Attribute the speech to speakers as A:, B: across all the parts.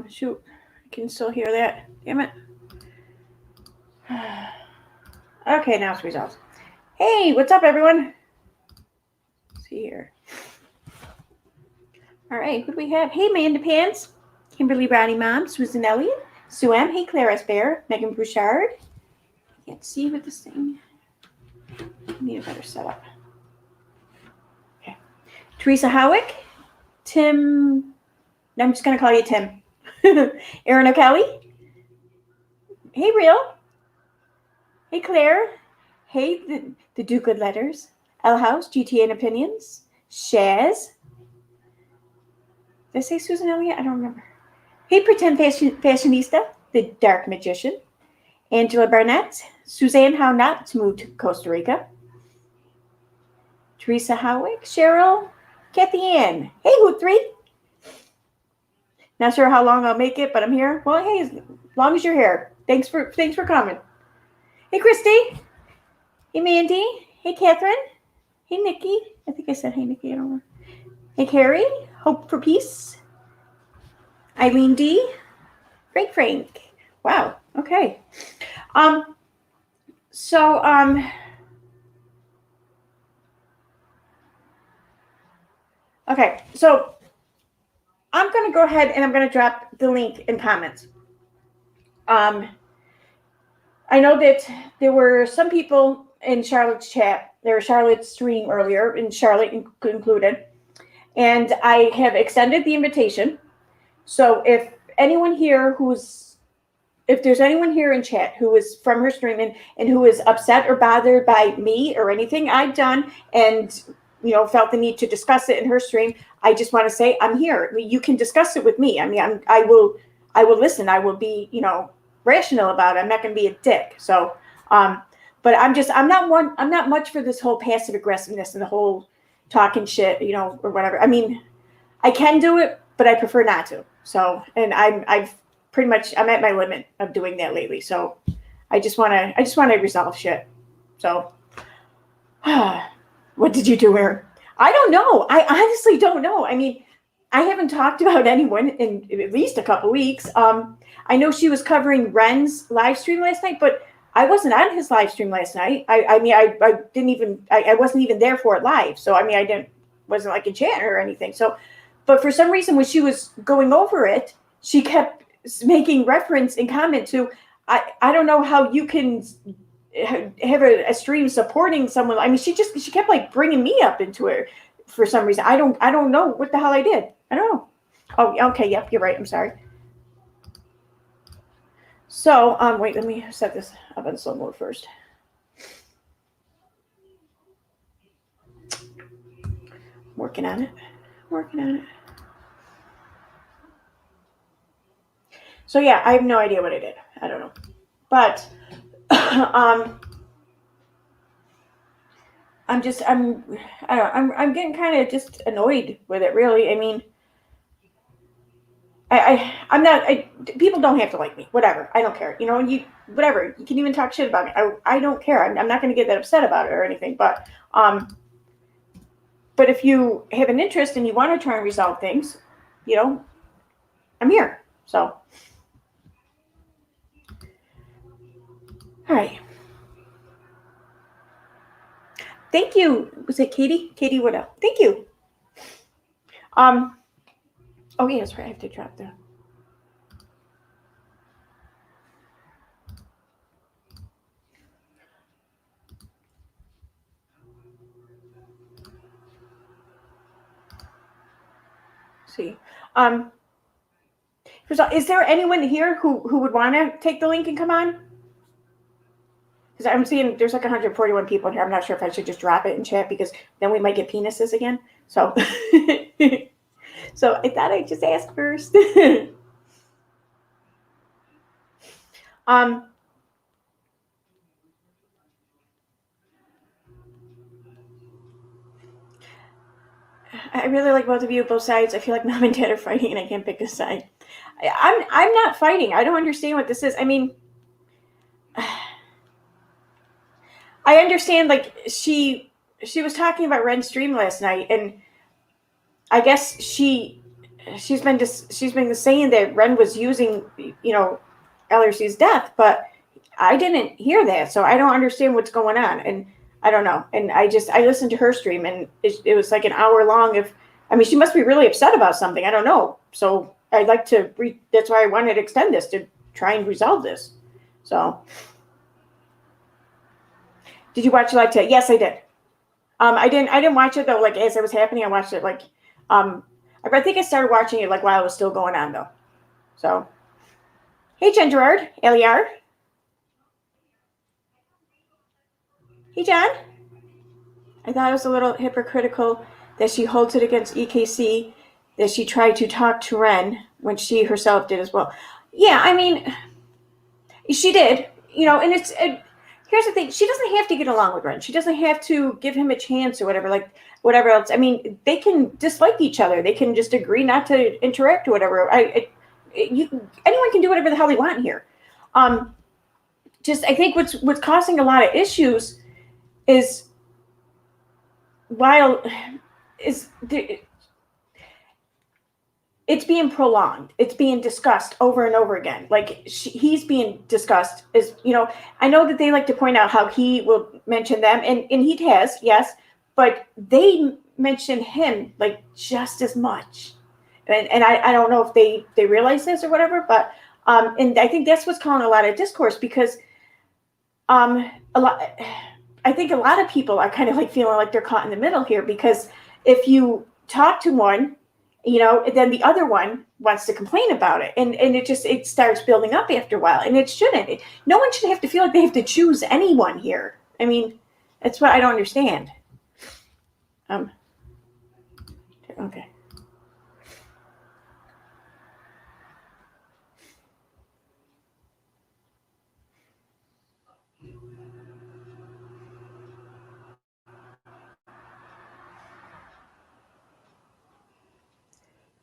A: Shoot, I can still hear that. Damn it. Okay, now it's resolved. Hey, what's up, everyone? Let's see here. All right, who do we have? Hey, Amanda Pants, Kimberly Brownie Mom, Susan Elliott, Sue M. Hey, Claire S. Bear, Megan Bouchard. Can't see with this thing. I need a better setup. Okay. Teresa Howick, Tim. I'm just going to call you Tim. Erin O'Kelly. Hey, Real. Hey, Claire. Hey, the Do Good Letters. L House, GTA and Opinions. Shaz. Did I say Susan Elliott? I don't remember. Hey, Pretend Fashionista, The Dark Magician. Angela Barnett. Suzanne How Not to Move to Costa Rica. Teresa Howick. Cheryl. Kathy Ann. Hey, Hoot 3. Not sure how long I'll make it, but I'm here. Well, hey, as long as you're here. Thanks for coming. Hey, Christy. Hey, Mandy. Hey, Catherine. Hey, Nikki. I think I said hey, Nikki. I don't know. Hey, Carrie. Hope for Peace. Eileen D. Frank. Wow. Okay. Okay. So I'm going to go ahead and I'm going to drop the link in comments. I know that there were some people in Charlotte's chat. There was Charlotte's stream earlier, and Charlotte included. And I have extended the invitation. So if there's anyone here in chat who is from her stream and who is upset or bothered by me or anything I've done and felt the need to discuss it in her stream, I just want to say I'm here. You can discuss it with me. I mean, I will listen. I will be, rational about it. I'm not going to be a dick. So, but I'm not much for this whole passive aggressiveness and the whole talking shit, or whatever. I mean, I can do it, but I prefer not to. So, and I'm at my limit of doing that lately. So I just want to resolve shit. So, what did you do, Erin? I don't know. I honestly don't know. I mean, I haven't talked about anyone in at least a couple weeks. I know she was covering Ren's live stream last night, but I wasn't on his live stream last night. I wasn't even there for it live. So, I mean, wasn't like a chat or anything. So, but for some reason, when she was going over it, she kept making reference and comment to, I don't know how you can have a stream supporting someone. I mean, she kept like bringing me up into it for some reason. I don't know what the hell I did. I don't know. Oh, okay. Yep. You're right. I'm sorry. So, wait, let me set this up on slow mode first. Working on it. So yeah, I have no idea what I did. I don't know. But I'm getting kind of just annoyed with it, really. I mean, people don't have to like me. Whatever. I don't care. Whatever. You can even talk shit about me. I don't care. I'm not going to get that upset about it or anything. But if you have an interest and you want to try and resolve things, I'm here. So, all right. Thank you. Was it Katie? Katie Woodell. Thank you. Oh yeah, that's right. I have to drop the. See. First of all, is there anyone here who would want to take the link and come on? Because I'm seeing there's like 141 people in here. I'm not sure if I should just drop it in chat because then we might get penises again. So, so I thought I'd just ask first. I really like both of you, both sides. I feel like mom and dad are fighting and I can't pick a side. I'm not fighting. I don't understand what this is. I mean, I understand, like, she was talking about Ren's stream last night, and I guess she she's been saying that Ren was using, LRC's death, but I didn't hear that, so I don't understand what's going on, and I don't know. And I listened to her stream, and it was like an hour long. She must be really upset about something. I don't know. So I'd like to that's why I wanted to extend this to try and resolve this. So, did you watch it live today? Yes, I did. I didn't watch it though. Like as it was happening, I watched it like. I think I started watching it like while it was still going on though. So, hey, Jen Gerard, Eliar. Hey, John. I thought it was a little hypocritical that she holds it against EKC that she tried to talk to Ren when she herself did as well. Yeah, she did, and here's the thing. She doesn't have to get along with Ren. She doesn't have to give him a chance or whatever else. They can dislike each other. They can just agree not to interact or whatever. Anyone can do whatever the hell they want here. I think what's causing a lot of issues is it's being prolonged. It's being discussed over and over again. Like he's being discussed as, I know that they like to point out how he will mention them and he has, yes, but they mention him like just as much. And I don't know if they realize this or whatever, but and I think that's what's causing a lot of discourse because I think a lot of people are kind of like feeling like they're caught in the middle here because if you talk to one, then the other one wants to complain about it. And it starts building up after a while. And it shouldn't. No one should have to feel like they have to choose anyone here. That's what I don't understand. Okay.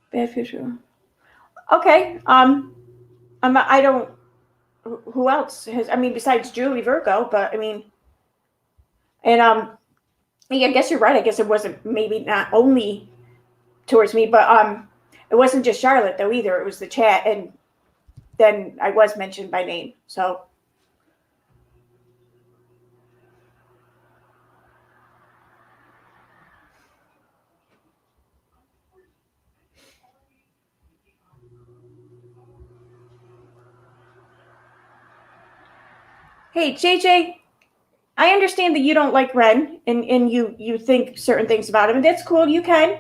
A: Bad future. Okay. I don't. Who else has? Besides Julie Virgo, but and I guess you're right. I guess it wasn't maybe not only towards me, but it wasn't just Charlotte though either. It was the chat, and then I was mentioned by name. So. Hey, JJ, I understand that you don't like Ren and you think certain things about him. That's cool. You can.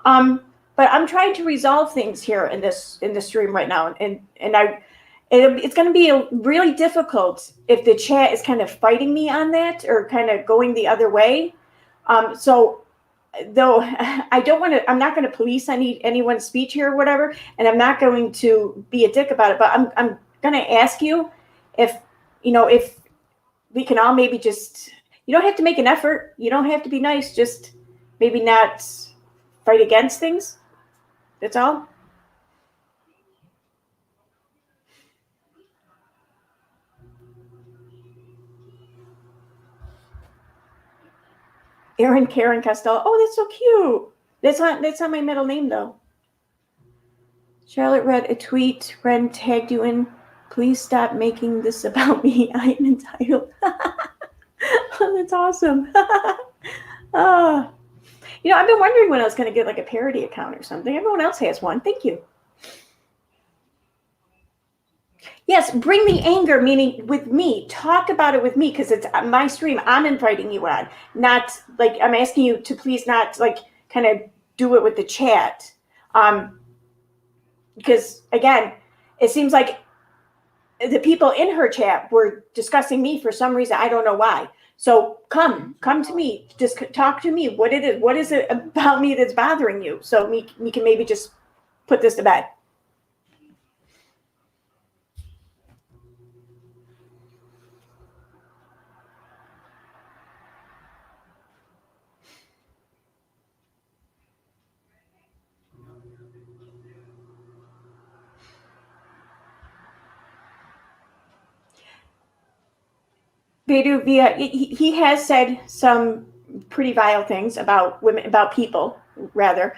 A: But I'm trying to resolve things here in this stream right now. And it's going to be really difficult if the chat is kind of fighting me on that or kind of going the other way. So though I don't want to, I'm not going to police anyone's speech here or whatever. And I'm not going to be a dick about it, but I'm going to ask you if we can all maybe just, you don't have to make an effort. You don't have to be nice. Just maybe not fight against things. That's all. Erin Karen Costello. Oh, that's so cute. That's not my middle name though. Charlotte read a tweet. Ren tagged you in. Please stop making this about me. I am entitled. Oh, that's awesome. I've been wondering when I was going to get like a parody account or something. Everyone else has one. Thank you. Yes, bring the anger, meaning with me. Talk about it with me because it's my stream. I'm inviting you on. Not like I'm asking you to please not like kind of do it with the chat. Because again, it seems like the people in her chat were discussing me for some reason. I don't know why. So come to me. Just talk to me. What is it about me that's bothering you? So we can maybe just put this to bed. Bedu Via, he has said some pretty vile things about women, about people, rather.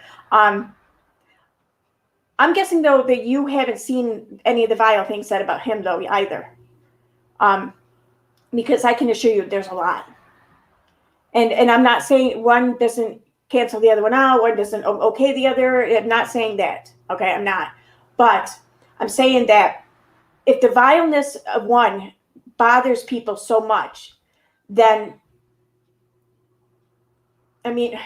A: I'm guessing, though, that you haven't seen any of the vile things said about him, though, either. Because I can assure you there's a lot. And I'm not saying one doesn't cancel the other one out, one doesn't okay the other. I'm not saying that. Okay, I'm not. But I'm saying that if the vileness of one bothers people so much, then, I mean,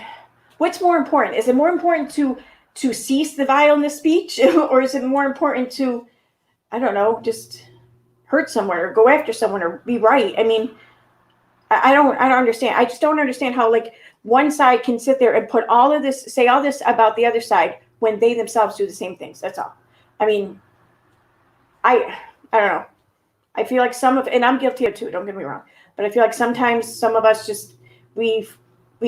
A: what's more important? Is it more important to cease the vileness speech, or is it more important to, I don't know, just hurt someone or go after someone or be right? I mean, I don't understand. I just don't understand how, like, one side can sit there and put all of this, say all this about the other side when they themselves do the same things. That's all. I mean, I don't know. I feel like and I'm guilty of it too, don't get me wrong, but I feel like sometimes some of us just, we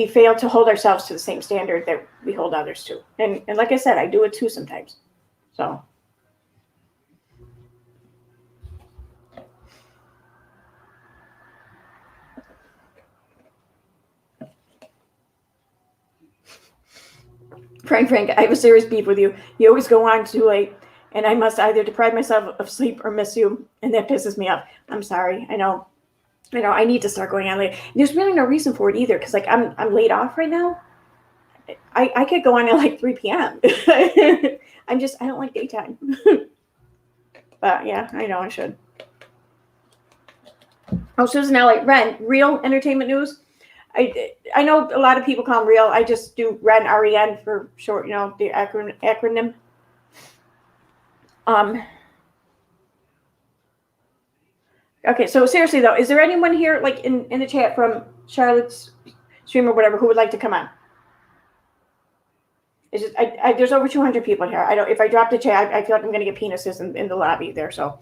A: fail to hold ourselves to the same standard that we hold others to. And like I said, I do it too sometimes. So. Frank, I have a serious beef with you. You always go on too late, and I must either deprive myself of sleep or miss you, and that pisses me off. I'm sorry. I know. I need to start going on late. There's really no reason for it either, because, like, I'm laid off right now. I could go on at like 3 p.m. I don't like daytime. But yeah, I know I should. Oh, Susan L. Ren, real entertainment news. I know a lot of people call them real. I just do REN, REN for short, the acronym. Okay, so seriously though, is there anyone here, like, in the chat from Charlotte's stream or whatever, who would like to come on? It's just, there's over 200 people here. If I drop the chat, I feel like I'm going to get penises in the lobby there. So,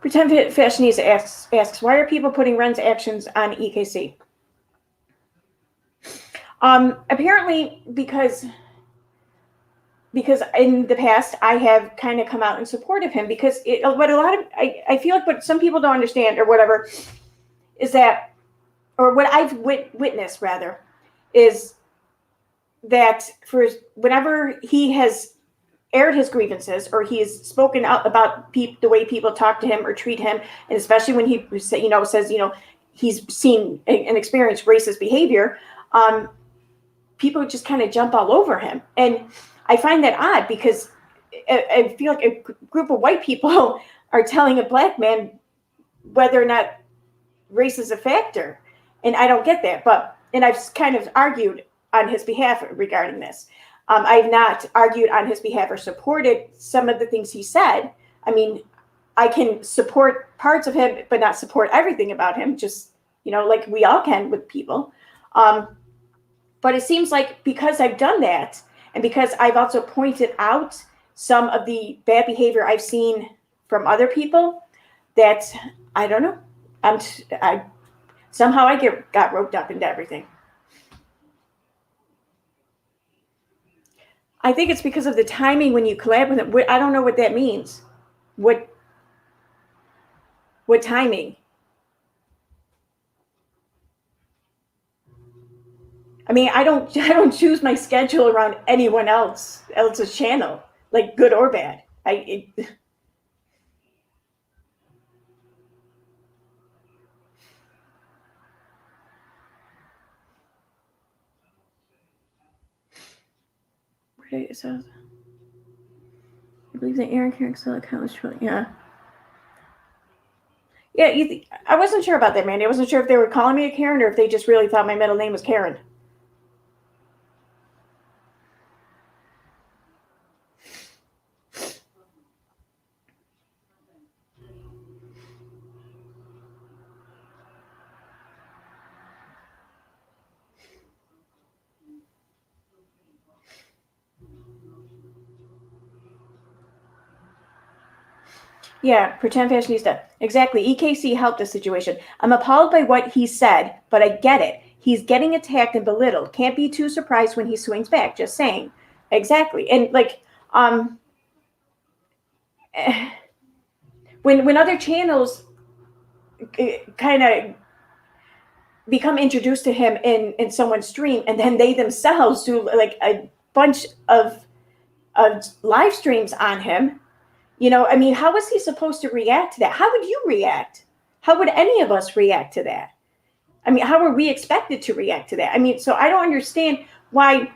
A: Pretend Fashionista asks, why are people putting Ren's actions on EKC? Apparently because in the past I have kind of come out in support of him, because I feel like what some people don't understand or whatever is that, or what I've witnessed rather, is that for whenever he has aired his grievances or he's spoken out about the way people talk to him or treat him, and especially when he says he's seen and experienced racist behavior, people just kind of jump all over him. And I find that odd, because I feel like a group of white people are telling a black man whether or not race is a factor. And I don't get that. And I've kind of argued on his behalf regarding this. I've not argued on his behalf or supported some of the things he said. I mean, I can support parts of him, but not support everything about him, just, like we all can with people. But it seems like because I've done that, and because I've also pointed out some of the bad behavior I've seen from other people, that, I don't know, somehow I got roped up into everything. I think it's because of the timing when you collab with him. I don't know what that means. What timing? I mean, I don't choose my schedule around anyone else's channel, like good or bad. It says, I believe that Aaron Carrick's still account was true. Yeah. Yeah, I wasn't sure about that, Mandy. I wasn't sure if they were calling me a Karen or if they just really thought my middle name was Karen. Yeah, pretend fashionista. Exactly. EKC helped the situation. I'm appalled by what he said, but I get it. He's getting attacked and belittled. Can't be too surprised when he swings back. Just saying. Exactly. And like, when other channels kind of become introduced to him in someone's stream, and then they themselves do like a bunch of live streams on him. I mean, how was he supposed to react to that? How would you react? How would any of us react to that? I mean, how are we expected to react to that? I mean, so I don't understand why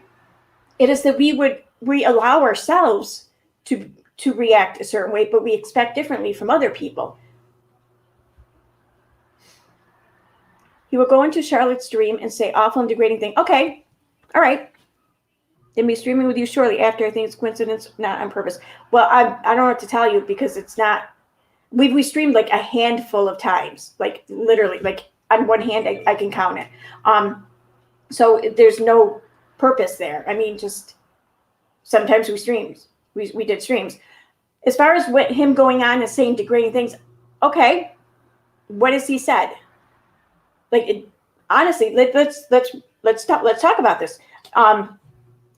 A: it is that we allow ourselves to react a certain way, but we expect differently from other people. He will go into Charlotte's dream and say awful and degrading thing. Okay, all right. Then be streaming with you shortly after. I think it's coincidence, not on purpose. Well, I don't know what to tell you because it's not. We streamed like a handful of times, like literally, like on one hand I can count it. So there's no purpose there. I mean, just sometimes we did streams. As far as him going on and saying degrading things, okay, what has he said? Like, honestly, let's talk about this.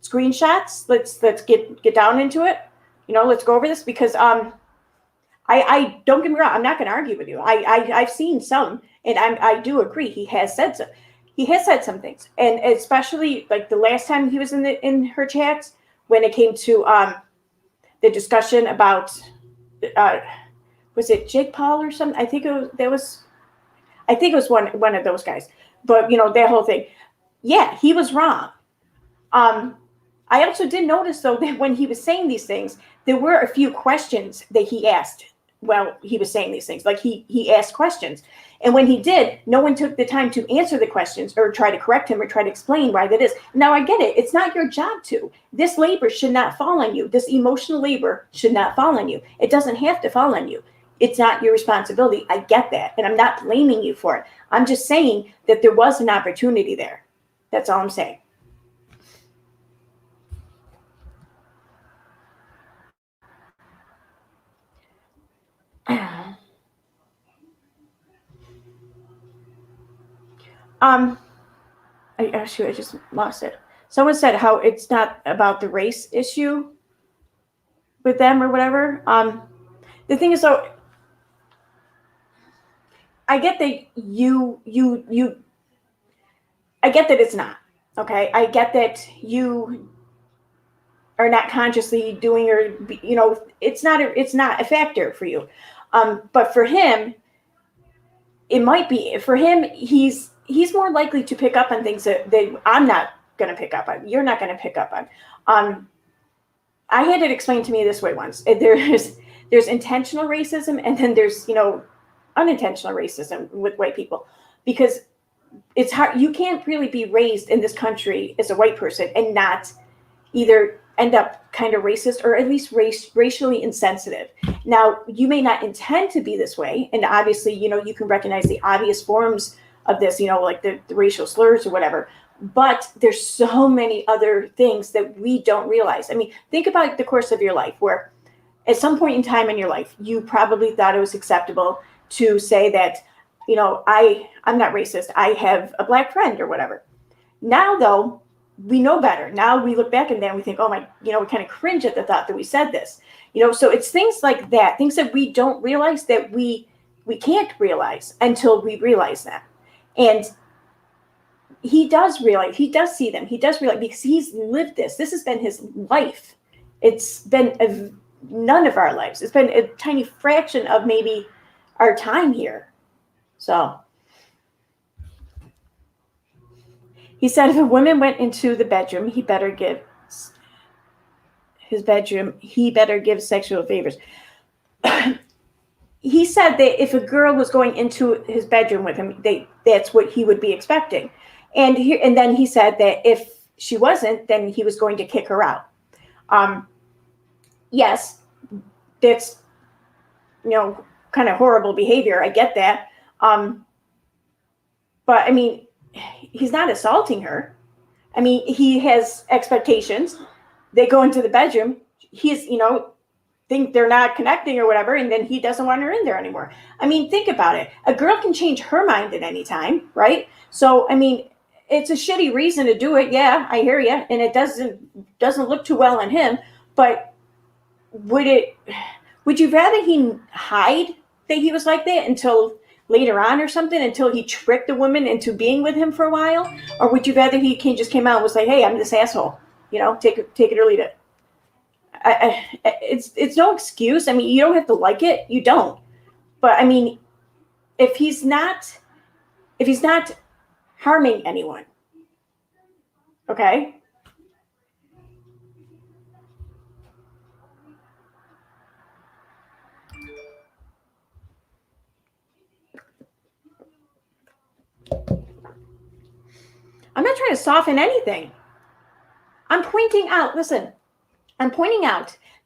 A: Screenshots. Let's get down into it. Let's go over this because I don't get me wrong. I'm not going to argue with you. I've seen some, and I do agree. He has said so. He has said some things, and especially like the last time he was in her chats when it came to the discussion about was it Jake Paul or something? I think it was one of those guys. But that whole thing. Yeah, he was wrong. I also did notice though that when he was saying these things, there were a few questions that he asked while he was saying these things. Like he asked questions. And when he did, no one took the time to answer the questions or try to correct him or try to explain why that is. Now I get it. It's not your job to. This labor should not fall on you. This emotional labor should not fall on you. It doesn't have to fall on you. It's not your responsibility. I get that. And I'm not blaming you for it. I'm just saying that there was an opportunity there. That's all I'm saying. I just lost it. Someone said how it's not about the race issue with them or whatever. The thing is though, I get that I get that it's not, okay? I get that you are not consciously doing or, it's not a factor for you. But for him, it might be. For him, he's more likely to pick up on things that I'm not going to pick up on. You're not going to pick up on. I had it explained to me this way once. There's intentional racism, and then there's unintentional racism with white people, because it's hard. You can't really be raised in this country as a white person and not either end up kind of racist or at least racially insensitive. Now, you may not intend to be this way, and obviously, you can recognize the obvious forms of this, like the racial slurs or whatever. But there's so many other things that we don't realize. I mean, think about the course of your life where at some point in time in your life, you probably thought it was acceptable to say that, I'm not racist. I have a black friend or whatever. Now, though, we know better. Now we look back and then we think, oh my, we kind of cringe at the thought that we said this. So it's things like that, things that we don't realize that we can't realize until we realize that. And he does realize, he does see them. He does realize because he's lived this. This has been his life. It's been none of our lives. It's been a tiny fraction of maybe our time here. So he said if a woman went into the bedroom, he better give sexual favors. He said that if a girl was going into his bedroom with him, that's what he would be expecting. And then he said that if she wasn't, then he was going to kick her out. Yes, that's, kind of horrible behavior. I get that. But I mean, he's not assaulting her. I mean, he has expectations. They go into the bedroom. He's, think they're not connecting or whatever, and then he doesn't want her in there anymore. I mean, think about it. A girl can change her mind at any time, right? So, I mean, it's a shitty reason to do it. Yeah, I hear you. And it doesn't look too well on him. But would you rather he hide that he was like that until later on or something until he tricked the woman into being with him for a while? Or would you rather he just came out and was like, hey, I'm this asshole, take it or leave it? It's no excuse. I mean, you don't have to like it. You don't. But I mean, if he's not harming anyone, okay? I'm not trying to soften anything. I'm pointing out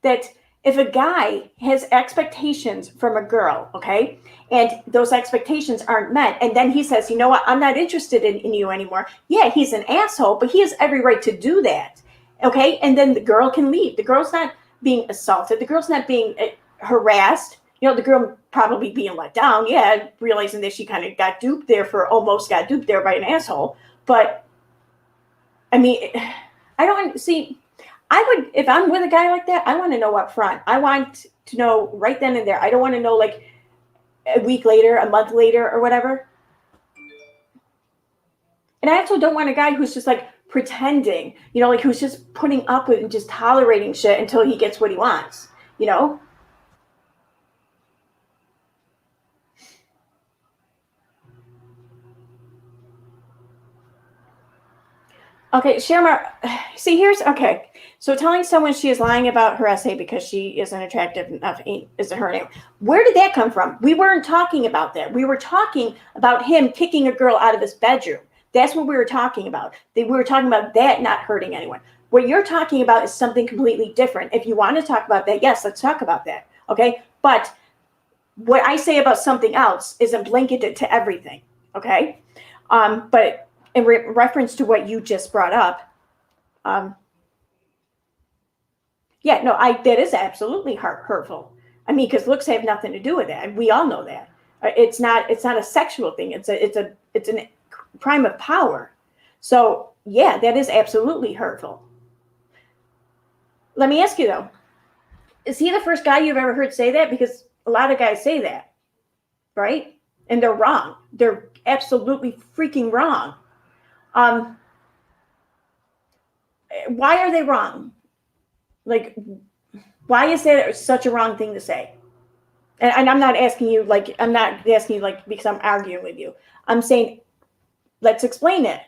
A: that if a guy has expectations from a girl, okay, and those expectations aren't met, and then he says, you know what, I'm not interested in you anymore. Yeah, he's an asshole, but he has every right to do that, okay? And then the girl can leave. The girl's not being assaulted. The girl's not being harassed. The girl probably being let down, yeah, realizing that she kind of almost got duped there by an asshole. But, I mean, I don't see... if I'm with a guy like that, I want to know up front. I want to know right then and there. I don't want to know like a week later, a month later, or whatever. And I also don't want a guy who's just like pretending, like who's just putting up with and just tolerating shit until he gets what he wants, Okay, Shamar, see, okay. So telling someone she is lying about her essay because she isn't attractive enough isn't her name. Where did that come from? We weren't talking about that. We were talking about him kicking a girl out of his bedroom. That's what we were talking about. We were talking about that not hurting anyone. What you're talking about is something completely different. If you want to talk about that, yes, let's talk about that. Okay? But what I say about something else isn't blanketed to everything. Okay? But in reference to what you just brought up, that is absolutely hurtful. I mean, because looks have nothing to do with that. We all know that. It's not a sexual thing. It's a crime of power. So yeah, that is absolutely hurtful. Let me ask you though, is he the first guy you've ever heard say that? Because a lot of guys say that, right? And they're wrong. They're absolutely freaking wrong. Why are they wrong? Like, why is that such a wrong thing to say? And I'm not asking you because I'm arguing with you. I'm saying, let's explain it.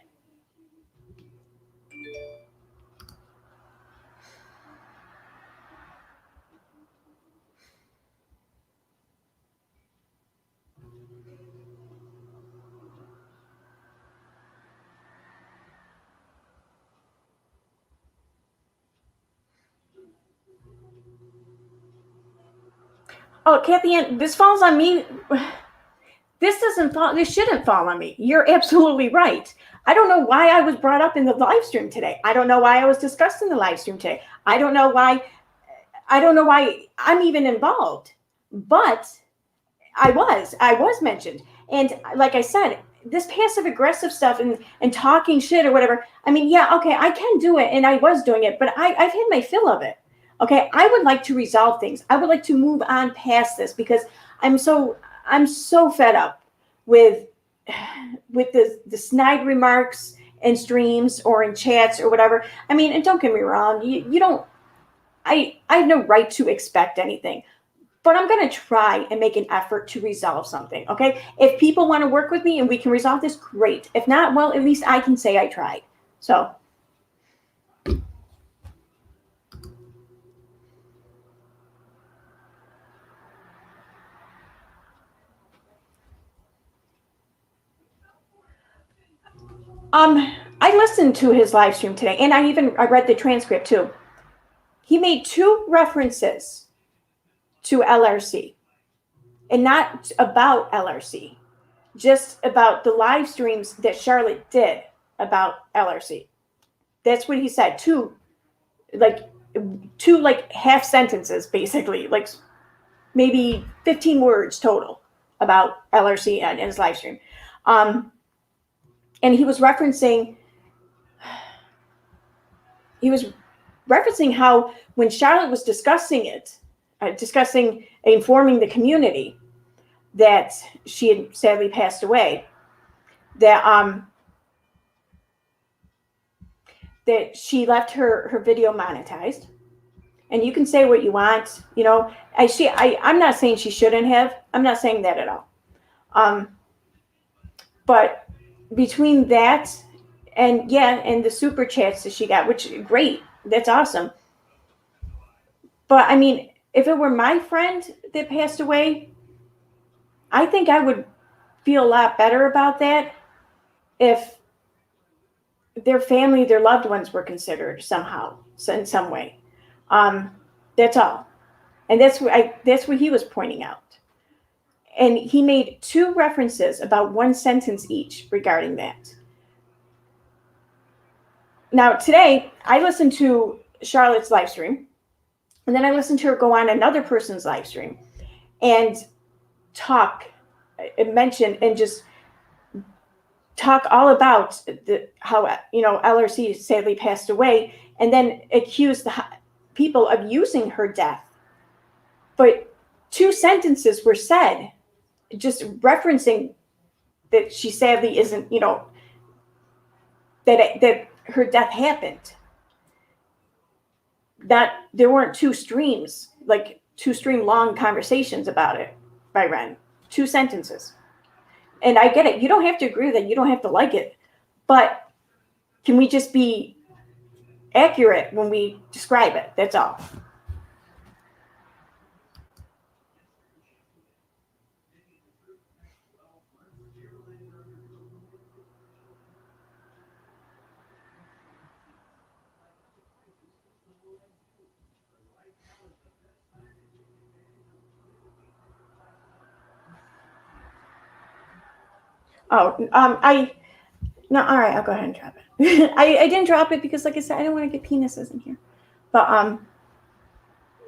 A: Oh, Kathy Ann, this falls on me. This shouldn't fall on me. You're absolutely right. I don't know why I was brought up in the live stream today. I don't know why I was discussed in the live stream today. I don't know why I'm even involved. But I was mentioned. And like I said, this passive aggressive stuff and talking shit or whatever. I mean, yeah, okay, I can do it. And I was doing it, but I've had my fill of it. Okay, I would like to resolve things. I would like to move on past this because I'm so fed up with the snide remarks in streams or in chats or whatever. I mean, and don't get me wrong, you don't. I have no right to expect anything, but I'm going to try and make an effort to resolve something. Okay, if people want to work with me and we can resolve this, great. If not, well, at least I can say I tried. So. I listened to his live stream today, and I read the transcript too. He made 2 references to LRC, and not about LRC, just about the live streams that Charlotte did about LRC. That's what he said. 2 half sentences, basically, like maybe 15 words total about LRC and his live stream. And he was referencing how when Charlotte was discussing informing the community, that she had sadly passed away, that she left her video monetized. And you can say what you want, I'm not saying she shouldn't have. I'm not saying that at all. But between that and the super chats that she got, which great, that's awesome. But I mean, if it were my friend that passed away, I think I would feel a lot better about that if their family, their loved ones were considered somehow, in some way. That's all. And that's what he was pointing out. And he made 2 references about 1 sentence each regarding that. Now, today, I listened to Charlotte's live stream, and then I listened to her go on another person's live stream and mention and just talk all about how LRC sadly passed away, and then accuse the people of using her death. But 2 sentences were said, just referencing that she sadly isn't, that her death happened. That there weren't 2 streams, like 2 stream long conversations about it by Ren. 2 sentences. And I get it. You don't have to agree with it. You don't have to like it. But can we just be accurate when we describe it? That's all. All right, I'll go ahead and drop it. I didn't drop it because, like I said, I don't want to get penises in here. But I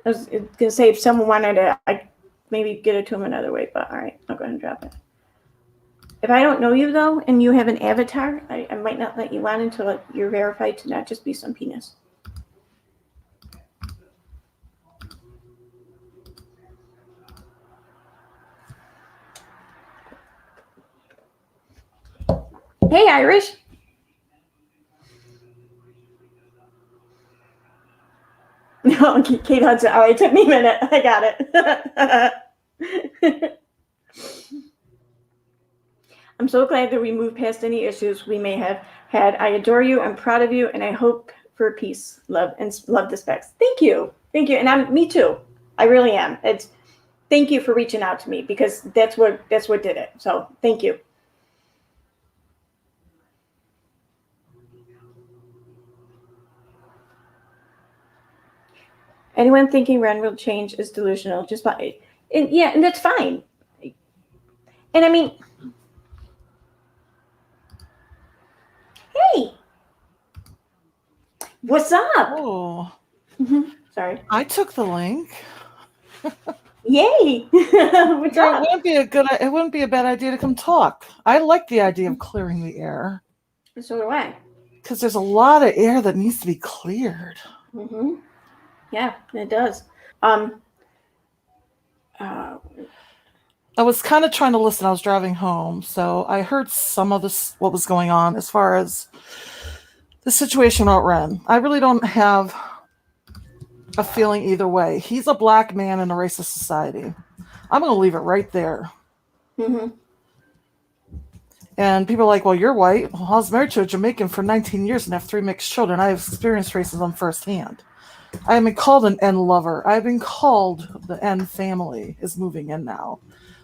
A: was gonna say if someone wanted to, I maybe get it to them another way. But all right, I'll go ahead and drop it. If I don't know you though, and you have an avatar, I might not let you on until you're verified to not just be some penis. Hey, Irish. No, Kate Hudson. All right, it took me a minute. I got it. I'm so glad that we moved past any issues we may have had. I adore you. I'm proud of you, and I hope for peace, love, and love the specs. Thank you, and me too. I really am. Thank you for reaching out to me because that's what did it. So thank you. Anyone thinking Ren will change is delusional. And that's fine. And I mean, hey, what's up?
B: Oh,
A: Sorry.
B: I took the link.
A: Yay! What's up?
B: It wouldn't be a bad idea to come talk. I like the idea of clearing the air.
A: So do I.
B: Because there's a lot of air that needs to be cleared.
A: Mm-hmm. Yeah, it does.
B: I was kind of trying to listen. I was driving home, so I heard some of what was going on as far as the situation with Ren. I really don't have a feeling either way. He's a black man in a racist society. I'm going to leave it right there.
A: Mm-hmm.
B: And people are like, well, you're white. Well, I was married to a Jamaican for 19 years and have 3 mixed children. I have experienced racism firsthand. I have been called an N lover. I've been called the N family is moving in now.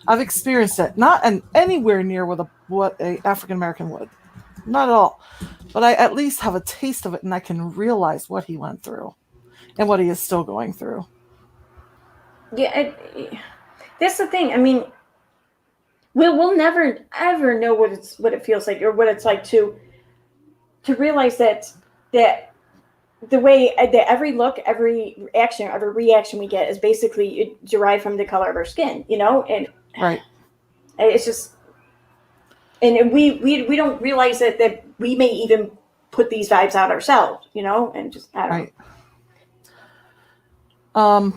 B: I've experienced it, not anywhere near what a African American would, not at all. But I at least have a taste of it, and I can realize what he went through, and what he is still going through.
A: Yeah, that's the thing. I mean, we'll never ever know what it feels like or what it's like to realize that the way that every look, every action, every reaction we get is basically derived from the color of our skin, and
B: right.
A: It's just, and we don't realize that we may even put these vibes out ourselves, and just I don't know.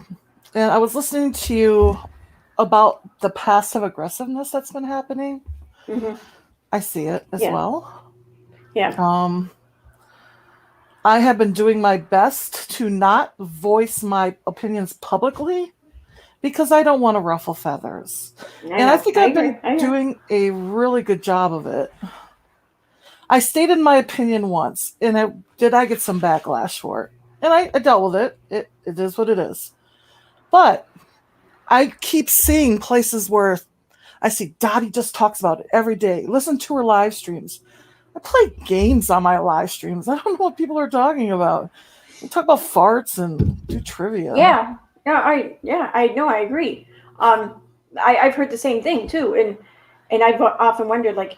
B: And I was listening to about the passive aggressiveness that's been happening.
A: Hmm.
B: I see it as
A: Yeah.
B: well.
A: Yeah.
B: Um, I have been doing my best to not voice my opinions publicly because I don't want to ruffle feathers.
A: I
B: And I
A: know.
B: think
A: I
B: I've
A: agree.
B: been
A: I agree.
B: doing a really good job of it. I stated my opinion once, and I get some backlash for it. And I dealt with it. It is what it is. But I keep seeing places where I see Dottie just talks about it every day. Listen to her live streams. I play games on my live streams. I don't know what people are talking about. We talk about farts and do trivia.
A: Yeah. Yeah. I know. I agree. Um, I've heard the same thing too, and I've often wondered like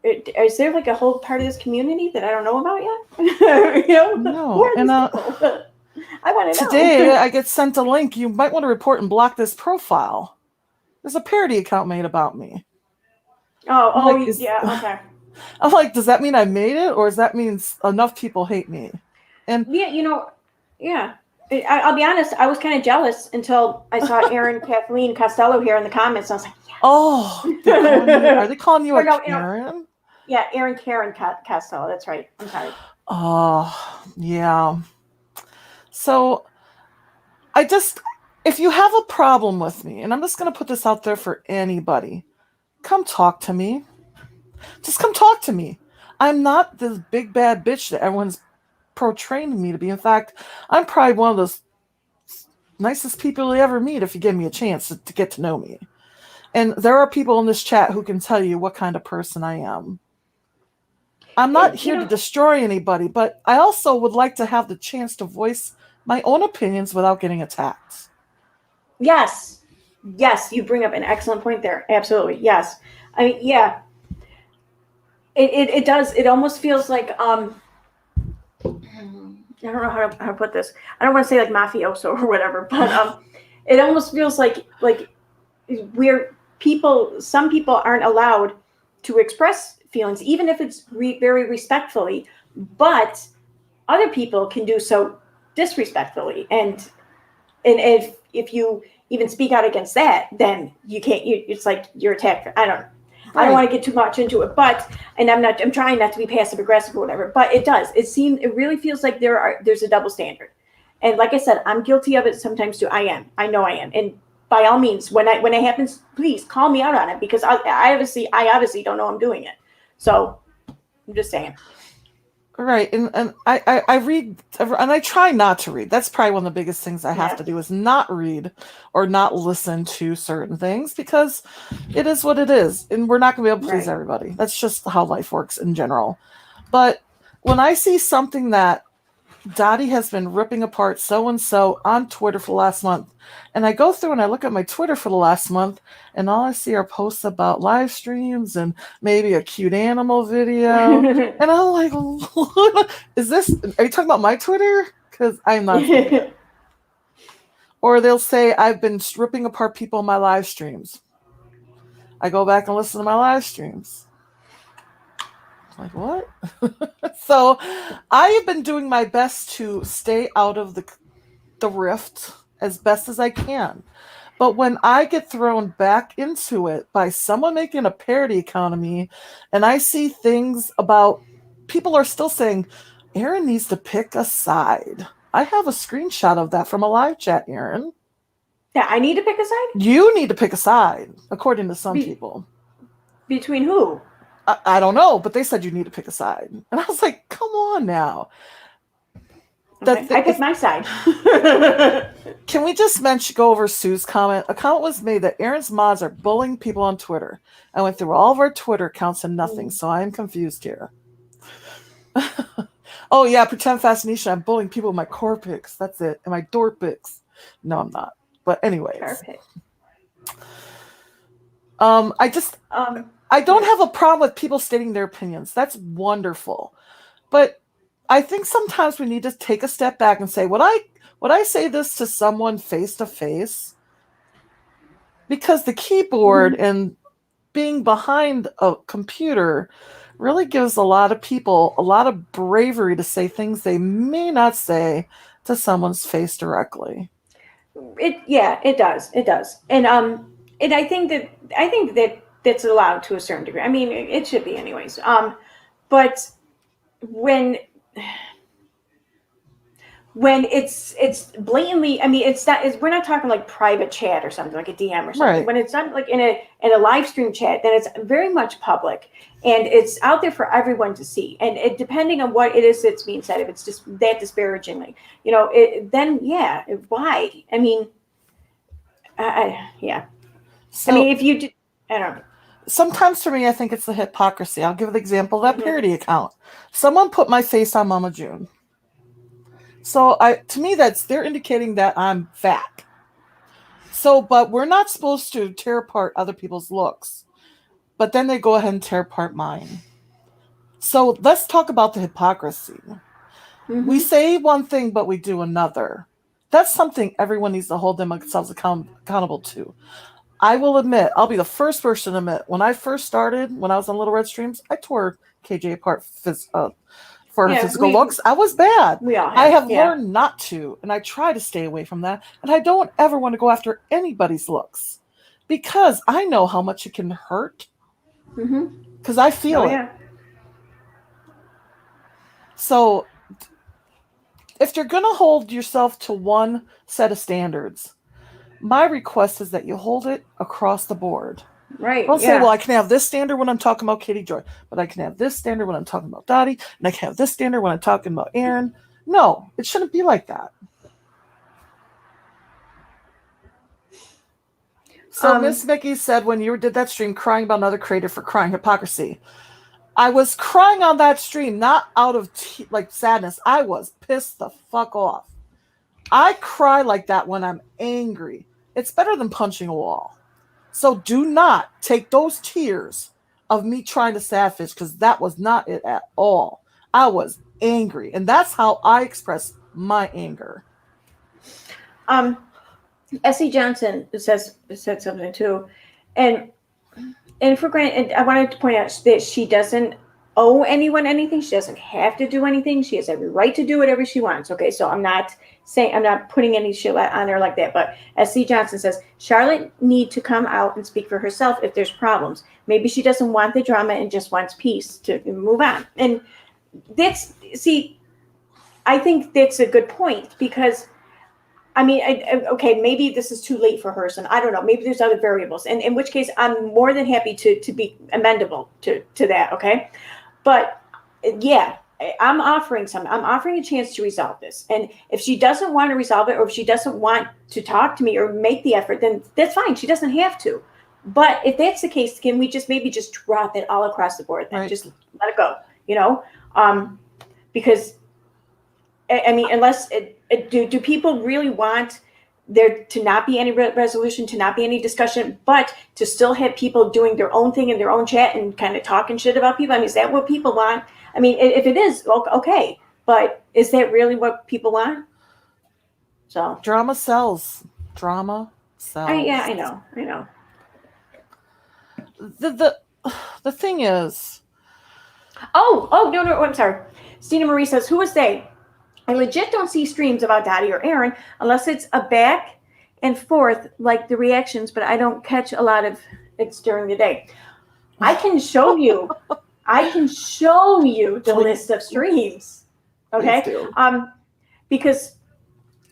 A: is there like a whole part of this community that I don't know about yet? Who
B: No.
A: are
B: And
A: these people? I want to
B: today
A: know.
B: I get sent a link. You might want to report and block this profile. There's a parody account made about me. I'm like,
A: Yeah. Okay.
B: I'm like, does that mean I made it, or does that mean enough people hate me? And
A: Yeah. Yeah. I'll be honest. I was kind of jealous until I saw Aaron Kathleen Costello here in the comments. I was like,
B: oh, are they calling you
A: or
B: a
A: no,
B: Karen?
A: yeah, Karen Costello. That's right. I'm sorry.
B: Oh, yeah. So if you have a problem with me, and I'm just going to put this out there for anybody, come talk to me. Just come talk to me. I'm not this big bad bitch that everyone's portraying me to be. In fact, I'm probably one of those nicest people you ever meet if you give me a chance to get to know me. And there are people in this chat who can tell you what kind of person I am. I'm not here to destroy anybody, but I also would like to have the chance to voice my own opinions without getting attacked.
A: Yes. Yes, you bring up an excellent point there. Absolutely. Yes. I mean, yeah. It does. It almost feels like I don't know how to put this. I don't want to say like mafioso or whatever, but it almost feels like we're some people aren't allowed to express feelings, even if it's very respectfully, but other people can do so disrespectfully, and if you even speak out against that, then you can't. It's like you're attacked. I don't want to get too much into it, but I'm trying not to be passive aggressive or whatever, but it really feels like there's a double standard. And like I said, I'm guilty of it sometimes too. I know I am. And by all means, when it happens, please call me out on it, because I obviously don't know I'm doing it. So I'm just saying.
B: Right, and I read, and I try not to read. That's probably one of the biggest things I have
A: Yeah.
B: to do is not read or not listen to certain things, because it is what it is, and we're not going to be able to please
A: Right.
B: everybody. That's just how life works in general. But when I see something that Dottie has been ripping apart so and so on Twitter for the last month, and I go through and I look at my Twitter for the last month, and all I see are posts about live streams and maybe a cute animal video, and I'm like, is this? Are you talking about my Twitter? Because I'm not seeing it. Or they'll say I've been ripping apart people in my live streams. I go back and listen to my live streams. Like, what? So I have been doing my best to stay out of the rift as best as I can. But when I get thrown back into it by someone making a parody economy, and I see things about people are still saying, Aaron needs to pick a side. I have a screenshot of that from a live chat, Aaron.
A: Yeah, I need to pick a side?
B: You need to pick a side, according to some people.
A: Between who?
B: I don't know, but they said you need to pick a side. And I was like, come on now.
A: Okay. I picked my side.
B: Can we just go over Sue's comment? A comment was made that Aaron's mods are bullying people on Twitter. I went through all of our Twitter accounts and nothing, so I am confused here. Oh yeah, pretend fascination. I'm bullying people with my core pics. That's it. And my door pics. No, I'm not. But anyways.
A: Perfect.
B: I don't have a problem with people stating their opinions. That's wonderful. But I think sometimes we need to take a step back and say, would I say this to someone face to face? Because the keyboard and being behind a computer really gives a lot of people a lot of bravery to say things they may not say to someone's face directly.
A: It does. It does. And I think that that's allowed to a certain degree. I mean, it should be anyways. But when it's blatantly, I mean, it's not, we're not talking like private chat or something like a DM or something.
B: Right.
A: When it's not like in a live stream chat, then it's very much public and it's out there for everyone to see. And depending on what it is that's being said, if it's just that disparagingly, then yeah, why? I mean, yeah. I
B: So
A: mean, if you do, I don't know.
B: sometimes for me, I think it's the hypocrisy. I'll give the example of that
A: Mhm.
B: parody account. Someone put my face on Mama June. So to me, they're indicating that I'm fat. So, but we're not supposed to tear apart other people's looks. But then they go ahead and tear apart mine. So let's talk about the hypocrisy. We
A: Mm-hmm.
B: say one thing, but we do another. That's something everyone needs to hold themselves accountable to. I will admit, I'll be the first person to admit, when I first started, when I was on Little Red Streams, I tore KJ apart for her
A: Yeah,
B: physical looks. I was bad.
A: we all
B: I
A: have.
B: have
A: Yeah.
B: learned not to, and I try to stay away from that. And I don't ever want to go after anybody's looks because I know how much it can hurt
A: Mm-hmm.
B: because I
A: Oh
B: feel it.
A: yeah.
B: So if you're going to hold yourself to one set of standards, my request is that you hold it across the board.
A: Right.
B: Don't say, well,
A: Yeah.
B: I can have this standard when I'm talking about Katie Joy, but I can have this standard when I'm talking about Dottie, and I can have this standard when I'm talking about Aaron. No, it shouldn't be like that. So
A: Um.
B: Miss Mickey said when you did that stream crying about another creator for crying hypocrisy. I was crying on that stream, not out of like sadness. I was pissed the fuck off. I cry like that when I'm angry. It's better than punching a wall. So do not take those tears of me trying to sadfish because that was not it at all. I was angry, and that's how I express my anger.
A: Um. S.C. Johnson said something too, and for granted, I wanted to point out that she doesn't owe anyone anything. She doesn't have to do anything. She has every right to do whatever she wants. Okay, so I'm not putting any shit on her like that. But as C. Johnson says, Charlotte need to come out and speak for herself if there's problems. Maybe she doesn't want the drama and just wants peace to move on. And I think that's a good point because I mean, okay, maybe this is too late for her, and I don't know. Maybe there's other variables, and in which case, I'm more than happy to be amendable to that. Okay, but yeah, I'm offering some. I'm offering a chance to resolve this, and if she doesn't want to resolve it, or if she doesn't want to talk to me or make the effort, then that's fine. She doesn't have to. But if that's the case, can we just maybe just drop it all across the board? Then
B: Right.
A: just let it go. Because I mean, unless do people really want there to not be any resolution, to not be any discussion, but to still have people doing their own thing in their own chat and kind of talking shit about people? I mean, is that what people want? I mean, if it is, okay, but is that really what people want? So,
B: Drama sells. Drama sells.
A: I know.
B: The thing is,
A: Oh, no, I'm sorry. Stina Marie says, who is they? I legit don't see streams about Dottie or Aaron unless it's a back and forth like the reactions, but I don't catch a lot of it during the day. I can show you the list of streams. Okay. Because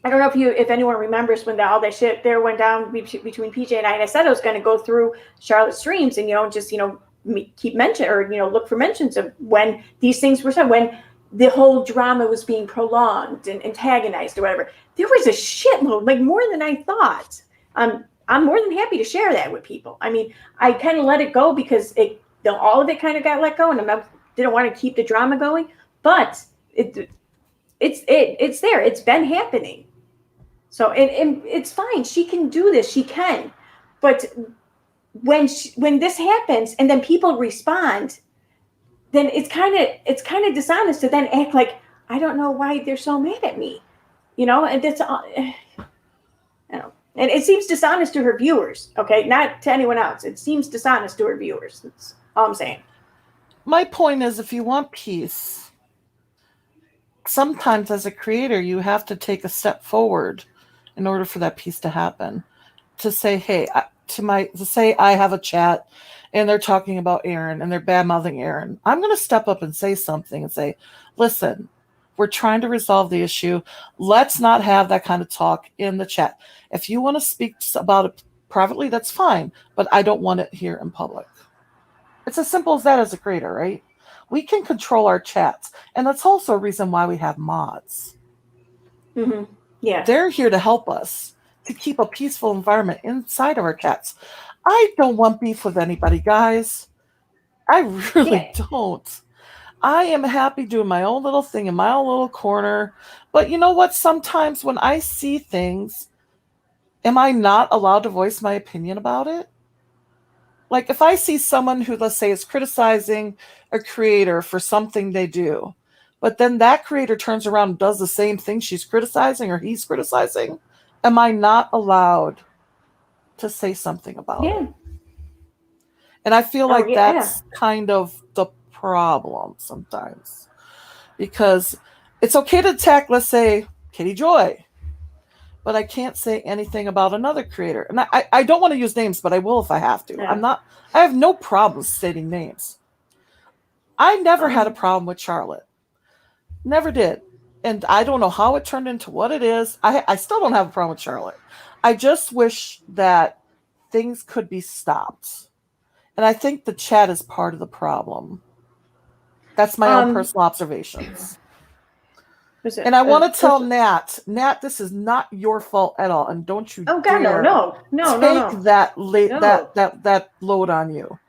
A: I don't know if anyone remembers when all that shit there went down between PJ and I said I was going to go through Charlotte's streams and just keep mention or look for mentions of when these things were said, when the whole drama was being prolonged and antagonized or whatever. There was a shitload, like more than I thought. I'm more than happy to share that with people. I mean, I kind of let it go because all of it kind of got let go, and I didn't want to keep the drama going. But it's there. It's been happening. So and it's fine. She can do this. She can. But when this happens and then people respond, then it's kind of dishonest to then act like I don't know why they're so mad at me, and that's I don't know. And it seems dishonest to her viewers, okay, not to anyone else. It seems dishonest to her viewers. That's all I'm saying.
B: my point is, if you want peace, sometimes as a creator, you have to take a step forward in order for that piece to happen. To say, hey, to say I have a chat and they're talking about Aaron and they're bad mouthing Aaron. I'm going to step up and say something and say, listen, we're trying to resolve the issue. Let's not have that kind of talk in the chat. If you want to speak about it privately, that's fine, but I don't want it here in public. It's as simple as that as a creator, right? We can control our chats. And that's also a reason why we have mods.
A: Mm-hmm. Yeah.
B: They're here to help us to keep a peaceful environment inside of our chats. I don't want beef with anybody, guys. I really don't. I am happy doing my own little thing in my own little corner. But you know what? Sometimes when I see things, am I not allowed to voice my opinion about it? Like if I see someone who, let's say, is criticizing a creator for something they do, but then that creator turns around and does the same thing she's criticizing or he's criticizing, am I not allowed to say something about it? And I feel like that's kind of the problem sometimes. Because it's okay to attack, let's say, Kitty Joy, but I can't say anything about another creator. And I don't want to use names, but I will if I have to.
A: Yeah.
B: I have no problem stating names. I never had a problem with Charlotte. Never did. And I don't know how it turned into what it is. I still don't have a problem with Charlotte. I just wish that things could be stopped. And I think the chat is part of the problem. That's my own personal observations. And I want to tell Nat, this is not your fault at all. And don't you dare take that load on you.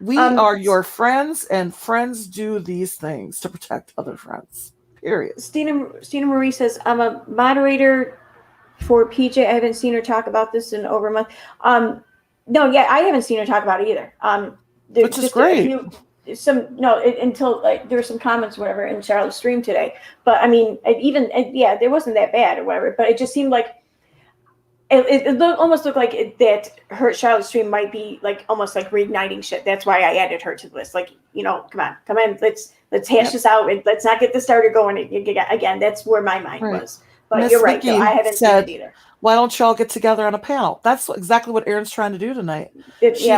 B: We are your friends, and friends do these things to protect other friends. Period.
A: Stina Marie says, I'm a moderator for PJ. I haven't seen her talk about this in over a month. No, yeah, I haven't seen her talk about it either.
B: Which is great.
A: Until like there were some comments or whatever in Charlotte's stream today. But I mean, there wasn't that bad or whatever. But it just seemed like it almost looked like that her Charlotte's stream might be like almost like reigniting shit. That's why I added her to the list. Like, come on, let's hash this out and let's not get the starter going again. That's where my mind was. But Ms. you're right.
B: Nikki
A: I haven't seen it either.
B: Why don't y'all get together on a panel? That's exactly what Aaron's trying to do tonight. She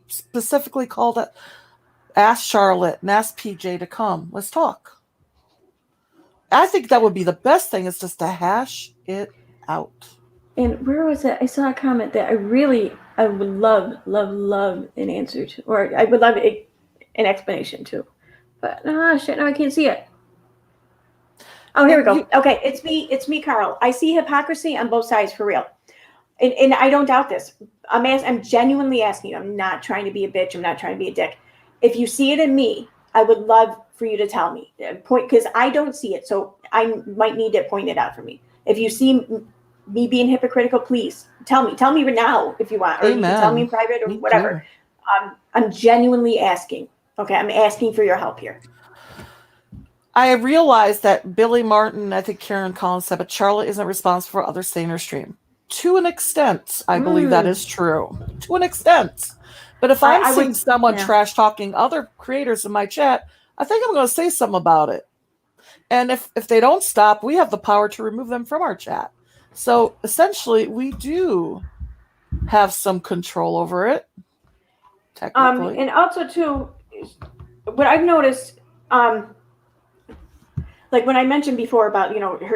B: specifically asked Charlotte and asked PJ to come. Let's talk. I think that would be the best thing, is just to hash it out.
A: And where was it? I saw a comment that I would love an answer to, or I would love an explanation to. But shit, no, I can't see it. Oh, here we go. Okay, it's me, Carl. I see hypocrisy on both sides for real. And I don't doubt this. I'm genuinely asking you. I'm not trying to be a bitch. I'm not trying to be a dick. If you see it in me, I would love for you to tell me. Because I don't see it, so I might need it pointed out for me. If you see me being hypocritical, please tell me. Tell me now if you want. Or you can tell me in private or whatever. I'm genuinely asking. Okay, I'm asking for your help here.
B: I realized that Billy Martin, I think Karen Collins said, but Charlotte isn't responsible for others saying her stream. To an extent, I believe that is true. To an extent. But if I'm seeing someone trash talking other creators in my chat, I think I'm going to say something about it. And if they don't stop, we have the power to remove them from our chat. So essentially, we do have some control over it. Technically.
A: And also, too, what I've noticed... like when I mentioned before about,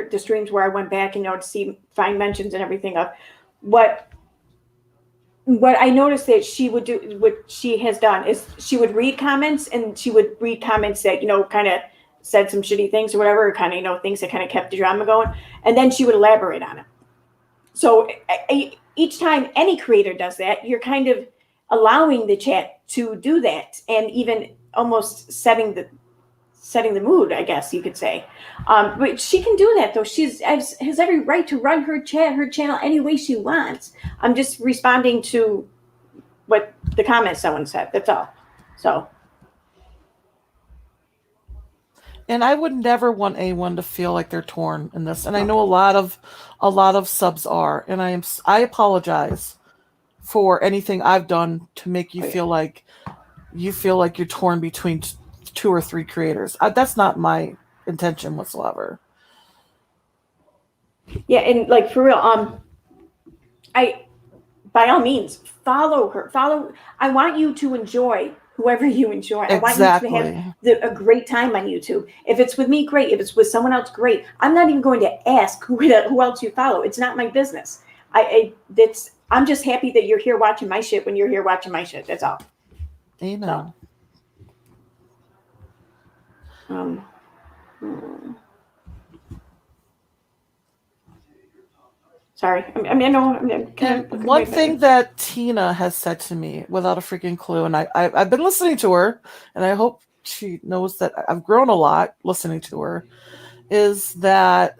A: the streams where I went back and, to find mentions and everything of what I noticed that she would do, what she has done is she would read comments, and she would read comments that, kind of said some shitty things or whatever, kind of, things that kind of kept the drama going. And then she would elaborate on it. So each time any creator does that, you're kind of allowing the chat to do that, and even almost setting the mood, I guess you could say. But she can do that, though. She has every right to run her channel any way she wants. I'm just responding to what the comments someone said. That's all. So.
B: And I would never want anyone to feel like they're torn in this. And I know a lot of subs are. And I apologize for anything I've done to make you feel like you're torn between two or three creators. That's not my intention whatsoever.
A: Yeah, and like for real, I by all means follow her. Follow. I want you to enjoy whoever you enjoy. I want you to have
B: Exactly.
A: a great time on YouTube. If it's with me, great. If it's with someone else, great. I'm not even going to ask who else you follow. It's not my business. I'm just happy that you're here watching my shit when you're here watching my shit. That's all. So,
B: Amen.
A: um, hmm. Sorry. I mean, I know. I'm kind
B: And
A: of looking
B: one
A: away,
B: thing that Tina has said to me without a freaking clue, and I've been listening to her, and I hope she knows that I've grown a lot listening to her, is that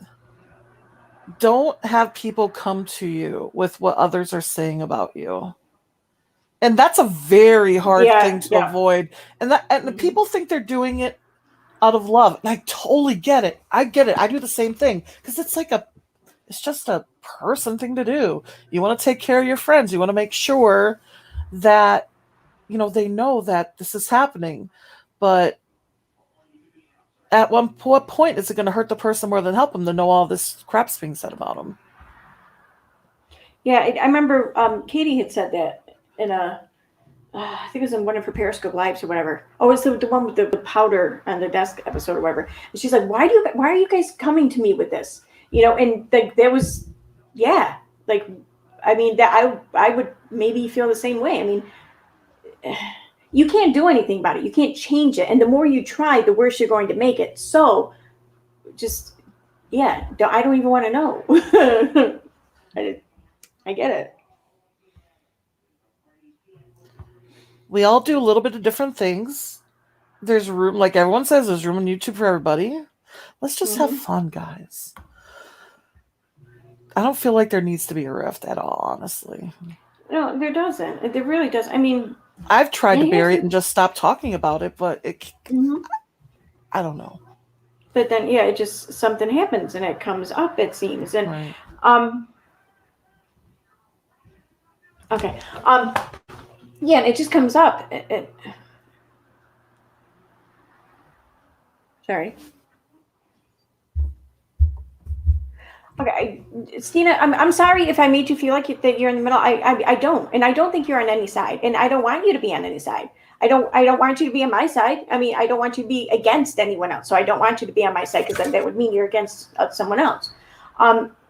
B: don't have people come to you with what others are saying about you. And that's a very hard
A: yeah,
B: thing to
A: yeah.
B: avoid. And the
A: Hmm.
B: people think they're doing it out of love. And I totally get it. I get it. I do the same thing because it's just a person thing to do. You want to take care of your friends. You want to make sure that they know that this is happening. But at what point is it going to hurt the person more than help them to know all this crap's being said about them?
A: Yeah, I remember Katie had said that in a I think it was in one of her Periscope lives or whatever. Oh, it's the one with the powder on the desk episode or whatever. And she's like, why are you guys coming to me with this? And like there was, yeah, like, I mean that I would maybe feel the same way. I mean, you can't do anything about it. You can't change it, and the more you try, the worse you're going to make it. So, just yeah, I don't even want to know. I get it.
B: We all do a little bit of different things. There's room, like everyone says, there's room on YouTube for everybody. Let's just have
A: Hmm.
B: fun, guys. I don't feel like there needs to be a rift at all, honestly.
A: No, there doesn't. There really does. I mean,
B: I've tried to
A: and here's
B: bury it
A: the.
B: and just stop talking about it, but
A: Mhm.
B: I don't know.
A: But then yeah, it just something happens and it comes up. It seems and
B: Right.
A: um okay yeah, and it just comes up. Sorry. Okay, Stina, I'm sorry if I made you feel like that you're in the middle. I don't, and I don't think you're on any side, and I don't want you to be on any side. I don't want you to be on my side. I mean, I don't want you to be against anyone else. So I don't want you to be on my side because then that would mean you're against someone else.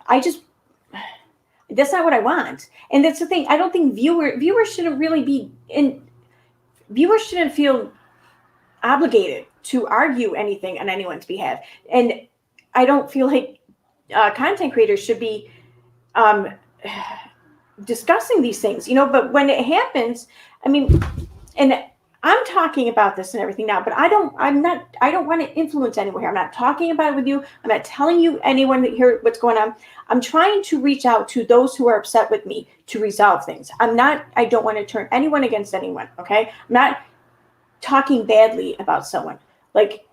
A: I just that's not what I want, and that's the thing. I don't think viewers shouldn't really be in. Viewers shouldn't feel obligated to argue anything on anyone's behalf, and I don't feel like content creators should be um, discussing these things, but when it happens, I mean, and I'm talking about this and everything now, but I don't want to influence anyone here. I'm not talking about it with you. I'm not telling you anyone that hear what's going on. I'm trying to reach out to those who are upset with me to resolve things. I don't want to turn anyone against anyone. Okay. I'm not talking badly about someone. Like,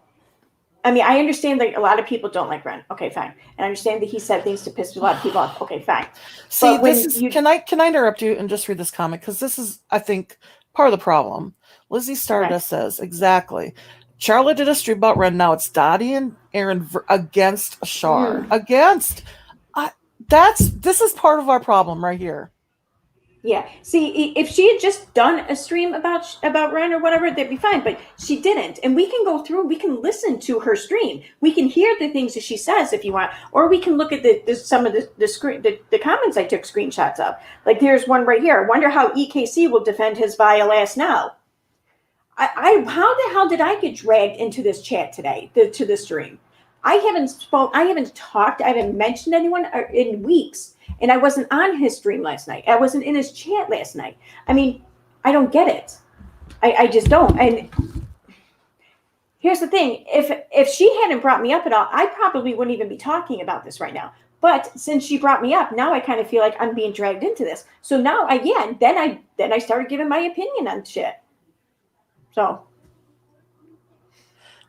A: I mean, I understand that a lot of people don't like Ren. Okay, fine. And I understand that he said things to piss a lot of people off. Okay, fine.
B: See,
A: But
B: this
A: when
B: is
A: you
B: can I interrupt you and just read this comment because this is, I think, part of the problem. Lizzie
A: okay,
B: Stardust says exactly. Charlotte did a stream about Ren. Now it's Dottie and Aaron against Shar.
A: mm,
B: Against. I, this is part of our problem right here.
A: yeah. See, if she had just done a stream about Ren or whatever, that'd be fine. But she didn't, and we can go through. We can listen to her stream. We can hear the things that she says if you want, or we can look at some of the comments I took screenshots of. Like there's one right here. I wonder how EKC will defend his vile ass now. How the hell did I get dragged into this chat today to the stream? I haven't talked, I haven't mentioned anyone in weeks, and I wasn't on his stream last night. I wasn't in his chat last night. I mean, I don't get it. I just don't. And here's the thing: if she hadn't brought me up at all, I probably wouldn't even be talking about this right now. But since she brought me up, now I kind of feel like I'm being dragged into this. So now then I started giving my opinion on shit. So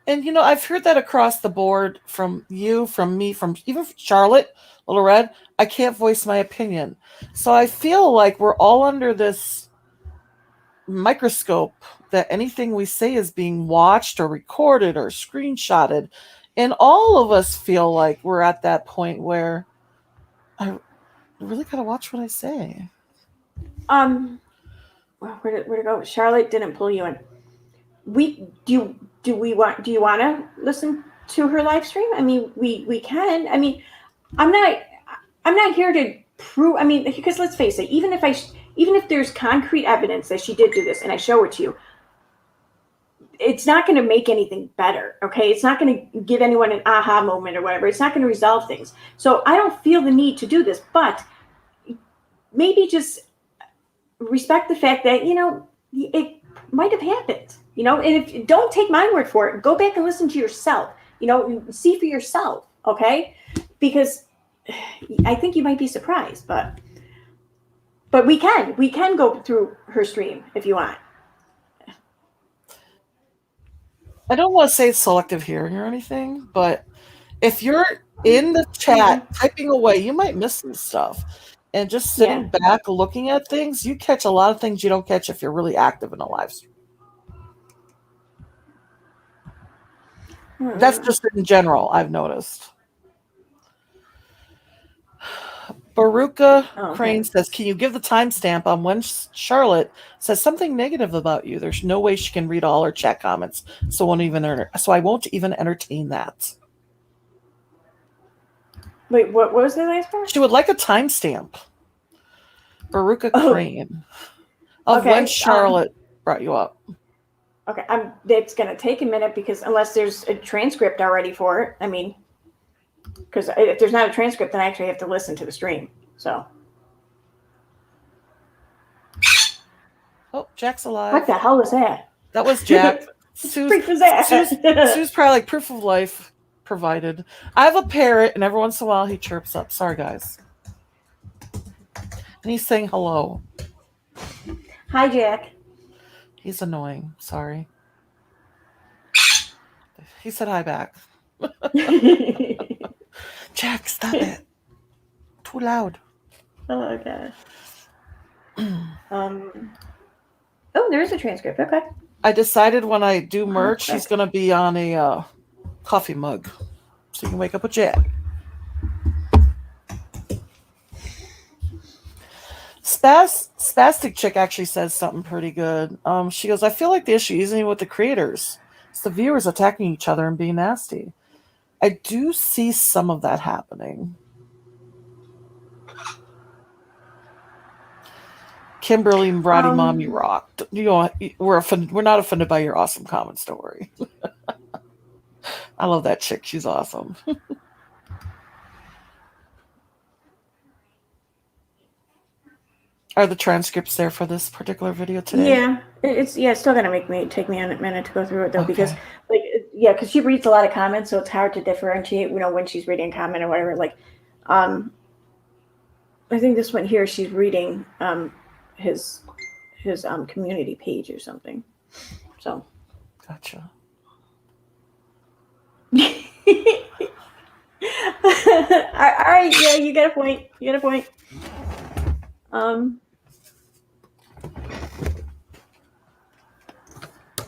B: And I've heard that across the board from you, from me, from even from Charlotte, Little Red. I can't voice my opinion. So I feel like we're all under this microscope that anything we say is being watched or recorded or screenshotted. And all of us feel like we're at that point where I really gotta watch what I say.
A: Where to go? Charlotte didn't pull you in. Do you want to listen to her live stream? I mean, we can. I mean, I'm not I'm not here to prove. I mean, because let's face it, even if there's concrete evidence that she did do this, and I show it to you, it's not going to make anything better. Okay, it's not going to give anyone an aha moment or whatever. It's not going to resolve things. So I don't feel the need to do this, but maybe just respect the fact that it might have happened. And if don't take my word for it, go back and listen to yourself. See for yourself. Okay, because I think you might be surprised, but we can go through her stream if you want.
B: I don't want to say selective hearing or anything, but if you're in the chat typing away, you might miss some stuff. And just sitting back looking at things, you catch a lot of things you don't catch if you're really active in a live stream. That's just in general, I've noticed. Baruka Crane says, can you give the timestamp on when Charlotte says something negative about you? There's no way she can read all her chat comments, so I won't even entertain that.
A: Wait, what was the last part?
B: She would like a timestamp. Baruka Crane of when Charlotte brought you up.
A: Okay, it's going to take a minute because unless there's a transcript already for it, I mean, because if there's not a transcript, then I actually have to listen to the stream. So.
B: Oh, Jack's alive.
A: What the hell was that?
B: That was Jack.
A: Freak was that?
B: Sue's probably like proof of life provided. I have a parrot, and every once in a while he chirps up. Sorry, guys. And he's saying hello.
A: Hi, Jack.
B: He's annoying. Sorry. He said hi back. Jack, stop it. Too loud.
A: Oh, gosh. There is a transcript. Okay.
B: I decided when I do merch, he's going to be on a coffee mug. So you can wake up with Jack. Spastic Chick actually says something pretty good. She goes, I feel like the issue isn't even with the creators. It's the viewers attacking each other and being nasty. I do see some of that happening. Kimberly Brody Mom, you rock. We're not offended by your awesome comment story. I love that chick. She's awesome. Are the transcripts there for this particular video today?
A: Yeah, it's still gonna take me a minute to go through it though, because because she reads a lot of comments, so it's hard to differentiate. When she's reading a comment or whatever. Like, I think this one here, she's reading his community page or something. So.
B: Gotcha.
A: All right, yeah, you got a point.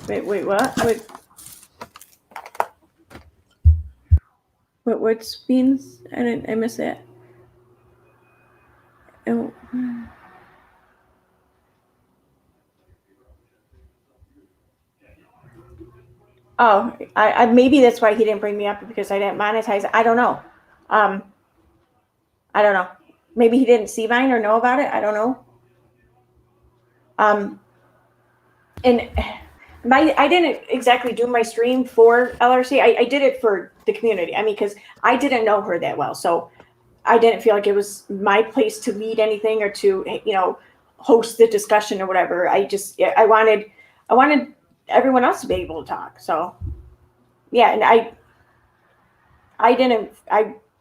A: Wait, what? What's beans? I missed that. I maybe that's why he didn't bring me up, because I didn't monetize it. I don't know. I don't know. Maybe he didn't see mine or know about it. I don't know. And I didn't exactly do my stream for LRC. I did it for the community. I mean, because I didn't know her that well, so I didn't feel like it was my place to lead anything or to host the discussion or whatever. I wanted everyone else to be able to talk. So yeah, and I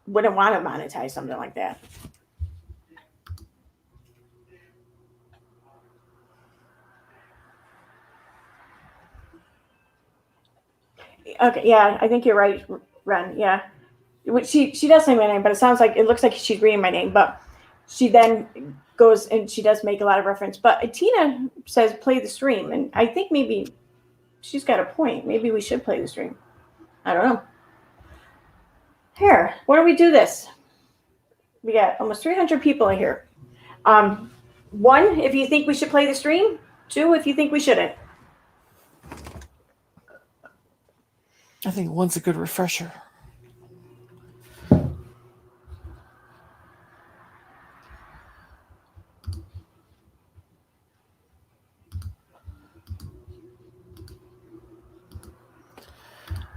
A: wouldn't want to monetize something like that. Okay, yeah, I think you're right, Ren. Yeah, she does say my name, but it looks like she's reading my name. But she then goes and she does make a lot of reference. But Tina says play the stream, and I think maybe she's got a point. Maybe we should play the stream. I don't know. Here, why don't we do this? We got almost 300 people in here. One, if you think we should play the stream. Two, if you think we shouldn't.
B: I think one's a good refresher.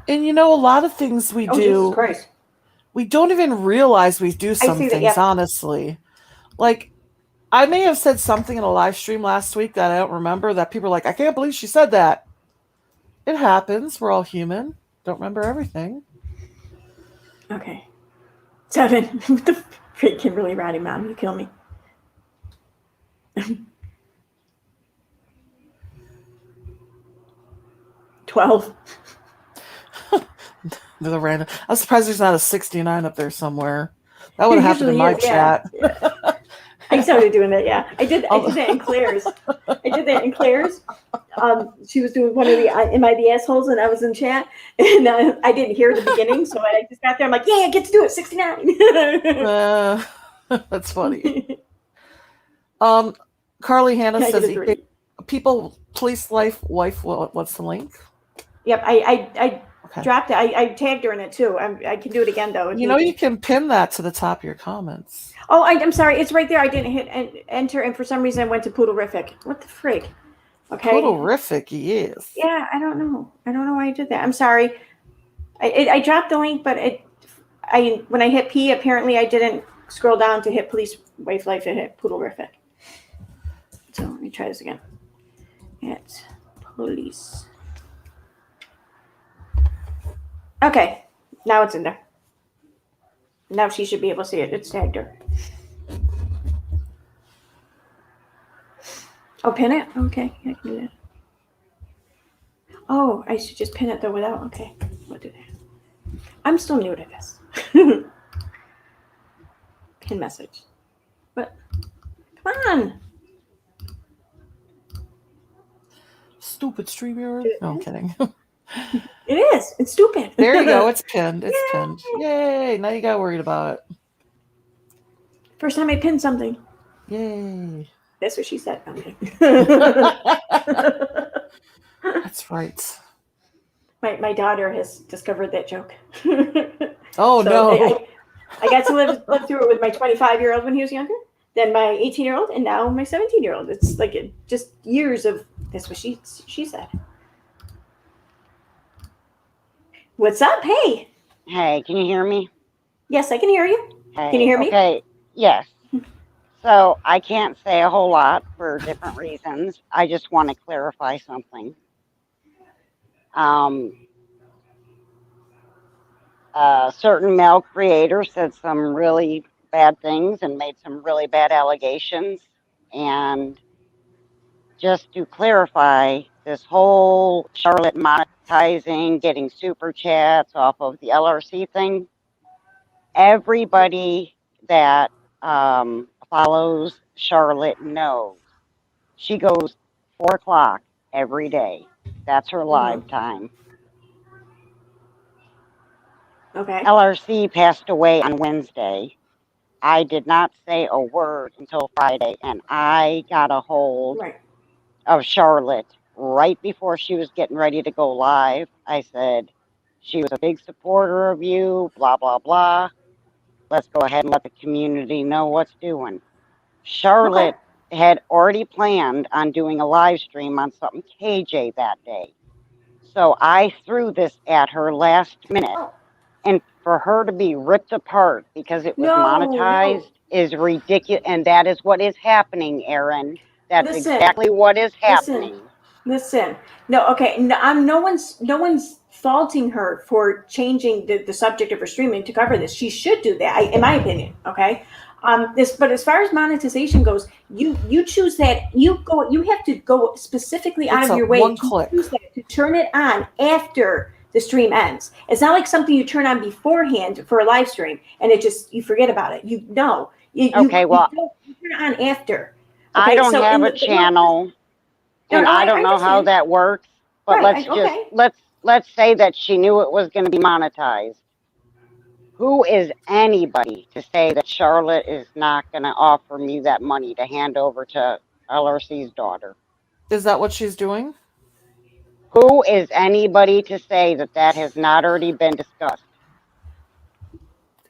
B: And a lot of things we
A: Oh,
B: do,
A: Jesus Christ.
B: we don't even realize we do some
A: see that,
B: things,
A: yep.
B: honestly. Like, I may have said something in a live stream last week that I don't remember that people are like, I can't believe she said that. It happens. We're all human. Don't remember everything.
A: Okay. 7. What the freak, Kimberly Ratty Mom? You kill me. 12.
B: The random. I'm surprised there's not a 69 up there somewhere. That would have happened in my chat.
A: Yeah. I started doing that. Yeah, I did that in Claire's. She was doing one of the "Am I the assholes?" and I was in chat, and I didn't hear the beginning, so I just got there. I'm like, "Yeah, I get to do it." 69.
B: That's funny. Carly Hannah says, "People, police wife. What's the link?"
A: Yep, I dropped it. I tagged her in it too. I can do it again though.
B: You can pin that to the top of your comments.
A: Oh, I'm sorry. It's right there. I didn't hit enter, and for some reason I went to Poodlerific. What the frig? Okay.
B: Poodlerific, yes.
A: Yeah, I don't know. I don't know why I did that. I'm sorry. I dropped the link, but when I hit P, apparently I didn't scroll down to hit Police Wife Life and hit Poodlerific. So let me try this again. It's police. Okay, now it's in there. Now she should be able to see it. It's tagged her. Oh, pin it? Okay, I can do that. Oh, I should just pin it though without. Okay, we'll do that. I'm still new to this. Pin message. What? Come on.
B: Stupid StreamYard. No, I'm kidding.
A: It is. It's stupid.
B: There you go. It's pinned. It's pinned. Yay. Now you got worried about it.
A: First time I pinned something.
B: Yay.
A: That's what she said. Okay.
B: That's right.
A: My daughter has discovered that joke.
B: Oh, so no.
A: I got to live through it with my 25-year-old when he was younger, then my 18-year-old, and now my 17-year-old. It's like just years of that's what she said. What's up? Hey.
C: Hey, can you hear me?
A: Yes, I can hear you.
C: Hey,
A: can you hear me?
C: Okay, yes. So I can't say a whole lot for different reasons. I just want to clarify something. Certain male creators said some really bad things and made some really bad allegations. And just to clarify, this whole Charlotte monetizing, getting super chats off of the LRC thing, everybody that follows Charlotte knows she goes 4 o'clock every day. That's her live time.
A: Okay.
C: LRC passed away on Wednesday. I did not say a word until Friday, and I got a hold of Charlotte right before she was getting ready to go live. I said, she was a big supporter of you, blah, blah, blah. Let's go ahead and let the community know what's doing. Charlotte had already planned on doing a live stream on something KJ that day. So I threw this at her last minute. And for her to be ripped apart because it was monetized is ridiculous. And that is what is happening, Erin. That's exactly what is happening.
A: Listen. No, okay. No, no one's faulting her for changing the subject of her streaming to cover this. She should do that, in my opinion. Okay. But as far as monetization goes, you choose that. You have to go specifically out of your way to choose that, to turn it on after the stream ends. It's not like something you turn on beforehand for a live stream and you forget about it. You turn it on after. Okay,
C: I don't have a channel, and I don't know how that works. But let's say that she knew it was going to be monetized. Who is anybody to say that Charlotte is not going to offer me that money to hand over to LRC's daughter?
B: Is that what she's doing?
C: Who is anybody to say that that has not already been discussed?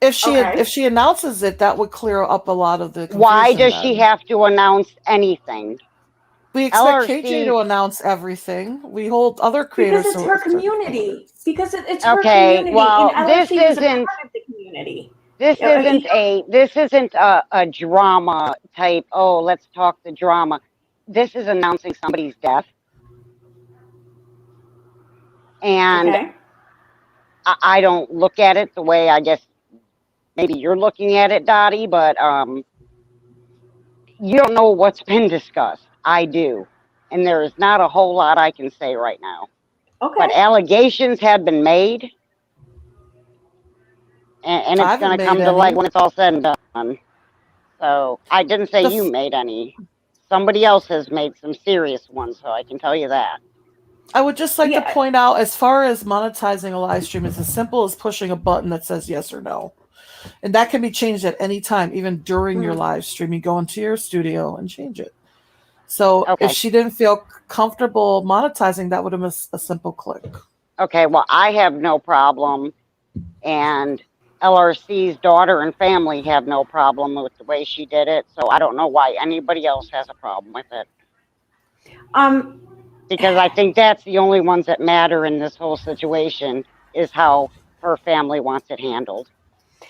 B: If
A: Okay.
B: she announces it, that would clear up a lot of the
C: Why
B: confusion
C: does she
B: then.
C: have to announce anything?
B: We expect KJ
C: LRC,
B: to announce everything. We hold other
A: Because
B: creators
A: it's
B: to
A: her
B: a certain
A: community.
B: standards.
A: Because it's her
C: okay,
A: community, and
C: well,
A: LRC was a part of the community.
C: this
A: You know,
C: isn't a drama type, oh, let's talk the drama. This is announcing somebody's death. And
A: okay.
C: I don't look at it the way I guess maybe you're looking at it, Dottie, but you don't know what's been discussed. I do. And there is not a whole lot I can say right now. But
A: Okay.
C: allegations have been made, and
B: I
C: it's
B: haven't
C: going to
B: made
C: come to light
B: any.
C: when it's all said and done. So I didn't say
B: The
C: you made any. Somebody else has made some serious ones, so I can tell you that.
B: I would just like to
A: Yeah.
B: point out, as far as monetizing a live stream, it's as simple as pushing a button that says yes or no. And that can be changed at any time, even during your live stream. You go into your studio and change it. So if
C: Okay.
B: she didn't feel comfortable monetizing, that would have been a simple click.
C: Okay, well, I have no problem, and LRC's daughter and family have no problem with the way she did it, so I don't know why anybody else has a problem with it. Because I think that's the only ones that matter in this whole situation is how her family wants it handled.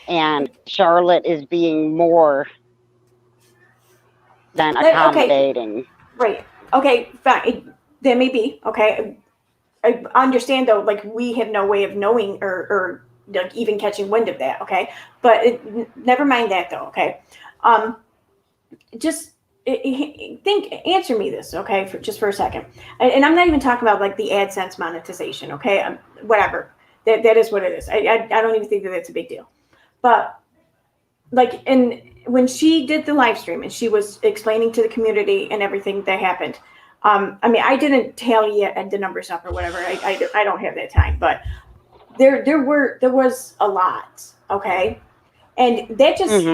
C: And Charlotte is being more than accommodating.
A: Okay. Right. Okay. Fine. There may be. Okay. I understand though. Like we have no way of knowing or like even catching wind of that. Okay. But never mind that though. Okay. Just answer me this. Okay. Just for a second. And I'm not even talking about like the AdSense monetization. Okay. Whatever. That is what it is. I don't even think that that's a big deal. But like, and when she did the live stream and she was explaining to the community and everything that happened, I mean, I didn't tally the numbers up or whatever. I don't have that time, but there was a lot. Okay. And that just,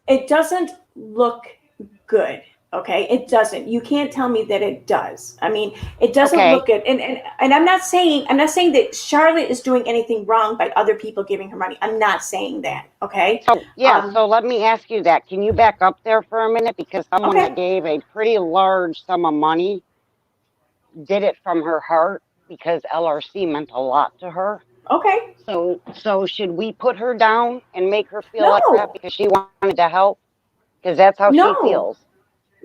A: it doesn't look good. Okay. It doesn't. You can't tell me that it does. I mean, it doesn't look good. And I'm not saying that Charlotte is doing anything wrong by other people giving her money. I'm not saying that. Okay.
C: So yeah, so let me ask you that. Can you back up there for a minute? Because someone that gave a pretty large sum of money did it from her heart because LRC meant a lot to her.
A: Okay.
C: So should we put her down and make her feel like crap because she wanted to help? Because that's how she feels.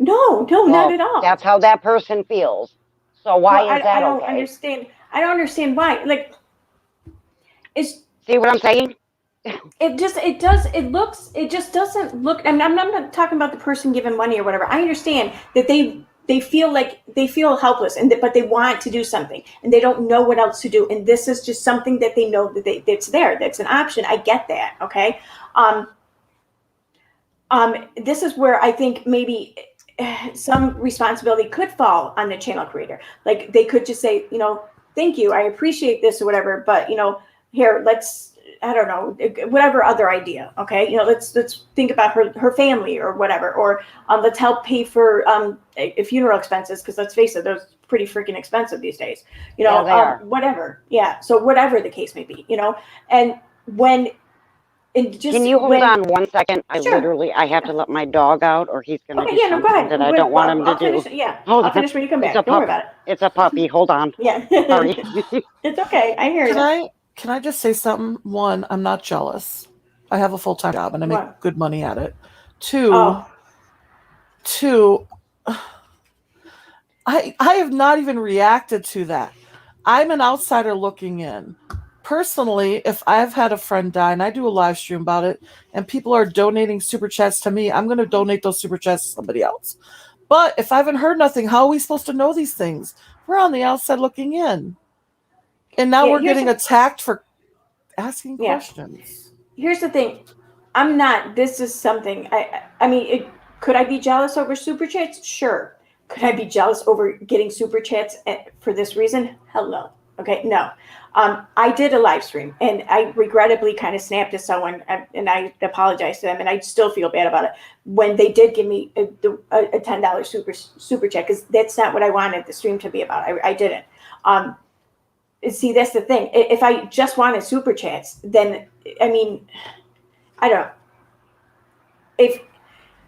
A: No, not at all.
C: That's how that person feels. So why is that
A: I don't
C: okay?
A: understand. I don't understand why. Like,
C: see what I'm saying?
A: It just doesn't look. And I'm not talking about the person giving money or whatever. I understand that they feel helpless but they want to do something and they don't know what else to do. And this is just something that they know that's there. That's an option. I get that. Okay. This is where I think maybe some responsibility could fall on the channel creator. Like they could just say, thank you, I appreciate this or whatever, but here, I don't know, whatever other idea. Okay. Let's think about her family or whatever, or let's help pay for funeral expenses. Cause let's face it, those pretty freaking expensive these days,
C: Yeah, they are.
A: whatever. Yeah. So whatever the case may be, and when,
C: can you hold on 1 second?
A: Sure.
C: I have to let my dog out or he's going to do something
A: go ahead.
C: that I don't want him to do.
A: I'll finish when you come back. Don't worry about it.
C: It's a puppy. Hold on.
A: Yeah.
C: Sorry.
A: It's okay. I hear you.
B: Can I just say something? One, I'm not jealous. I have a full-time job and I make good money at it. Two, I have not even reacted to that. I'm an outsider looking in. Personally, if I've had a friend die and I do a live stream about it and people are donating super chats to me, I'm going to donate those super chats to somebody else. But if I haven't heard nothing, how are we supposed to know these things? We're on the outside looking in. And now we're getting attacked for asking questions.
A: Here's the thing. This is something, I mean, could I be jealous over super chats? Sure. Could I be jealous over getting super chats for this reason? Hell no. Okay, no. I did a live stream, and I regrettably kind of snapped at someone, and I apologized to them, and I still feel bad about it when they did give me a $10 super chat, because that's not what I wanted the stream to be about. I didn't. See, that's the thing. If I just wanted super chats, then I mean, I don't know. If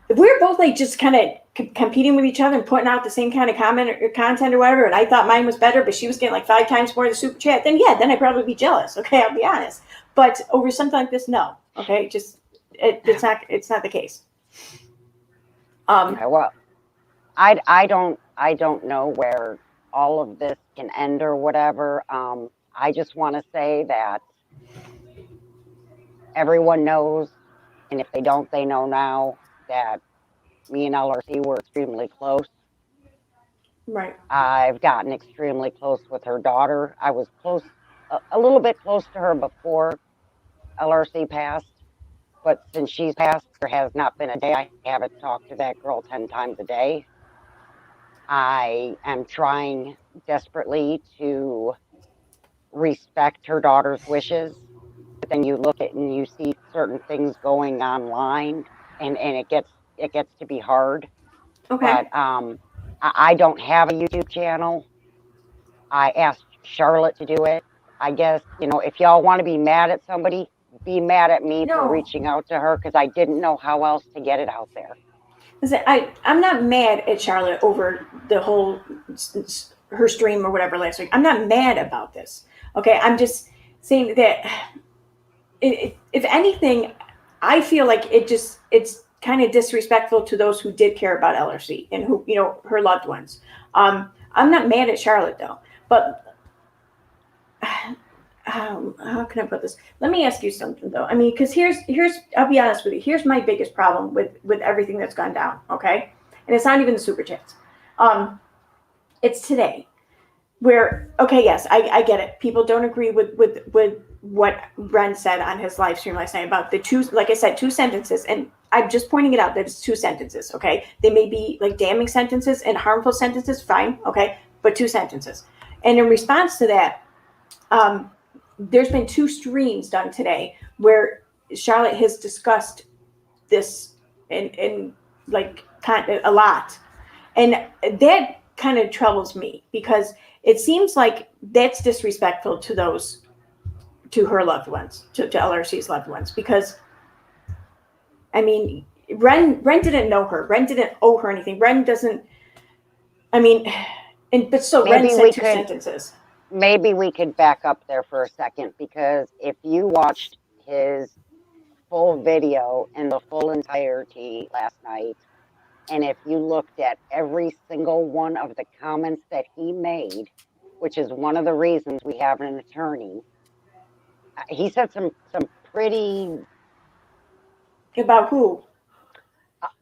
A: we're both like just kind of competing with each other and putting out the same kind of comment or content or whatever, and I thought mine was better, but she was getting like 5 times more of the super chat, then yeah, then I'd probably be jealous. Okay, I'll be honest. But over something like this, no. Okay, just it's not the case.
C: Okay, well, I don't know where all of this can end or whatever. I just want to say that everyone knows, and if they don't, they know now that me and LRC were extremely close.
A: Right.
C: I've gotten extremely close with her daughter. I was close, a little bit close to her before LRC passed, but since she's passed, there has not been a day I haven't talked to that girl 10 times a day. I am trying desperately to respect her daughter's wishes, but then you look at and you see certain things going online, and it gets to be hard.
A: Okay.
C: But I don't have a YouTube channel. I asked Charlotte to do it. I guess, if y'all want to be mad at somebody, be mad at me for reaching out to her, because I didn't know how else to get it out there.
A: Listen, I'm not mad at Charlotte over the whole her stream or whatever last week. I'm not mad about this. Okay, I'm just saying that if anything, I feel like it's kind of disrespectful to those who did care about LRC and who, her loved ones. I'm not mad at Charlotte though, but how can I put this? Let me ask you something though. I mean, because here's I'll be honest with you. Here's my biggest problem with everything that's gone down. Okay, and it's not even the super chats. It's today, where yes, I get it. People don't agree with what Ren said on his live stream last night about the two, like I said, 2 sentences, and I'm just pointing it out that it's 2 sentences. Okay, they may be like damning sentences and harmful sentences. Fine, okay, but 2 sentences. And in response to that, there's been 2 streams done today where Charlotte has discussed this in like a lot, and that kind of troubles me because it seems like that's disrespectful to her loved ones, to LRC's loved ones, because I mean, Ren didn't know her. Ren didn't owe her anything. Ren doesn't. I mean, but still, Ren said 2 sentences.
C: Maybe we could back up there for a second, because if you watched his full video in the full entirety last night, and if you looked at every single one of the comments that he made, which is one of the reasons we have an attorney, he said some pretty...
A: About who?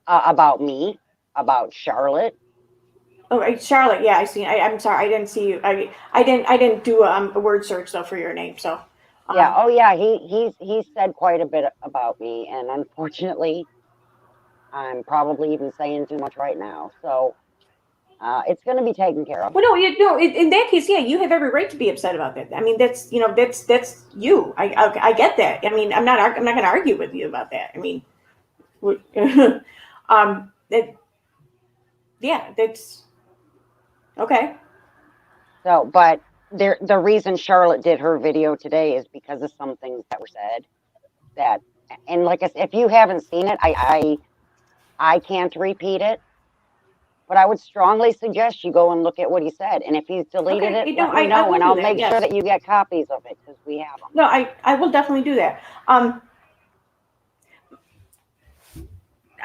C: About me, about Charlotte.
A: Oh, Charlotte. Yeah, I see. I'm sorry, I didn't see you. I didn't do a word search though for your name. So.
C: Yeah. Oh, yeah. He said quite a bit about me, and unfortunately, I'm probably even saying too much right now. So, it's going to be taken care of.
A: Well, no, in that case, yeah, you have every right to be upset about that. I mean, that's that's you. I get that. I mean, I'm not going to argue with you about that. I mean, yeah, that's okay.
C: So, but the reason Charlotte did her video today is because of some things that were said that, and like I said, if you haven't seen it, I can't repeat it, but I would strongly suggest you go and look at what he said. And if he's deleted it, let me know, and I'll make sure that you get copies of it, because we have them.
A: No, I will definitely do that. I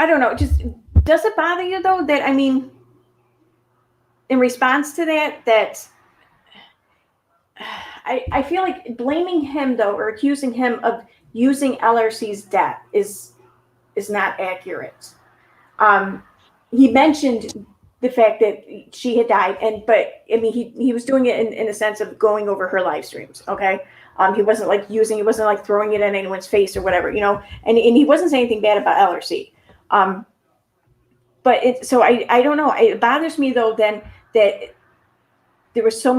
A: don't know. Just, does it bother you though that, I mean, in response to that I feel like blaming him though, or accusing him of using LRC's death is not accurate. He mentioned the fact that she had died, but I mean, he was doing it in a sense of going over her live streams. Okay. He wasn't like he wasn't like throwing it in anyone's face or whatever, and he wasn't saying anything bad about LRC. But so I don't know. It bothers me though then that there was so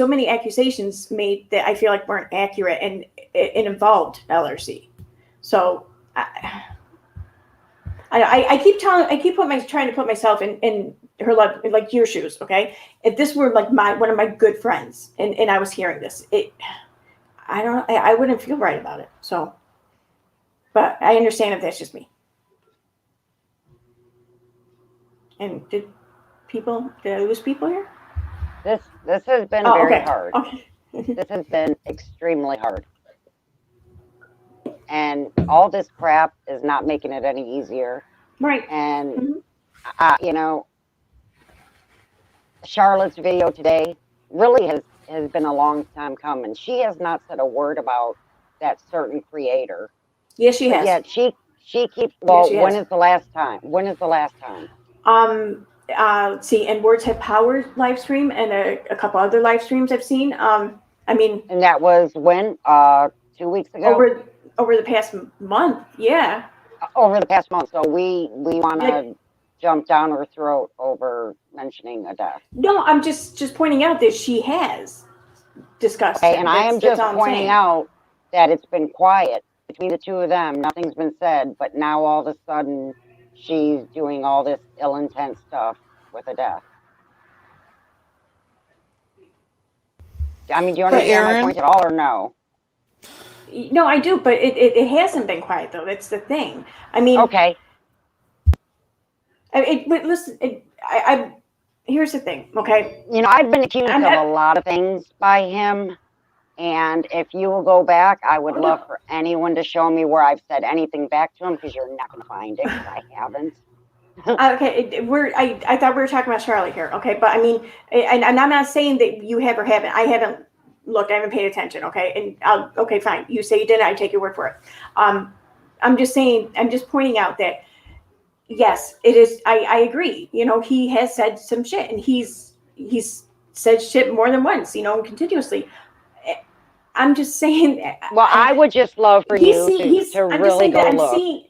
A: many accusations made that I feel like weren't accurate, and it involved LRC. So I keep trying to put myself in her like your shoes. Okay, if this were like one of my good friends, and I was hearing this, I wouldn't feel right about it. So, but I understand if that's just me. And did I lose people here?
C: This has been very hard. Okay. This has been extremely hard. And all this crap is not making it any easier.
A: Right.
C: And, you know, Charlotte's video today really has been a long time coming. She has not said a word about that certain creator.
A: Yes, she has.
C: Yet she keeps, well, when is the last time? When is the last time?
A: Let's see, and Words Have Power live stream and a couple other live streams I've seen. I mean,
C: and that was when 2 weeks ago.
A: Over the past month, yeah.
C: Over the past month, so we want to jump down her throat over mentioning a death.
A: No, I'm just pointing out that she has discussed.
C: Okay, and I am just pointing out that it's been quiet between the two of them. Nothing's been said, but now all of a sudden she's doing all this ill intent stuff with a death. I mean, do you understand my point at all, or no?
A: No, I do, but it hasn't been quiet though. That's the thing. I mean,
C: okay.
A: Listen, here's the thing. Okay,
C: you know, I've been accused of a lot of things by him, and if you will go back, I would love for anyone to show me where I've said anything back to him, because you're not going to find it, because I haven't.
A: Okay, I thought we were talking about Charlotte here. Okay, but I mean, and I'm not saying that you have or haven't. I haven't looked. I haven't paid attention. Okay, and okay, fine. You say you did it. I take your word for it. I'm just saying. I'm just pointing out that yes, it is. I agree. You know, he has said some shit, and he's said shit more than once. You know, continuously. I'm just saying.
C: Well, I would just love for you to really go look.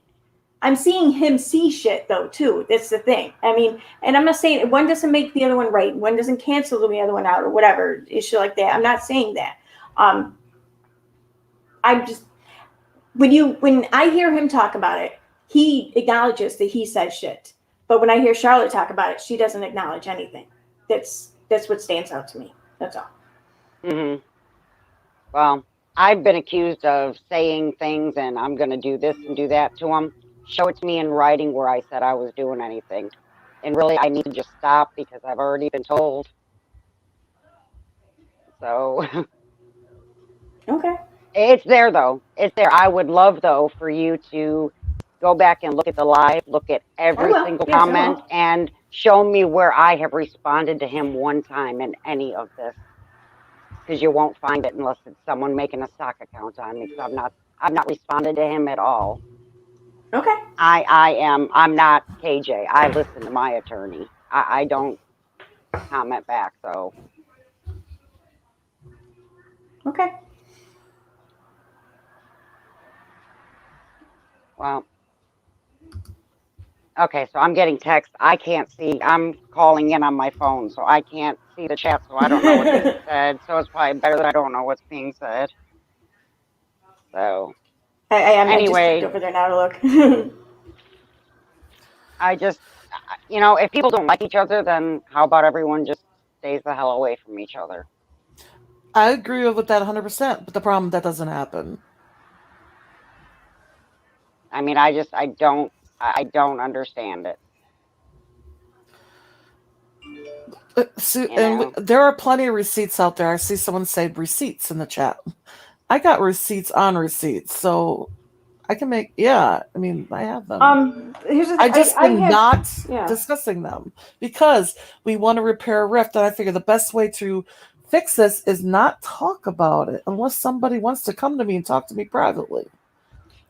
A: I'm seeing him see shit though too. That's the thing. I mean, and I'm not saying one doesn't make the other one right. One doesn't cancel the other one out or whatever issue like that. I'm not saying that. I'm just when I hear him talk about it, he acknowledges that he says shit. But when I hear Charlotte talk about it, she doesn't acknowledge anything. That's what stands out to me. That's all.
C: Mm-hmm. Well, I've been accused of saying things and I'm going to do this and do that to him. Show it to me in writing where I said I was doing anything. And really, I need to just stop because I've already been told. So.
A: Okay.
C: It's there, though. It's there. I would love, though, for you to go back and look at the live, look at every single comment, and show me where I have responded to him one time in any of this. Because you won't find it unless it's someone making a stock account on me. Because I've not responded to him at all.
A: Okay.
C: I'm not KJ. I listen to my attorney. I don't comment back, so.
A: Okay.
C: Well. Okay, so I'm getting text. I can't see. I'm calling in on my phone, so I can't see the chat, so I don't know what's being said. So it's probably better that I don't know what's being said. So.
A: Anyway, just over there now to look.
C: I just, you know, if people don't like each other, then how about everyone just stays the hell away from each other?
B: I agree with that 100%, but the problem that doesn't happen.
C: I mean, I don't understand it.
B: And there are plenty of receipts out there. I see someone say receipts in the chat. I got receipts on receipts, so I can make. Yeah, I mean, I have them.
A: Here's the thing.
B: I just am not discussing them because we want to repair a rift, and I figure the best way to fix this is not talk about it unless somebody wants to come to me and talk to me privately.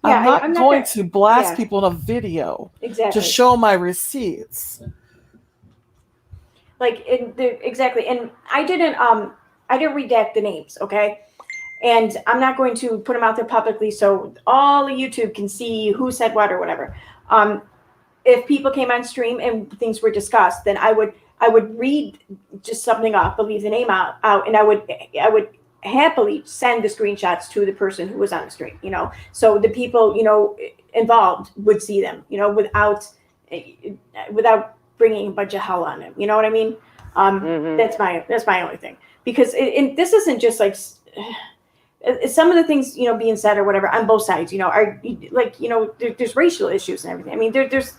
B: Yeah, I'm not going to blast people in a video to show my receipts.
A: Like exactly, and I didn't redact the names, okay? And I'm not going to put them out there publicly so all of YouTube can see who said what or whatever. If people came on stream and things were discussed, then I would I would read just something off, leave the name out, and I would happily send the screenshots to the person who was on the stream, so the people, involved would see them, without bringing a bunch of hell on them. You know what I mean? That's my only thing, because this isn't just like some of the things, being said or whatever on both sides, are like, there's racial issues and everything. I mean, there's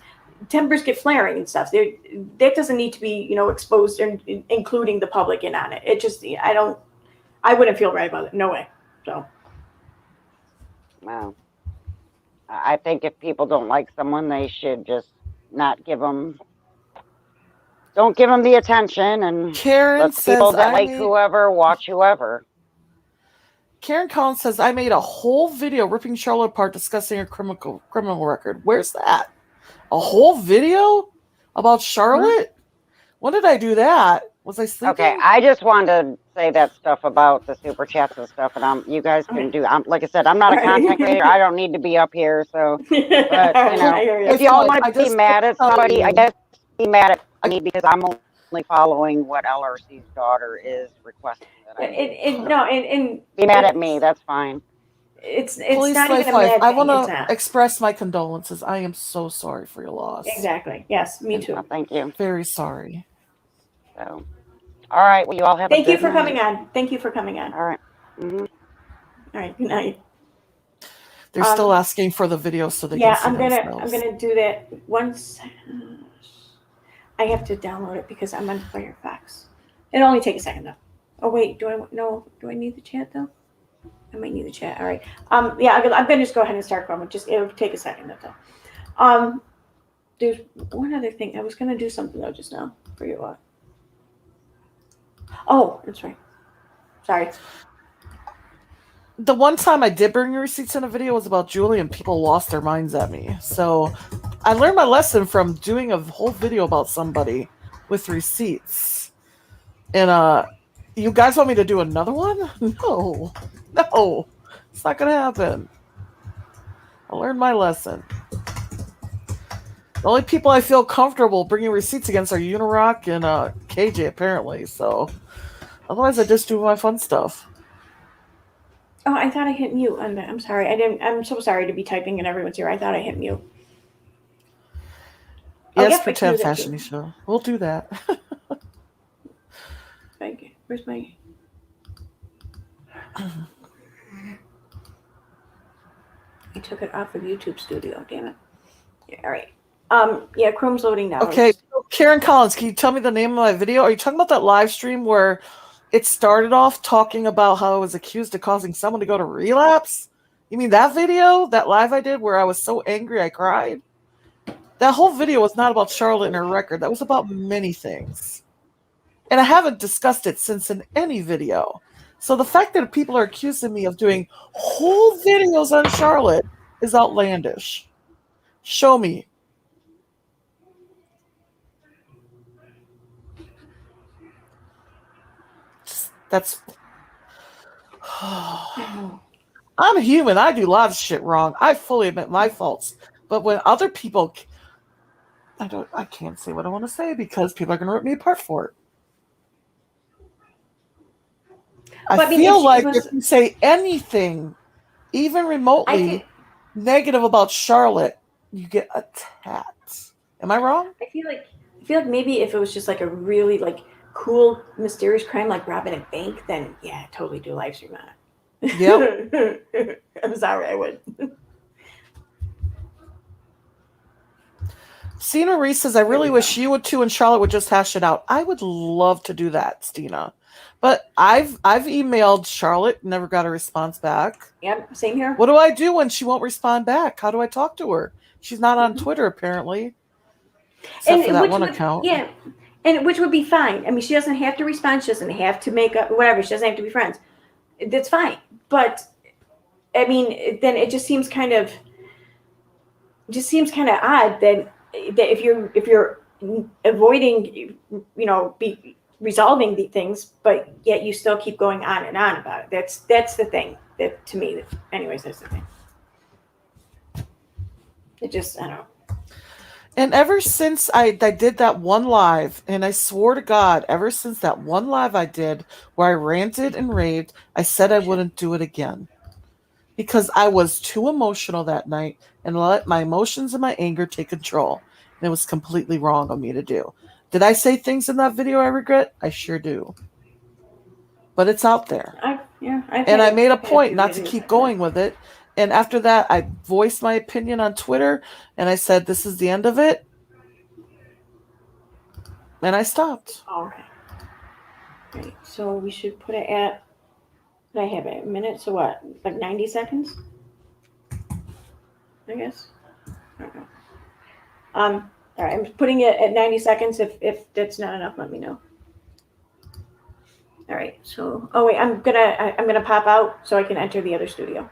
A: tempers get flaring and stuff. That doesn't need to be, exposed and including the public in on it. It just, I wouldn't feel right about it. No way. So.
C: Well, I think if people don't like someone, they should just not don't give them the attention, and
B: Karen
C: let people that like whoever watch whoever.
B: Karen Collins says, I made a whole video ripping Charlotte apart, discussing her criminal record. Where's that? A whole video about Charlotte? When did I do that? Was I sleeping?
C: Okay, I just wanted to say that stuff about the super chats and stuff, and you guys can do. Like I said, I'm not a content creator. I don't need to be up here, so. But if y'all want to be mad at somebody, I guess be mad at me, because I'm only following what LRC's daughter is requesting. Be mad at me. That's fine.
A: It's
B: Please,
A: not even a
B: life.
A: mad
B: I
A: thing.
B: want to express my condolences. I am so sorry for your loss.
A: Exactly. Yes, me too.
C: Thank you.
B: Very sorry.
C: So, all right. Well, you all have.
A: Thank you for coming on. Thank you for coming on.
C: All right.
A: All right. Good night.
B: They're still asking for the video so they can see themselves.
A: I'm gonna do that once. I have to download it because I'm on Firefox. It'll only take a second though. Oh wait, do I need the chat though? I might need the chat. All right. Yeah, I'm gonna just go ahead and start Chrome. It'll take a second though. There's one other thing. I was gonna do something though just now. Forget what. Oh, that's right. Sorry.
B: The one time I did bring receipts in a video was about Julie, and people lost their minds at me. So I learned my lesson from doing a whole video about somebody with receipts. And you guys want me to do another one? No, it's not gonna happen. I learned my lesson. The only people I feel comfortable bringing receipts against are Unirock and KJ, apparently. So otherwise, I just do my fun stuff.
A: Oh, I thought I hit mute. I'm sorry. I'm so sorry to be typing and everyone's here. I thought I hit mute.
B: Yes, pretend fashion show. We'll do that.
A: Where's my? I took it off of YouTube Studio. Damn it. Yeah, all right. Yeah, Chrome's loading now.
B: Okay, Karen Collins, can you tell me the name of my video? Are you talking about that live stream where it started off talking about how I was accused of causing someone to go to relapse? You mean that video, that live I did where I was so angry I cried? That whole video was not about Charlotte and her record. That was about many things. And I haven't discussed it since in any video. So the fact that people are accusing me of doing whole videos on Charlotte is outlandish. Show me. That's... I'm human. I do a lot of shit wrong. I fully admit my faults. But when other people... I can't say what I want to say because people are going to rip me apart for it. I feel like if you say anything, even remotely negative about Charlotte, you get attacked. Am I wrong?
A: I feel like maybe if it was just like a really like cool mysterious crime like robbing a bank, then yeah, totally do a live stream on it.
B: Yep.
A: I'm sorry, I would.
B: Stina Reese says, I really wish you would too and Charlotte would just hash it out. I would love to do that, Stina. But I've emailed Charlotte, never got a response back.
A: Yep, same here.
B: What do I do when she won't respond back? How do I talk to her? She's not on Twitter, apparently. Except for that one account.
A: Yeah, and which would be fine. I mean, she doesn't have to respond. She doesn't have to make up whatever. She doesn't have to be friends. That's fine. But, I mean, then it just seems kind of odd that if you're avoiding, resolving the things, but yet you still keep going on and on about it. That's the thing that to me. Anyways, that's the thing. It just I don't know.
B: And ever since I did that one live, and I swore to God, ever since that one live I did where I ranted and raved, I said I wouldn't do it again. Because I was too emotional that night and let my emotions and my anger take control. And it was completely wrong of me to do. Did I say things in that video I regret? I sure do. But it's out there. And I made a point not to keep going with it. And after that, I voiced my opinion on Twitter, and I said, this is the end of it. And I stopped.
A: Oh, okay. Right. So we should put it at, I have it, a minute, so what? Like 90 seconds? I guess. I don't know. All right, I'm putting it at 90 seconds. If that's not enough, let me know. All right. So, oh wait, I'm gonna pop out so I can enter the other studio.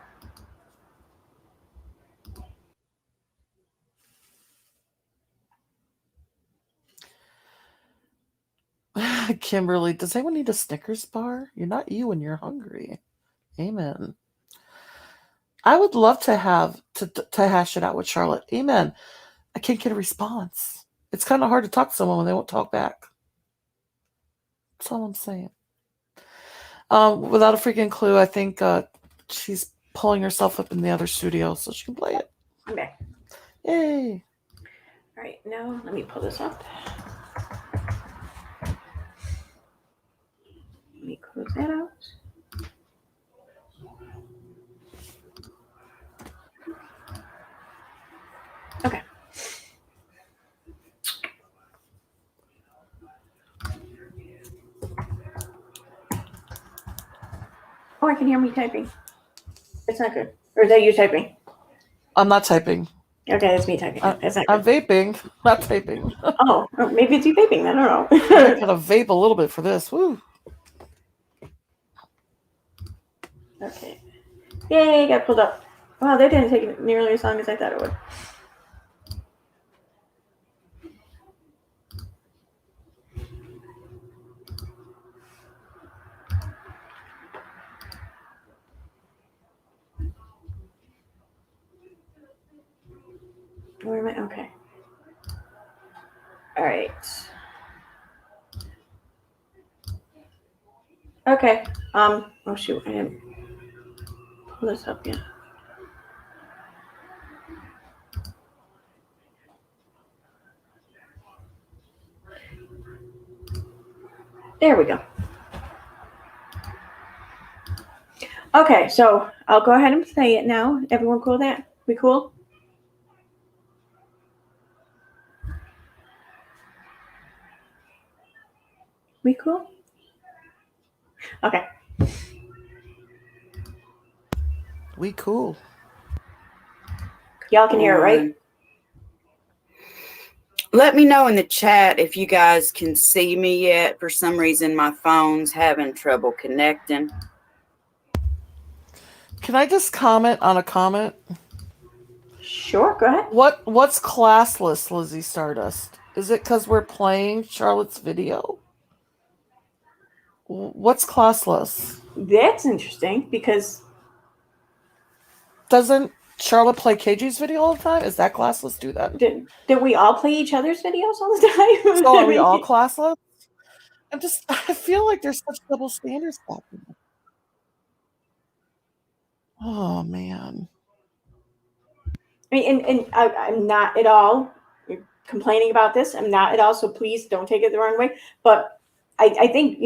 B: Kimberly, does anyone need a Snickers bar? You're not you when you're hungry. Amen. I would love to have to hash it out with Charlotte. Amen. I can't get a response. It's kind of hard to talk to someone when they won't talk back. That's all I'm saying. Without a freaking clue, I think she's pulling herself up in the other studio so she can play it.
A: Okay.
B: Yay.
A: All right, now let me pull this up. Let me close that out. Okay. Oh, I can hear me typing. It's not good. Or is that you typing?
B: I'm not typing.
A: Okay, that's me typing. That's not
B: I'm
A: good.
B: vaping, not typing.
A: Oh, maybe it's you vaping. I don't know.
B: I gotta vape a little bit for this. Woo.
A: Okay. Yay, got pulled up. Wow, that didn't take nearly as long as I thought it would. Where am I? Okay. All right. Okay. Oh shoot, I didn't pull this up yet. There we go. Okay, so I'll go ahead and say it now. Everyone cool with that? We cool? We cool? Okay.
B: We cool.
A: Y'all can hear it, right?
D: Let me know in the chat if you guys can see me yet. For some reason, my phone's having trouble connecting.
B: Can I just comment on a comment?
A: Sure, go ahead.
B: What's classless, Lizzie Stardust? Is it because we're playing Charlotte's video? What's classless?
A: That's interesting because
B: Doesn't Charlotte play KG's video all the time? Is that classless? Do that?
A: did we all play each other's videos all the time?
B: So are we all classless? I feel like there's such double standards happening. Oh man.
A: I mean, and I'm not at all complaining about this. I'm not at all. So please don't take it the wrong way. But I think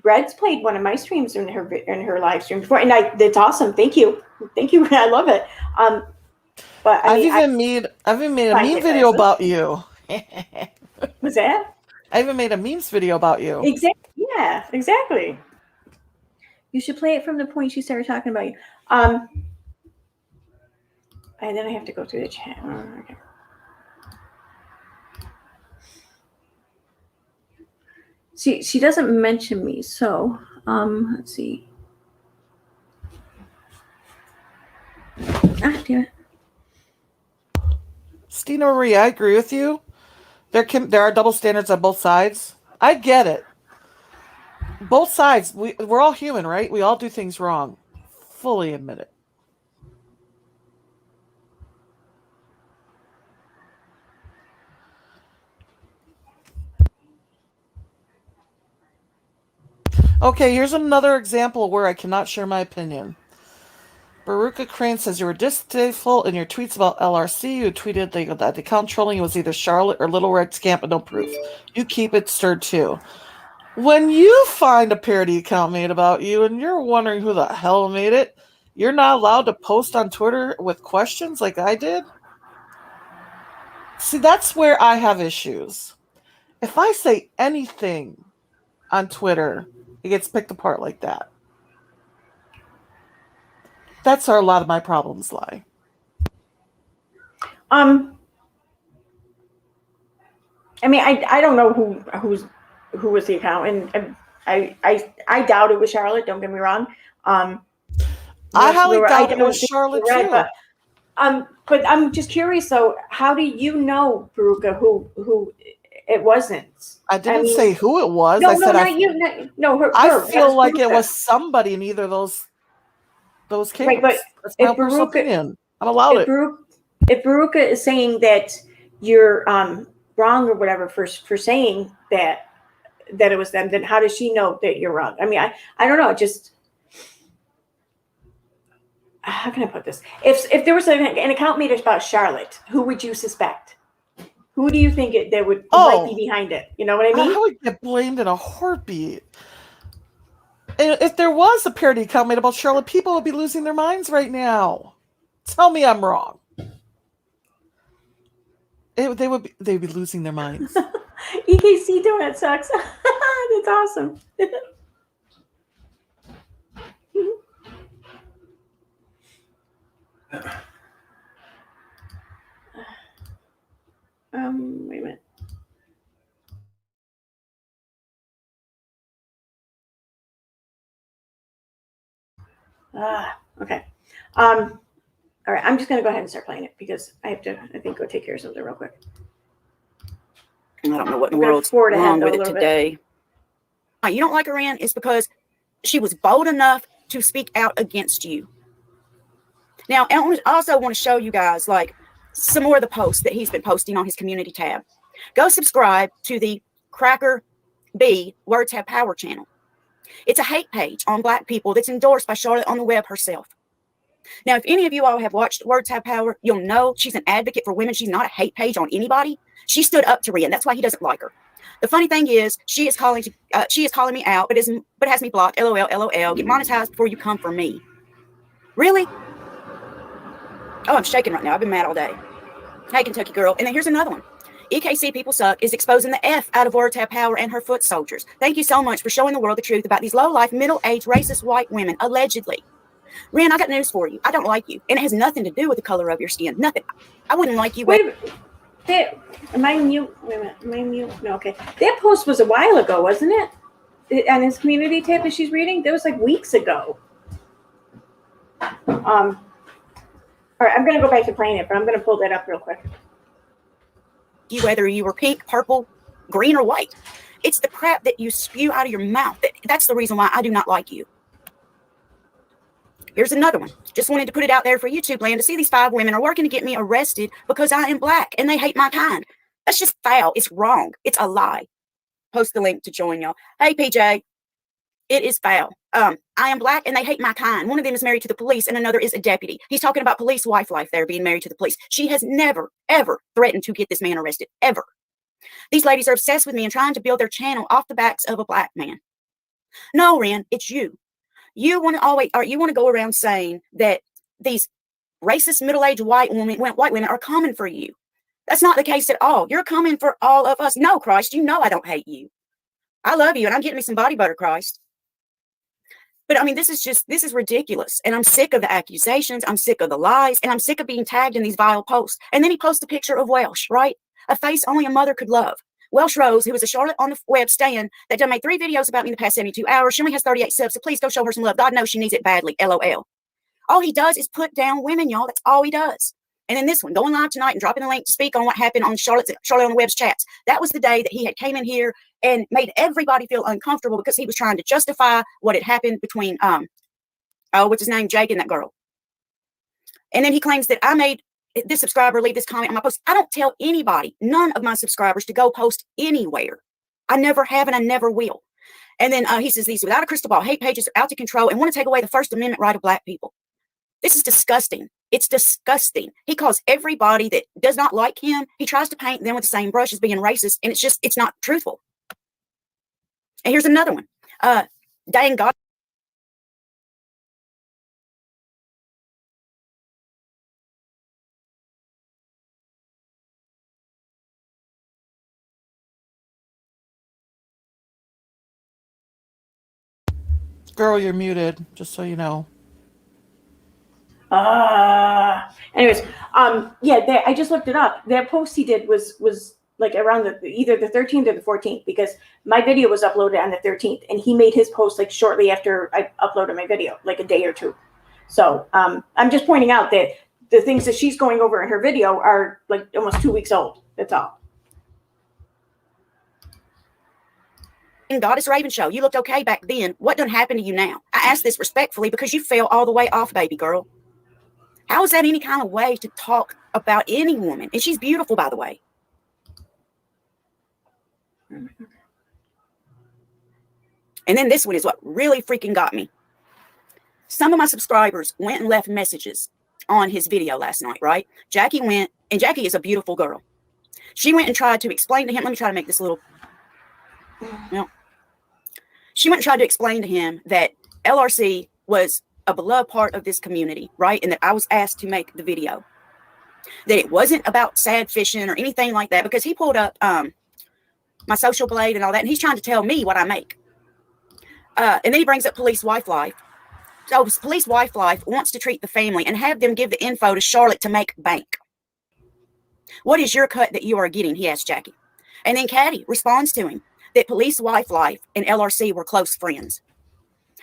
A: Red's played one of my streams in her live stream before, and that's awesome. Thank you. I love it. But
B: I've even made a meme video about you.
A: What's that?
B: I even made a memes video about you.
A: Exactly. Yeah, exactly. You should play it from the point she started talking about you. And then I have to go through the chat. Oh, okay. She doesn't mention me, so let's see. Ah, damn it.
B: Stina Marie, I agree with you. There are double standards on both sides. I get it. Both sides. We're all human, right? We all do things wrong. Fully admit it. Okay, here's another example where I cannot share my opinion. Baruka Crane says you were distasteful in your tweets about LRC. You tweeted that the account trolling was either Charlotte or Little Red Scamp, but no proof. You keep it stirred too. When you find a parody account made about you and you're wondering who the hell made it, you're not allowed to post on Twitter with questions like I did? See, that's where I have issues. If I say anything on Twitter, it gets picked apart like that. That's where a lot of my problems lie.
A: I mean, I don't know who was the account, and I doubt it was Charlotte. Don't get me wrong.
B: I highly doubt it was Charlotte too.
A: But I'm just curious though. How do you know, Baruka, who it wasn't?
B: I didn't say who it was.
A: No,
B: I said
A: her.
B: I feel like it was somebody in either of those camps.
A: Right, but
B: that's my personal opinion. I'm allowed it.
A: If Baruka is saying that you're wrong or whatever for saying that it was them, then how does she know that you're wrong? I mean, I don't know. Just how can I put this? If there was an account made about Charlotte, who would you suspect? Who do you think that might be behind it? You know what I mean?
B: I would get blamed in a heartbeat. And if there was a parody account made about Charlotte, people would be losing their minds right now. Tell me I'm wrong. They'd be losing their minds.
A: EKC donut sucks. That's awesome. Wait a minute. Okay. All right, I'm just going to go ahead and start playing it because I have to, I think, go take care of something real quick.
D: I don't know what in the world's wrong with it today. You don't like Iran is because she was bold enough to speak out against you. Now, I also want to show you guys like some more of the posts that he's been posting on his community tab. Go subscribe to the Cracker B Words Have Power channel. It's a hate page on Black people that's endorsed by Charlotte on the web herself. Now, if any of you all have watched Words Have Power, you'll know she's an advocate for women. She's not a hate page on anybody. She stood up to Rian. That's why he doesn't like her. The funny thing is, she is calling me out, but has me blocked. LOL, LOL. Get monetized before you come for me. Really? Oh, I'm shaking right now. I've been mad all day. Hey, Kentucky girl. And then here's another one. EKC People Suck is exposing the F out of Words Have Power and her foot soldiers. Thank you so much for showing the world the truth about these low-life, middle-aged, racist white women, allegedly. Ren, I got news for you. I don't like you. And it has nothing to do with the color of your skin. Nothing. I wouldn't like you.
A: Wait a minute. Am I mute? Wait a minute. Am I mute? No, okay. That post was a while ago, wasn't it? On his community tab that she's reading? That was like weeks ago. All right, I'm going to go back to playing it, but I'm going to pull that up real quick.
D: Whether you were pink, purple, green, or white. It's the crap that you spew out of your mouth. That's the reason why I do not like you. Here's another one. Just wanted to put it out there for YouTube land to see these 5 women are working to get me arrested because I am Black and they hate my kind. That's just foul. It's wrong. It's a lie. Post the link to join y'all. Hey, PJ. It is foul. I am Black and they hate my kind. One of them is married to the police and another is a deputy. He's talking about police wife life there, being married to the police. She has never, ever threatened to get this man arrested. Ever. These ladies are obsessed with me and trying to build their channel off the backs of a Black man. No, Ren, it's you. You want to go around saying that these racist middle-aged white women are coming for you. That's not the case at all. You're coming for all of us. No, Christ, you know I don't hate you. I love you and I'm getting me some body butter, Christ. But I mean, this is ridiculous. And I'm sick of the accusations. I'm sick of the lies. And I'm sick of being tagged in these vile posts. And then he posts a picture of Welsh, right? A face only a mother could love. Welsh Rose, who is a Charlotte on the web stan that done made 3 videos about me in the past 72 hours. She only has 38 subs, so please go show her some love. God knows she needs it badly. LOL. All he does is put down women, y'all. That's all he does. And then this one, going live tonight and dropping a link to speak on what happened on Charlotte on the web's chats. That was the day that he had came in here and made everybody feel uncomfortable because he was trying to justify what had happened between what's his name, Jake and that girl. And then he claims that I made this subscriber leave this comment on my post. I don't tell anybody, none of my subscribers, to go post anywhere. I never have and I never will. And then he says these without a crystal ball, hate pages are out of control and want to take away the First Amendment right of black people. This is disgusting. It's disgusting. He calls everybody that does not like him, he tries to paint them with the same brush as being racist, and it's not truthful. And here's another one. Dang God.
B: Girl, you're muted, just so you know.
A: Anyways, yeah, I just looked it up. That post he did was like around either the 13th or the 14th, because my video was uploaded on the 13th, and he made his post like shortly after I uploaded my video, like a day or two. So I'm just pointing out that the things that she's going over in her video are like almost 2 weeks old. That's all.
D: Goddess Raven Show, you looked okay back then. What done happened to you now? I ask this respectfully because you fell all the way off, baby girl. How is that any kind of way to talk about any woman? And she's beautiful, by the way. And then this one is what really freaking got me. Some of my subscribers went and left messages on his video last night, right? Jackie went, and Jackie is a beautiful girl. She went and tried to explain to him, let me try to make this a little, she went and tried to explain to him that LRC was a beloved part of this community, right? And that I was asked to make the video. That it wasn't about sad fishing or anything like that, because he pulled up my social blade and all that, and he's trying to tell me what I make. And then he brings up Police Wife Life. So Police Wife Life wants to treat the family and have them give the info to Charlotte to make bank. What is your cut that you are getting? He asked Jackie. And then Caddy responds to him that Police Wife Life and LRC were close friends.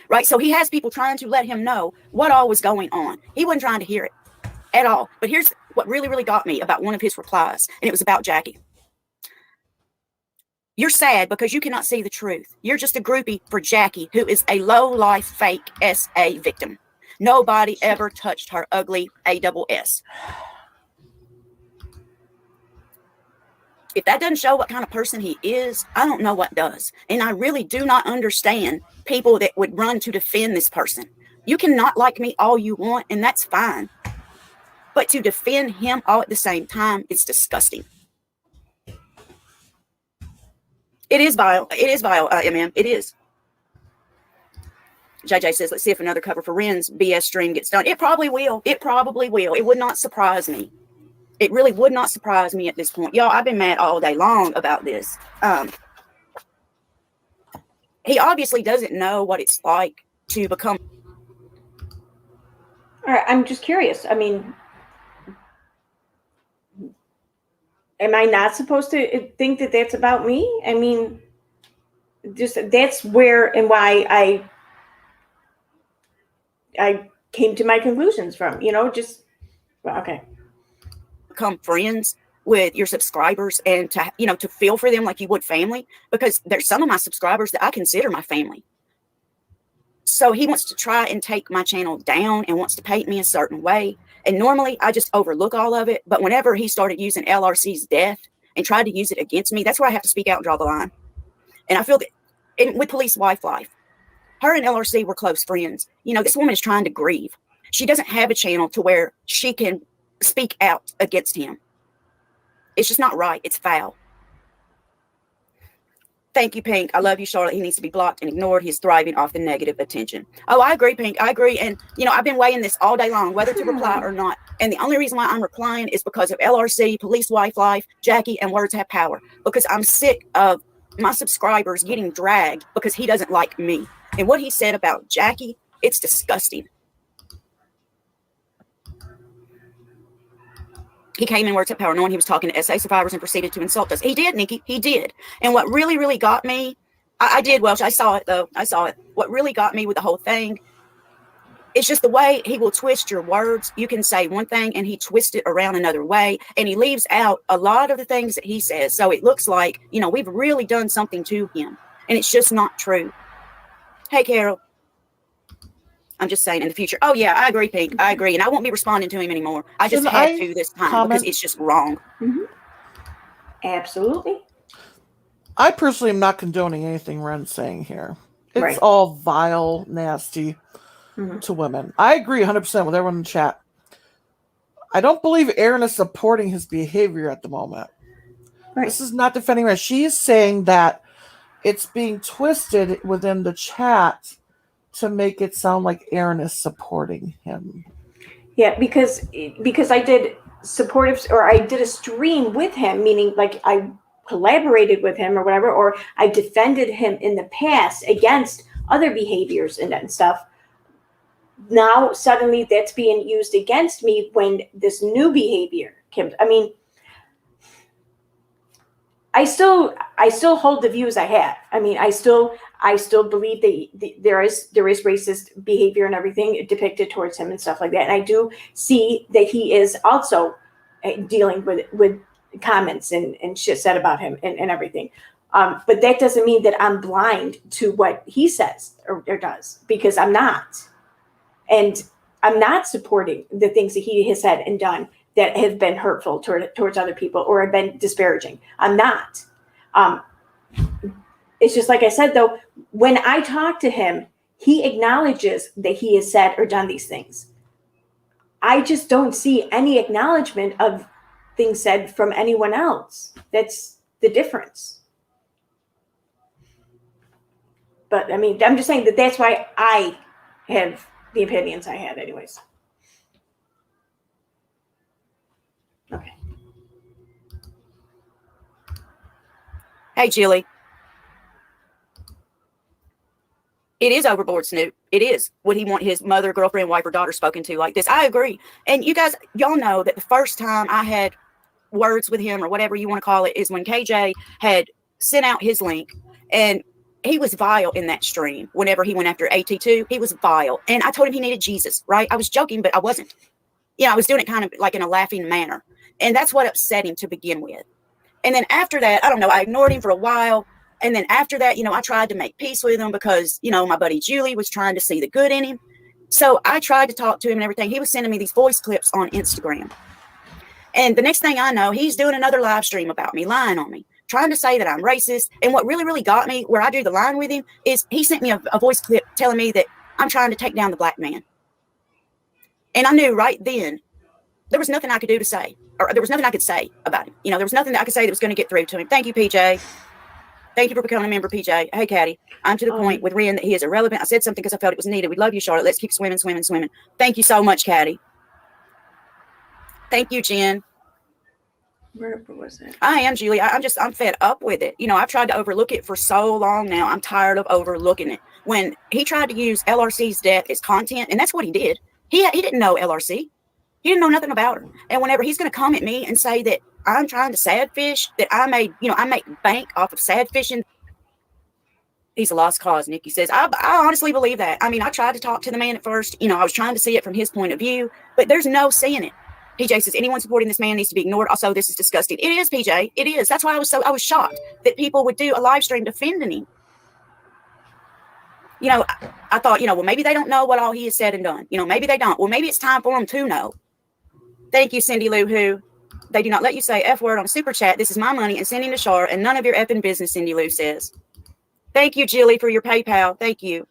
D: Right? So he has people trying to let him know what all was going on. He wasn't trying to hear it at all. But here's what really, really got me about one of his replies, and it was about Jackie. You're sad because you cannot see the truth. You're just a groupie for Jackie, who is a low-life fake SA victim. Nobody ever touched her ugly ASS. If that doesn't show what kind of person he is, I don't know what does. And I really do not understand people that would run to defend this person. You cannot like me all you want, and that's fine. But to defend him all at the same time, it's disgusting. It is vile. It is vile, MM. It is. JJ says, let's see if another cover for Ren's BS stream gets done. It probably will. It probably will. It would not surprise me. It really would not surprise me at this point. Y'all, I've been mad all day long about this. He obviously doesn't know what it's like to become.
A: All right, I'm just curious. I mean, am I not supposed to think that that's about me? I mean, just that's where and why I came to my conclusions from, just, well, okay.
D: Become friends with your subscribers and to feel for them like you would family, because there's some of my subscribers that I consider my family. So he wants to try and take my channel down and wants to paint me a certain way. And normally I just overlook all of it. But whenever he started using LRC's death and tried to use it against me, that's where I have to speak out and draw the line. And I feel that with Police Wife Life, her and LRC were close friends. This woman is trying to grieve. She doesn't have a channel to where she can speak out against him. It's just not right. It's foul. Thank you, Pink. I love you, Charlotte. He needs to be blocked and ignored. He's thriving off the negative attention. Oh, I agree, Pink. I agree. And, I've been weighing this all day long, whether to reply or not. And the only reason why I'm replying is because of LRC, Police Wife Life, Jackie, and Words Have Power. Because I'm sick of my subscribers getting dragged because he doesn't like me. And what he said about Jackie, it's disgusting. He came in Words Have Power knowing he was talking to SA survivors and proceeded to insult us. He did, Nikki. He did. And what really, really got me, I did, Welch. I saw it, though. I saw it. What really got me with the whole thing is just the way he will twist your words. You can say one thing and he twists it around another way. And he leaves out a lot of the things that he says. So it looks like, we've really done something to him. And it's just not true. Hey, Carol. I'm just saying in the future. Oh, yeah, I agree, Pink. I agree. And I won't be responding to him anymore. I just had to this time because it's just wrong.
A: Mm-hmm. Absolutely.
B: I personally am not condoning anything Ren's saying here. It's
A: Right.
B: all vile, nasty
A: Mhm.
B: to women. I agree 100% with everyone in the chat. I don't believe Erin is supporting his behavior at the moment.
A: Right.
B: This is not defending Ren. She's saying that it's being twisted within the chat to make it sound like Erin is supporting him.
A: Yeah, because I did supportive, or I did a stream with him, meaning like I collaborated with him or whatever, or I defended him in the past against other behaviors and stuff. Now suddenly that's being used against me when this new behavior comes. I mean, I still hold the views I have. I mean, I still believe that there is racist behavior and everything depicted towards him and stuff like that. And I do see that he is also dealing with comments and shit said about him and everything. But that doesn't mean that I'm blind to what he says or does, because I'm not. And I'm not supporting the things that he has said and done that have been hurtful towards other people or have been disparaging. I'm not. It's just like I said, though, when I talk to him, he acknowledges that he has said or done these things. I just don't see any acknowledgement of things said from anyone else. That's the difference. But I mean, I'm just saying that that's why I have the opinions I have anyways. Okay.
D: Hey, Jilly. It is overboard, Snoop. It is. Would he want his mother, girlfriend, wife, or daughter spoken to like this? I agree. And you guys, y'all know that the first time I had words with him, or whatever you want to call it, is when KJ had sent out his link, and he was vile in that stream. Whenever he went after AT2, he was vile. And I told him he needed Jesus, right? I was joking, but I wasn't. Yeah, I was doing it kind of like in a laughing manner. And that's what upset him to begin with. And then after that, I don't know, I ignored him for a while. And then after that, I tried to make peace with him because, my buddy Julie was trying to see the good in him. So I tried to talk to him and everything. He was sending me these voice clips on Instagram. And the next thing I know, he's doing another live stream about me, lying on me, trying to say that I'm racist. And what really, really got me, where I drew the line with him, is he sent me a voice clip telling me that I'm trying to take down the black man. And I knew right then there was nothing I could do to say, or there was nothing I could say about him. There was nothing that I could say that was going to get through to him. Thank you, PJ. Thank you for becoming a member, PJ. Hey, Caddy. I'm to the point with Ren that he is irrelevant. I said something because I felt it was needed. We love you, Charlotte. Let's keep swimming, swimming, swimming. Thank you so much, Caddy. Thank you, Jen.
A: Where was it?
D: I am, Julie. I'm fed up with it. I've tried to overlook it for so long now. I'm tired of overlooking it. When he tried to use LRC's death as content, and that's what he did. He didn't know LRC. He didn't know nothing about her. And whenever he's going to come at me and say that I'm trying to sad fish, that I make bank off of sad fishing, he's a lost cause, Nikki says. I honestly believe that. I mean, I tried to talk to the man at first. I was trying to see it from his point of view, but there's no seeing it. PJ says, anyone supporting this man needs to be ignored. Also, this is disgusting. It is, PJ. It is. That's why I was shocked that people would do a live stream defending him. I thought, well, maybe they don't know what all he has said and done. Maybe they don't. Well, maybe it's time for them to know. Thank you, Cindy Lou, who they do not let you say F word on super chat. This is my money and sending to Char, and none of your effing business, Cindy Lou says. Thank you, Jilly, for your PayPal. Thank you.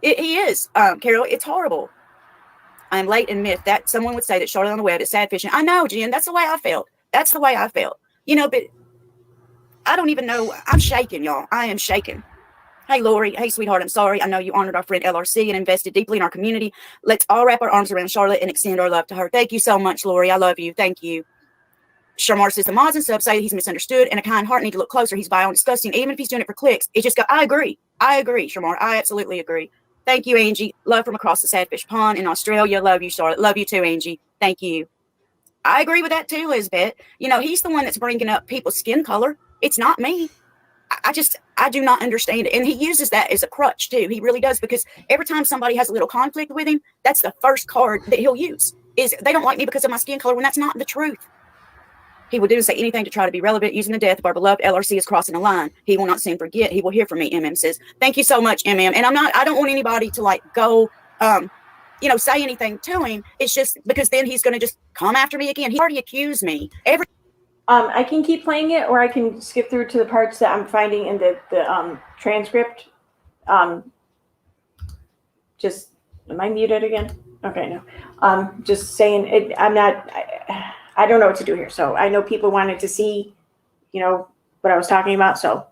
D: He is, Carol. It's horrible. I am late and myth that someone would say that Charlotte on the web is sad fishing. I know, Jen. That's the way I felt. But I don't even know. I'm shaking, y'all. I am shaking. Hey, Lori. Hey, sweetheart. I'm sorry. I know you honored our friend LRC and invested deeply in our community. Let's all wrap our arms around Charlotte and extend our love to her. Thank you so much, Lori. I love you. Thank you. Shamar says the mods and subs say he's misunderstood and a kind heart need to look closer. He's vile and disgusting. Even if he's doing it for clicks, I agree, Shamar. I absolutely agree. Thank you, Angie. Love from across the Sadfish Pond in Australia. Love you, Charlotte. Love you too, Angie. Thank you. I agree with that too, Lisbeth. He's the one that's bringing up people's skin color. It's not me. I do not understand it. And he uses that as a crutch too. He really does, because every time somebody has a little conflict with him, that's the first card that he'll use is they don't like me because of my skin color, when that's not the truth. He will do and say anything to try to be relevant. Using the death of our beloved LRC is crossing a line. He will not soon forget. He will hear from me, MM says. Thank you so much, MM. And I don't want anybody to go, say anything to him. It's just because then he's going to just come after me again. He already accused me.
A: I can keep playing it, or I can skip through to the parts that I'm finding in the transcript. Just, am I muted again? Okay, no. Just saying it. I'm not. I don't know what to do here. So I know people wanted to see, what I was talking about. So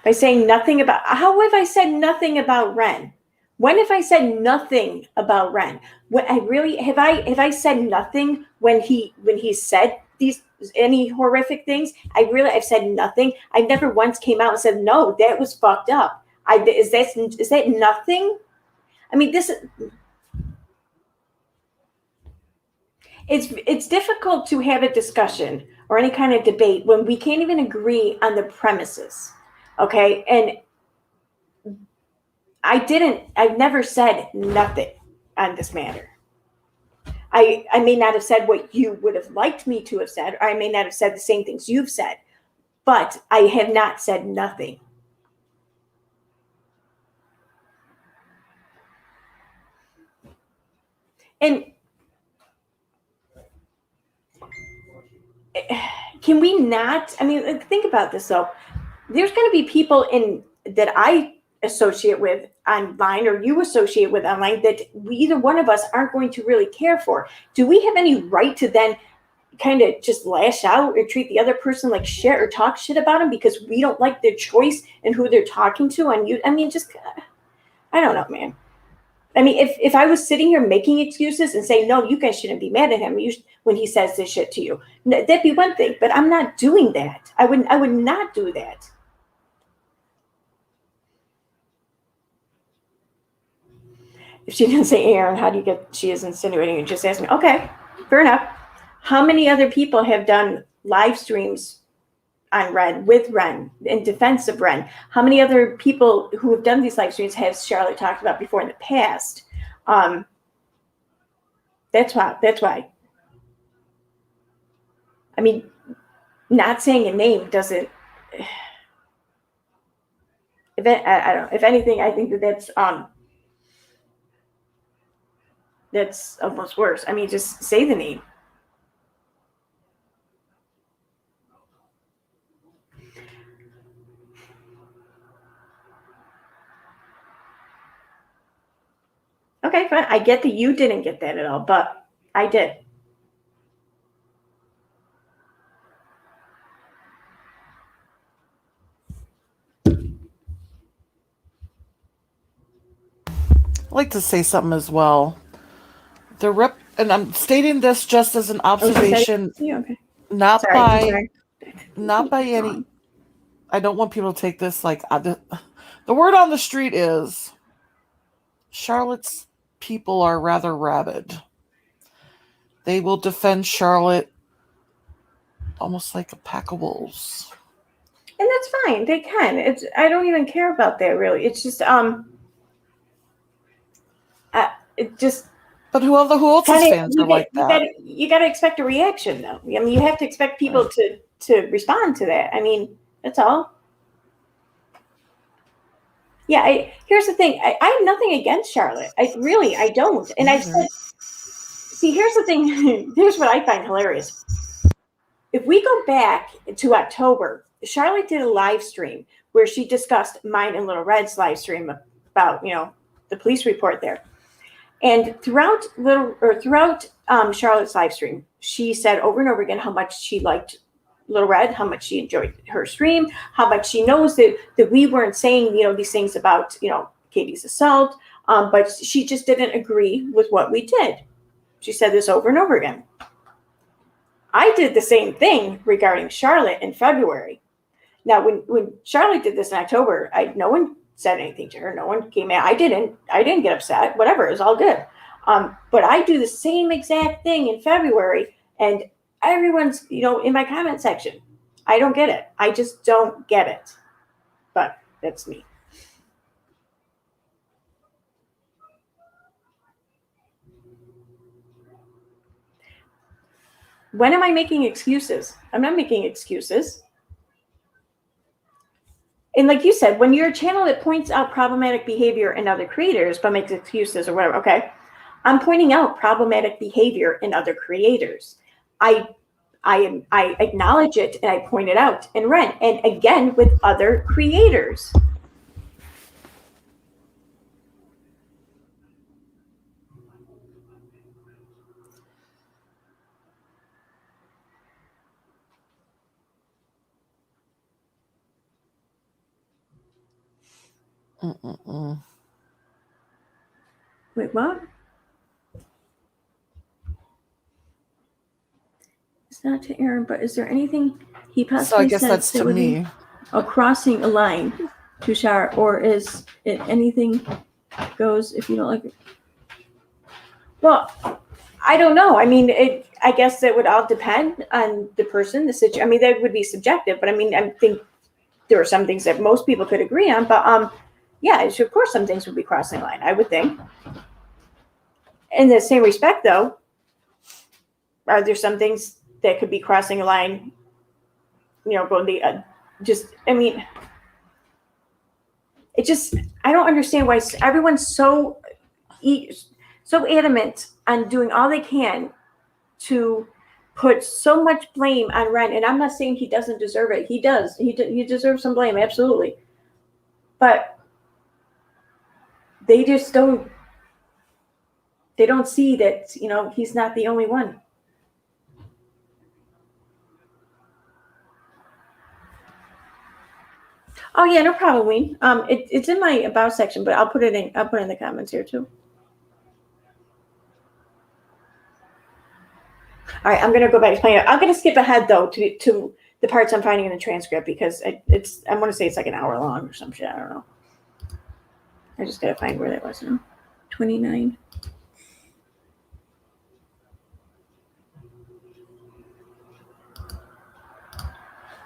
A: by saying nothing about, how have I said nothing about Ren? When have I said nothing about Ren? When I really have I said nothing when he said these any horrific things? I've said nothing. I never once came out and said no, that was fucked up. Is that nothing? I mean, it's difficult to have a discussion or any kind of debate when we can't even agree on the premises. Okay, and I've never said nothing on this matter. I may not have said what you would have liked me to have said, or I may not have said the same things you've said, but I have not said nothing. And can we not, I mean, think about this though. There's going to be people that I associate with online, or you associate with online, that either one of us aren't going to really care for. Do we have any right to then kind of just lash out or treat the other person like shit or talk shit about them because we don't like their choice and who they're talking to on you? I mean, just, I don't know, man. I mean, if I was sitting here making excuses and saying, no, you guys shouldn't be mad at him when he says this shit to you, that'd be one thing, but I'm not doing that. I would not do that. If she didn't say, Aaron, how do you get, she is insinuating and just asked me, okay, fair enough. How many other people have done live streams on Ren, with Ren, in defense of Ren? How many other people who have done these live streams has Charlotte talked about before in the past? That's why. I mean, not saying a name doesn't, I don't know. If anything, I think that's almost worse. I mean, just say the name. Okay, fine. I get that you didn't get that at all, but I did.
B: I'd like to say something as well. And I'm stating this just as an observation,
A: Okay.
B: not
A: Sorry.
B: by any. I don't want people to take this like the word on the street is Charlotte's people are rather rabid. They will defend Charlotte almost like a pack of wolves.
A: And that's fine. They can. I don't even care about that really. It's just it just.
B: But who else's fans are like that?
A: You got to expect a reaction, though. I mean, you have to expect people to respond to that. I mean, that's all. Yeah, here's the thing. I have nothing against Charlotte. I don't. And I've said, see, here's the thing. Here's what I find hilarious. If we go back to October, Charlotte did a live stream where she discussed mine and Little Red's live stream about, the police report there. And throughout Charlotte's live stream, she said over and over again how much she liked Little Red, how much she enjoyed her stream, how much she knows that we weren't saying, these things about, Katie's assault, but she just didn't agree with what we did. She said this over and over again. I did the same thing regarding Charlotte in February. Now, when Charlotte did this in October, no one said anything to her. No one came out. I didn't get upset. Whatever, it was all good. But I do the same exact thing in February, and everyone's, in my comment section. I don't get it. I just don't get it. But that's me. When am I making excuses? I'm not making excuses. And like you said, when you're a channel that points out problematic behavior in other creators but makes excuses or whatever, okay, I'm pointing out problematic behavior in other creators. I acknowledge it and I point it out in Ren, and again with other creators. Wait, what? It's not to Aaron, but is there anything he possibly
B: So I guess
A: said
B: that's
A: that
B: to
A: would
B: me.
A: be a crossing a line, Tushar, or is it anything goes if you don't like it? Well, I don't know. I mean, I guess it would all depend on the person, the situation. I mean, that would be subjective, but I mean, I think there are some things that most people could agree on. But yeah, of course, some things would be crossing the line. I would think. In the same respect, though, are there some things that could be crossing a line? You know, going the just. I mean, it just. I don't understand why everyone's so adamant on doing all they can to put so much blame on Ren. And I'm not saying he doesn't deserve it. He does. He deserves some blame, absolutely. But they just don't. They don't see that, you know, he's not the only one. Oh yeah, no problem, Ween. It's in my about section, but I'll put it in the comments here too. All right, I'm gonna go back to playing it. I'm gonna skip ahead though to the parts I'm finding in the transcript because I want to say it's like an hour long or some shit. I don't know. I just gotta find where that was now. 29.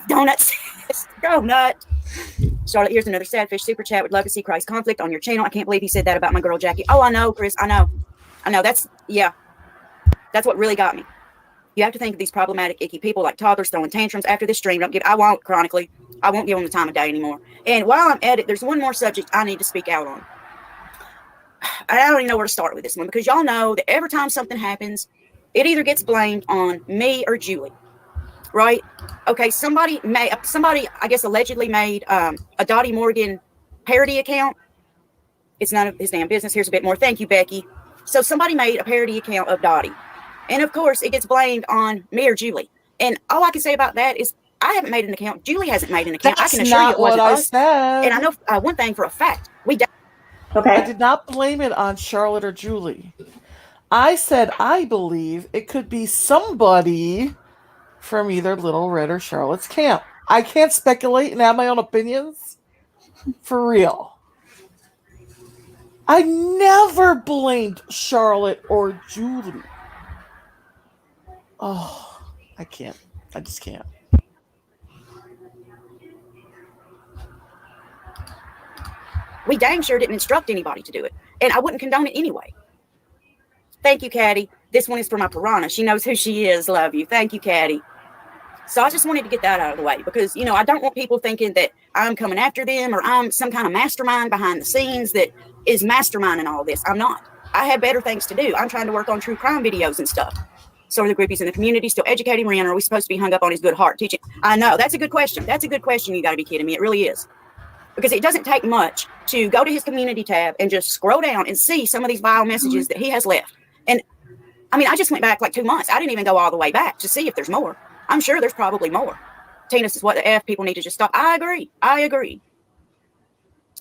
D: Donuts. Donut. Charlotte, here's another sad fish super chat. Would love to see Christ conflict on your channel. I can't believe he said that about my girl Jackie. Oh, I know, Chris. I know. That's what really got me. You have to think of these problematic, icky people like toddlers throwing tantrums after this stream. I won't give them the time of day anymore. And while I'm at it, there's one more subject I need to speak out on. I don't even know where to start with this one because y'all know that every time something happens, it either gets blamed on me or Julie. Right? Okay, somebody, I guess, allegedly made a Dottie Morgan parody account. It's none of his damn business. Here's a bit more. Thank you, Becky. So somebody made a parody account of Dottie. And, of course, it gets blamed on me or Julie. And all I can say about that is I haven't made an account. Julie hasn't made an account.
B: That's
D: I can assure you it wasn't us.
B: Said.
D: And I know one thing for a fact.
A: Okay.
B: I did not blame it on Charlotte or Julie. I said I believe it could be somebody from either Little Red or Charlotte's camp. I can't speculate and have my own opinions. For real. I never blamed Charlotte or Julie. Oh, I can't. I just can't.
D: We dang sure didn't instruct anybody to do it. And I wouldn't condone it anyway. Thank you, Caddy. This one is for my piranha. She knows who she is. Love you. Thank you, Caddy. So I just wanted to get that out of the way because, you know, I don't want people thinking that I'm coming after them or I'm some kind of mastermind behind the scenes that is masterminding all this. I'm not. I have better things to do. I'm trying to work on true crime videos and stuff. So are the groupies in the community still educating Ren, or are we supposed to be hung up on his good heart teaching? I know. That's a good question. That's a good question. You got to be kidding me. It really is. Because it doesn't take much to go to his community tab and just scroll down and see some of these vile messages that he has left. And I mean, I just went back like 2 months. I didn't even go all the way back to see if there's more. I'm sure there's probably more. Tina says, what the F, people need to just stop. I agree.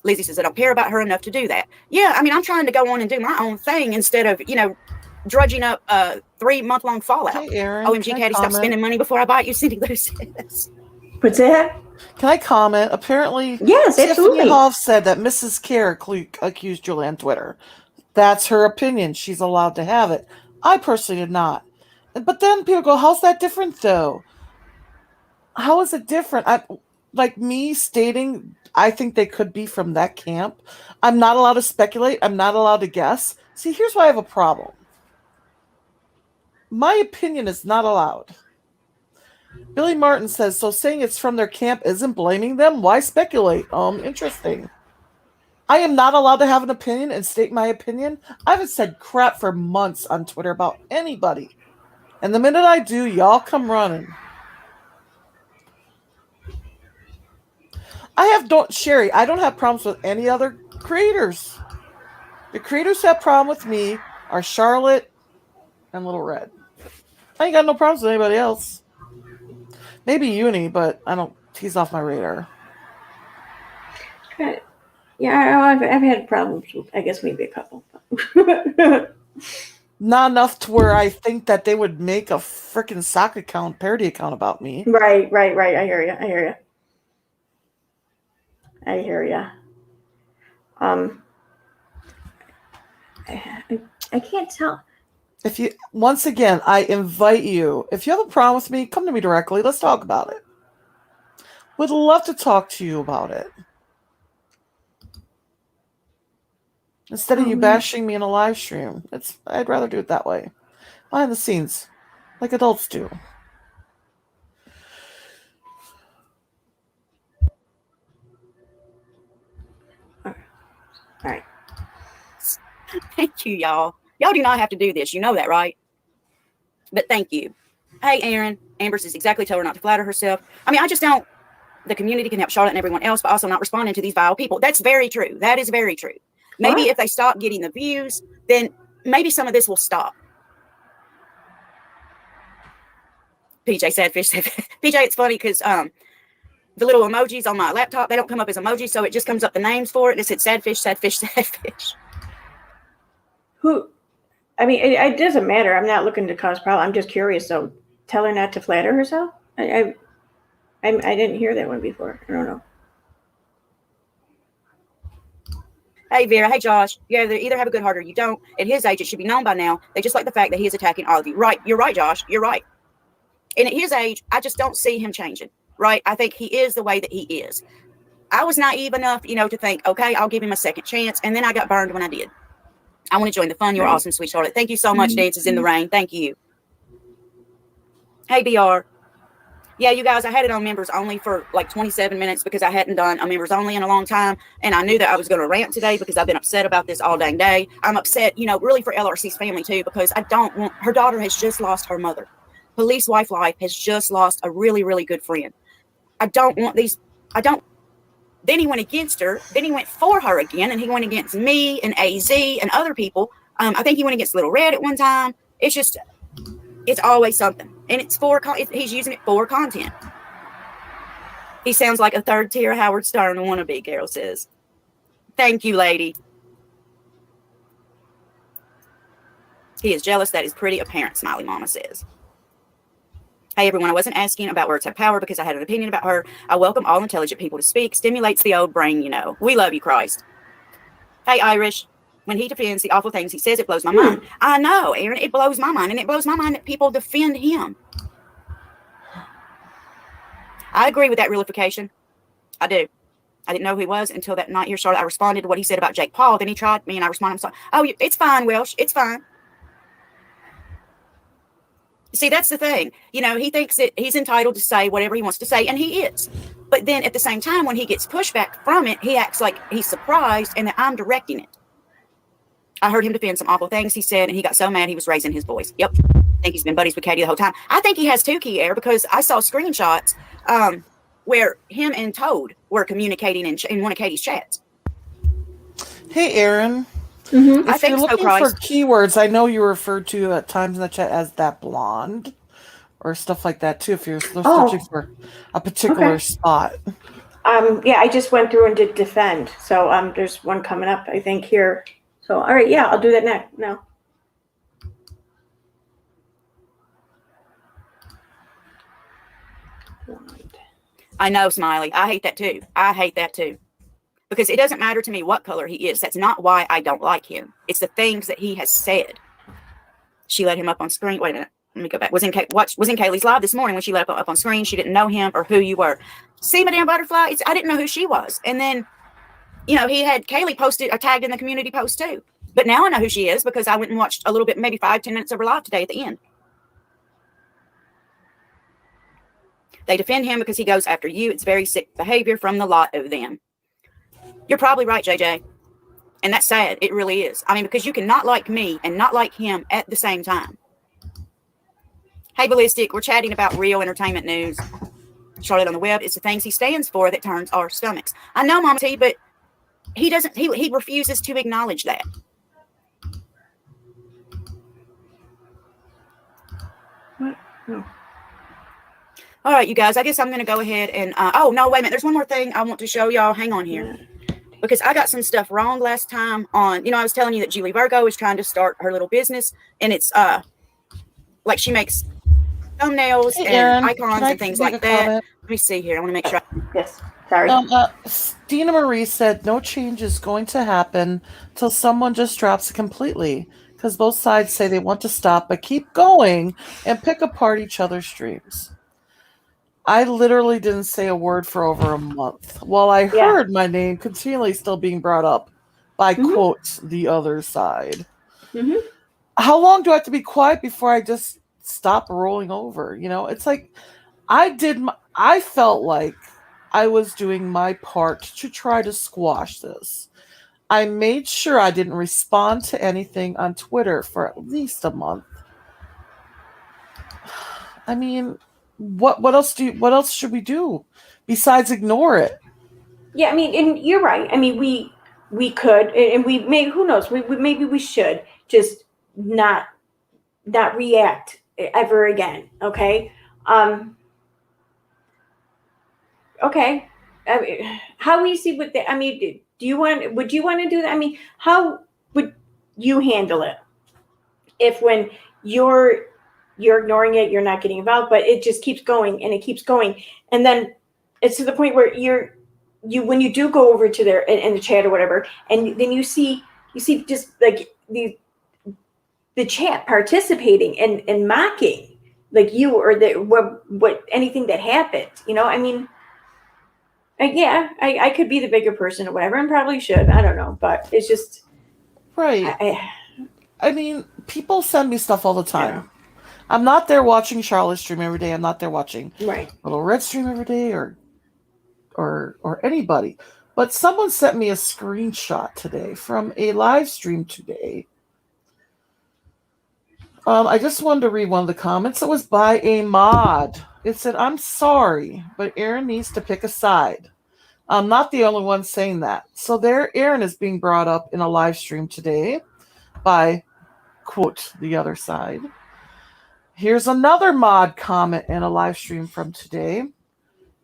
D: Lizzie says, I don't care about her enough to do that. Yeah, I mean, I'm trying to go on and do my own thing instead of, you know, drudging up a 3-month-long fallout.
B: Hey, Aaron,
D: OMG, Caddy, stop spending money before I bite you, Cindy Lou says.
A: What's that?
B: Can I comment? Apparently,
A: yes, absolutely.
B: Tiffany Hoff said that Mrs. Kerr accused Julie on Twitter. That's her opinion. She's allowed to have it. I personally did not. But then people go, how's that different, though? How is it different? Like me stating, I think they could be from that camp. I'm not allowed to speculate. I'm not allowed to guess. See, here's why I have a problem. My opinion is not allowed. Billy Martin says, so saying it's from their camp isn't blaming them? Why speculate? Interesting. I am not allowed to have an opinion and state my opinion. I haven't said crap for months on Twitter about anybody. And the minute I do, y'all come running. Sherry, I don't have problems with any other creators. The creators who have problem with me are Charlotte and Little Red. I ain't got no problems with anybody else. Maybe Uni, but he's off my radar.
A: Okay. Yeah, I've had problems with, I guess, maybe a couple.
B: Not enough to where I think that they would make a freaking sock account, parody account about me.
A: Right. I hear you. I can't tell.
B: Once again, I invite you. If you have a problem with me, come to me directly. Let's talk about it. Would love to talk to you about it. Instead of you bashing me in a live stream. I'd rather do it that way. Behind the scenes. Like adults do.
A: All right.
D: Thank you, y'all. Y'all do not have to do this. You know that, right? But thank you. Hey, Aaron. Amber says exactly, tell her not to flatter herself. I mean, I just don't. The community can help Charlotte and everyone else, but also not responding to these vile people. That's very true. That is very true. Maybe if they stop getting the views, then maybe some of this will stop. PJ, sadfish. PJ, it's funny because the little emojis on my laptop, they don't come up as emojis, so it just comes up the names for it. And it said sadfish.
A: I mean, it doesn't matter. I'm not looking to cause problems. I'm just curious. So tell her not to flatter herself? I didn't hear that one before. I don't know.
D: Hey, Vera. Hey, Josh. You either have a good heart or you don't. At his age, it should be known by now. They just like the fact that he is attacking all of you. Right. You're right, Josh. You're right. And at his age, I just don't see him changing. Right. I think he is the way that he is. I was naive enough, to think, okay, I'll give him a second chance. And then I got burned when I did. I want to join the fun. You're awesome, sweet Charlotte. Thank you so much, Dances in the Rain. Thank you. Hey, BR. Yeah, you guys, I had it on members only for like 27 minutes because I hadn't done a members only in a long time. And I knew that I was going to rant today because I've been upset about this all dang day. I'm upset, really for LRC's family too, because I don't want, her daughter has just lost her mother. Police wife life has just lost a really, really good friend. Then he went against her. Then he went for her again. And he went against me and AZ and other people. I think he went against Little Red at one time. It's always something. And he's using it for content. He sounds like a third tier Howard Stern wannabe, Carol says. Thank you, lady. He is jealous. That is pretty apparent, Smiley Mama says. Hey, everyone. I wasn't asking about words have power because I had an opinion about her. I welcome all intelligent people to speak. Stimulates the old brain, We love you, Christ. Hey, Irish. When he defends the awful things he says, it blows my mind. I know, Aaron. It blows my mind. And it blows my mind that people defend him. I agree with that realification. I do. I didn't know who he was until that night here, Charlotte. I responded to what he said about Jake Paul. Then he tried me and I responded, I'm sorry. Oh, it's fine, Welsh. It's fine. See, that's the thing. He thinks that he's entitled to say whatever he wants to say, and he is. But then at the same time, when he gets pushback from it, he acts like he's surprised and that I'm directing it. I heard him defend some awful things he said, and he got so mad he was raising his voice. Yep. I think he's been buddies with Katie the whole time. I think he has too, Key Air, because I saw screenshots where him and Toad were communicating in one of Katie's chats.
B: Hey, Aaron.
A: Mm-hmm.
B: If you're looking for keywords, I know you referred to at times in the chat as that blonde or stuff like that too. If you're searching for a particular spot.
A: Yeah, I just went through and did defend. So there's one coming up, I think, here. So all right, yeah, I'll do that next. Now.
D: I know, Smiley. I hate that too. Because it doesn't matter to me what color he is. That's not why I don't like him. It's the things that he has said. She let him up on screen. Wait a minute. Let me go back. Was in Kaylee's live this morning when she let him up on screen. She didn't know him or who you were. See, Madame Butterfly? I didn't know who she was. And then, he had Kaylee posted or tagged in the community post too. But now I know who she is because I went and watched a little bit, maybe 5-10 minutes of her live today at the end. They defend him because he goes after you. It's very sick behavior from the lot of them. You're probably right, JJ. And that's sad. It really is. I mean, because you can not like me and not like him at the same time. Hey, Ballistic, we're chatting about real entertainment news. Charlotte on the web, it's the things he stands for that turns our stomachs. I know, Mama T, but he doesn't, he refuses to acknowledge that.
A: What? No.
D: All right, you guys, I guess I'm going to go ahead and, oh, no, wait a minute. There's one more thing I want to show y'all. Hang on here. Because I got some stuff wrong last time on, I was telling you that Julie Virgo is trying to start her little business, and it's, like she makes thumbnails and
B: Aaron,
D: icons and things like that. Comment? Let me see here. I want to make sure.
A: Yes. Sorry.
B: Dina Marie said no change is going to happen till someone just drops it completely, because both sides say they want to stop but keep going and pick apart each other's streams. I literally didn't say a word for over a month while I heard my name continually still being brought up by, quote, the other side.
A: Mm-hmm.
B: How long do I have to be quiet before I just stop rolling over? It's like I felt like I was doing my part to try to squash this. I made sure I didn't respond to anything on Twitter for at least a month. I mean, what else should we do besides ignore it?
A: Yeah, I mean, and you're right. I mean, we could, and we may, who knows, maybe we should just not react ever again. Okay. Okay. I mean, how easy would that? I mean, would you want to do that? I mean, how would you handle it if when you're ignoring it, you're not getting involved, but it just keeps going and it keeps going, and then it's to the point where when you do go over to there in the chat or whatever, and then you see just like the chat participating and mocking like you or what anything that happened. I mean, I could be the bigger person or whatever, and probably should. I don't know, but it's just
B: right. I mean, people send me stuff all the time. I'm not there watching Charlotte stream every day. I'm not there watching Little Red stream every day or anybody. But someone sent me a screenshot today from a live stream today. I just wanted to read one of the comments. It was by a mod. It said, "I'm sorry, but Aaron needs to pick a side." I'm not the only one saying that. So there, Aaron is being brought up in a live stream today by, quote, the other side. Here's another mod comment in a live stream from today.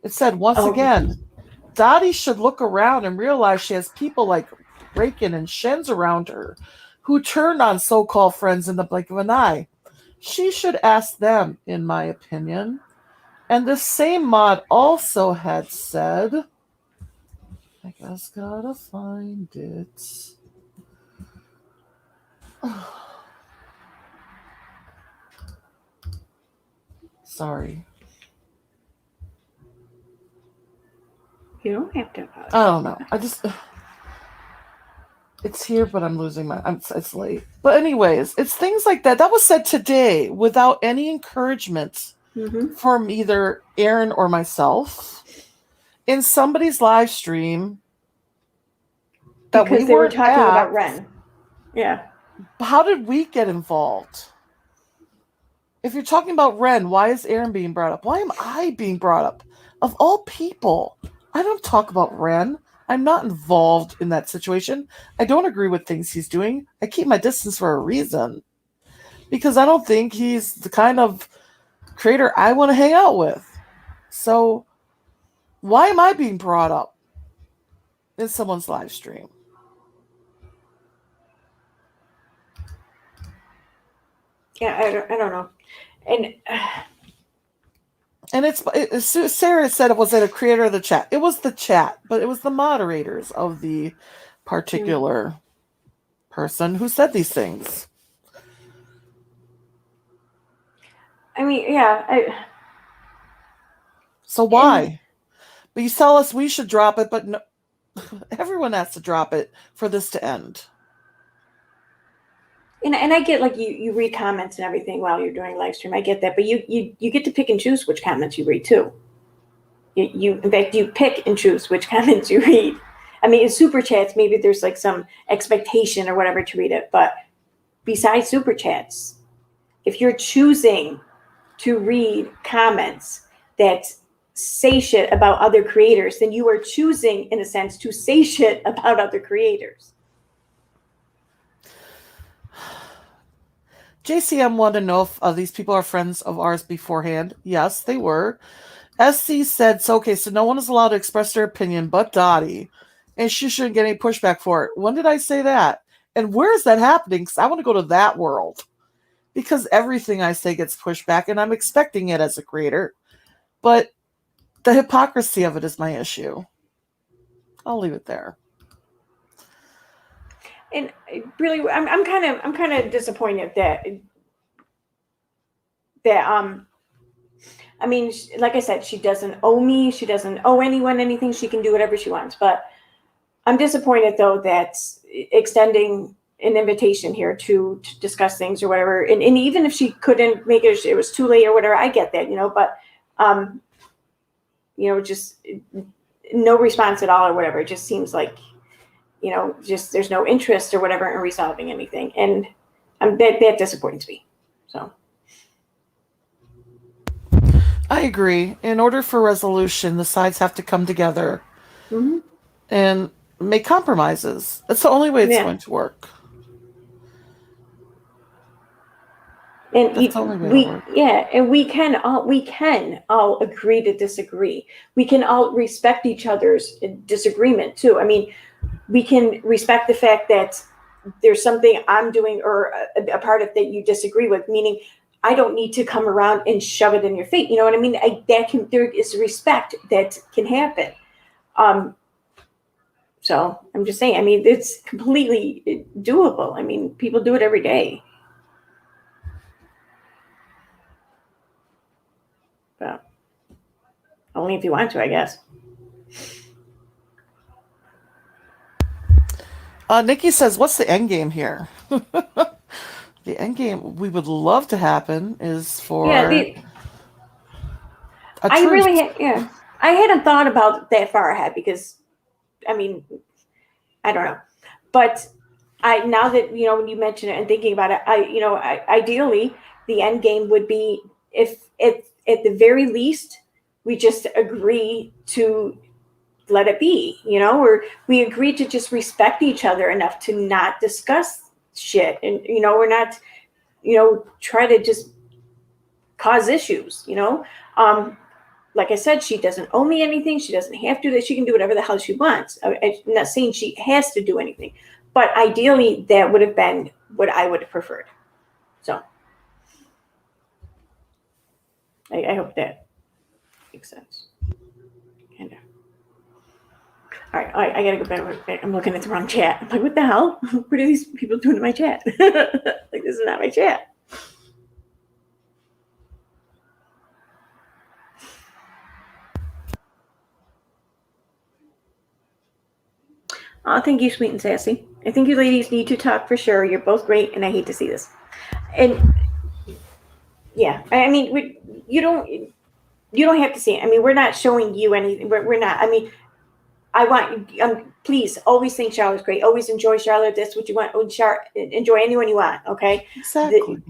B: It said, once again, Dottie should look around and realize she has people like Rakin and Shenz around her who turned on so-called friends in the blink of an eye. She should ask them, in my opinion. And the same mod also had said, I just gotta find it. Sorry.
A: You don't have to.
B: I don't know. It's here, but I'm losing it's late. But anyways, it's things like that. That was said today without any encouragement from either Aaron or myself in somebody's live stream.
A: Because they were talking about Ren. Yeah.
B: How did we get involved? If you're talking about Ren, why is Aaron being brought up? Why am I being brought up? Of all people, I don't talk about Ren. I'm not involved in that situation. I don't agree with things he's doing. I keep my distance for a reason. Because I don't think he's the kind of creator I want to hang out with. So, why am I being brought up in someone's live stream?
A: Yeah, I don't know.
B: And it's Sarah said it was a creator of the chat. It was the chat, but it was the moderators of the particular person who said these things.
A: I mean, yeah.
B: So why? But you tell us we should drop it, but no, everyone has to drop it for this to end.
A: And I get like you read comments and everything while you're doing live stream. I get that, but you get to pick and choose which comments you read too. You in fact you pick and choose which comments you read. I mean, in super chats, maybe there's like some expectation or whatever to read it. But besides super chats, if you're choosing to read comments that say shit about other creators, then you are choosing, in a sense, to say shit about other creators.
B: JCM wanted to know if these people are friends of ours beforehand. Yes, they were. SC said, so no one is allowed to express their opinion but Dottie, and she shouldn't get any pushback for it. When did I say that? And where is that happening? Because I want to go to that world. Because everything I say gets pushed back, and I'm expecting it as a creator. But the hypocrisy of it is my issue. I'll leave it there.
A: And really, I'm kind of disappointed that I mean, like I said, she doesn't owe me. She doesn't owe anyone anything. She can do whatever she wants. But I'm disappointed, though, that extending an invitation here to discuss things or whatever, and even if she couldn't make it, it was too late or whatever, I get that, but, just no response at all or whatever. It just seems like, just there's no interest or whatever in resolving anything. And that disappoints me. So.
B: I agree. In order for resolution, the sides have to come together and make compromises. That's the only way it's going to work.
A: And we can all agree to disagree. We can all respect each other's disagreement too. I mean, we can respect the fact that there's something I'm doing or a part of that you disagree with, meaning I don't need to come around and shove it in your face. You know what I mean? There is respect that can happen. So I'm just saying, I mean, it's completely doable. I mean, people do it every day. But only if you want to, I guess.
B: Nikki says, what's the end game here? The end game we would love to happen is for
A: I hadn't thought about that far ahead because, I mean, I don't know. But now that, when you mention it and thinking about it, ideally the end game would be if at the very least we just agree to let it be, or we agree to just respect each other enough to not discuss shit. And, we're not, try to just cause issues, like I said, she doesn't owe me anything. She doesn't have to. That she can do whatever the hell she wants. I'm not saying she has to do anything, but ideally that would have been what I would have preferred. So I hope that makes sense. Kind of. All right, I gotta go back. I'm looking at the wrong chat. I'm like, what the hell? What are these people doing to my chat? Like, this is not my chat. Oh, thank you, sweet and sassy. I think you ladies need to talk for sure. You're both great, and I hate to see this. And yeah, I mean, you don't have to see it. I mean, we're not showing you anything. We're not. I mean, I want please always think Charlotte's great. Always enjoy Charlotte. That's what you want. Enjoy anyone you want. Okay.
B: Exactly.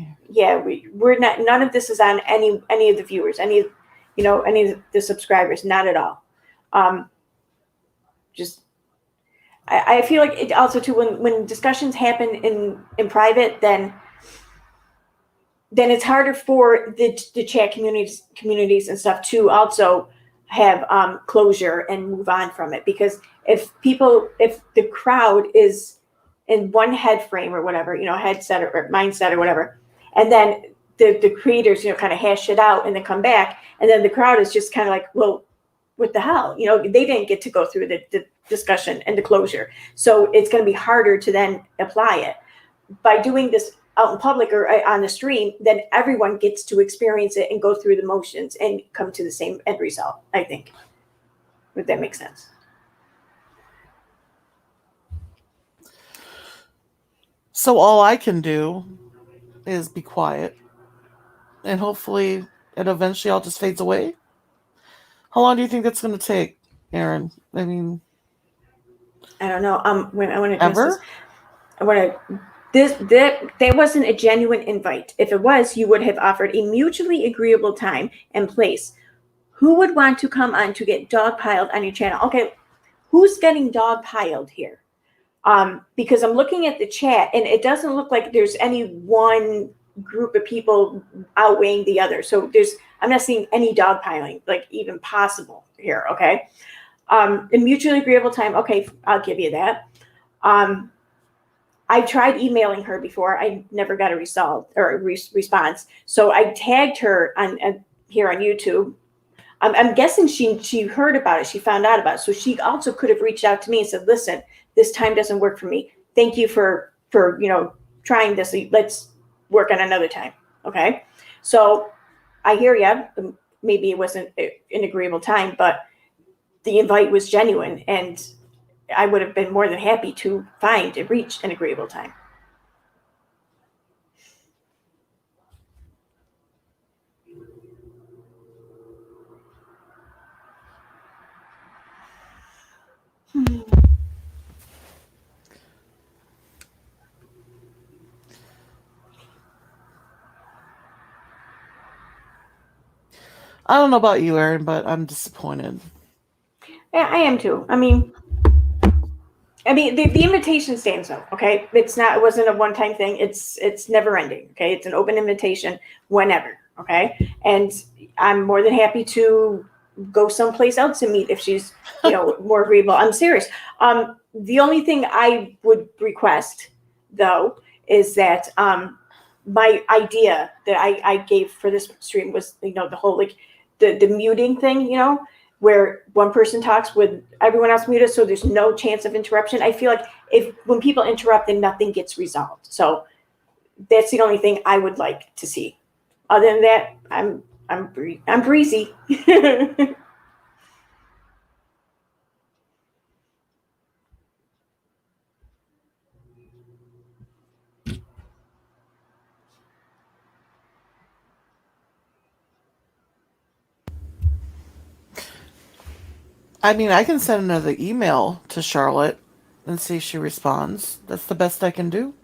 A: We're not. None of this is on any of the viewers. Any of the subscribers. Not at all. Just. I feel like it also too when discussions happen in private, then it's harder for the chat communities and stuff to also have closure and move on from it, because if the crowd is in one head frame or whatever, headset or mindset or whatever, and then the creators kind of hash it out and then come back, and then the crowd is just kind of like, well, what the hell, they didn't get to go through the discussion and the closure, so it's going to be harder to then apply it. By doing this out in public or on the stream, then everyone gets to experience it and go through the motions and come to the same end result, I think. Would that make sense?
B: So all I can do is be quiet, and hopefully it eventually all just fades away. How long do you think that's going to take, Aaron? I mean,
A: I don't know. When I want to
B: Ever?
A: this, I want to. That wasn't a genuine invite. If it was, you would have offered a mutually agreeable time and place. Who would want to come on to get dogpiled on your channel? Okay, who's getting dogpiled here? Because I'm looking at the chat and it doesn't look like there's any one group of people outweighing the other. So I'm not seeing any dogpiling, like even possible here. Okay. A mutually agreeable time. Okay, I'll give you that. I tried emailing her before. I never got a response. So I tagged her on here on YouTube. I'm guessing she heard about it. She found out about it. So she also could have reached out to me and said, "Listen, this time doesn't work for me. Thank you for trying this. Let's work on another time." Okay. So I hear you. Maybe it wasn't an agreeable time, but the invite was genuine, and I would have been more than happy to find and reach an agreeable time.
B: I don't know about you, Erin, but I'm disappointed.
A: Yeah, I am too. I mean, the invitation stands though. Okay, it wasn't a one-time thing. It's never ending. Okay, it's an open invitation whenever. Okay, and I'm more than happy to go someplace else and meet if she's more agreeable. I'm serious. The only thing I would request though is that my idea that I gave for this stream was the whole the muting thing, where one person talks with everyone else muted, so there's no chance of interruption. I feel like when people interrupt, then nothing gets resolved. So that's the only thing I would like to see. Other than that, I'm breezy.
B: I mean, I can send another email to Charlotte and see if she responds. That's the best I can do.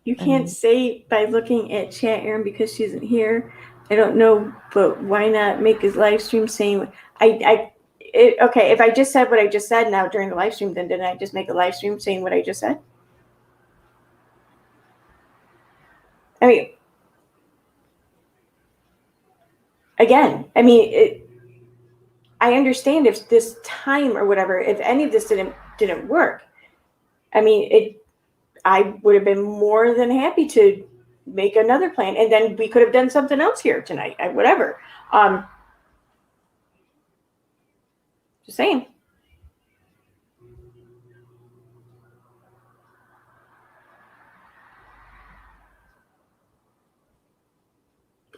A: You can't say by looking at chat, Erin, because she isn't here. I don't know, but why not make his live stream saying okay, if I just said what I just said now during the live stream, then didn't I just make a live stream saying what I just said? I mean, again, I understand if this time or whatever, if any of this didn't work, I would have been more than happy to make another plan, and then we could have done something else here tonight. Whatever. Just saying.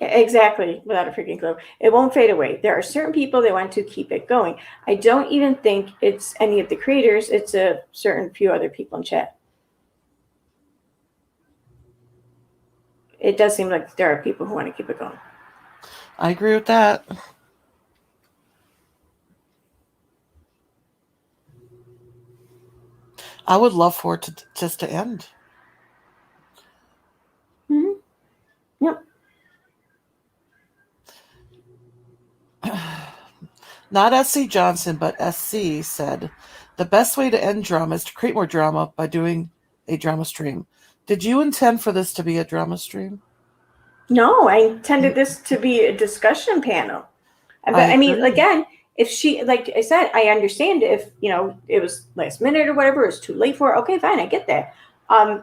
A: Exactly, without a freaking clue. It won't fade away. There are certain people that want to keep it going. I don't even think it's any of the creators. It's a certain few other people in chat. It does seem like there are people who want to keep it going.
B: I agree with that. I would love for it to end.
A: Mm-hmm. Yep.
B: Not SC Johnson, but SC said, the best way to end drama is to create more drama by doing a drama stream. Did you intend for this to be a drama stream?
A: No, I intended this to be a discussion panel. But I mean, again, if she, like I said, I understand if, it was last minute or whatever, it's too late for her. Okay, fine, I get that. I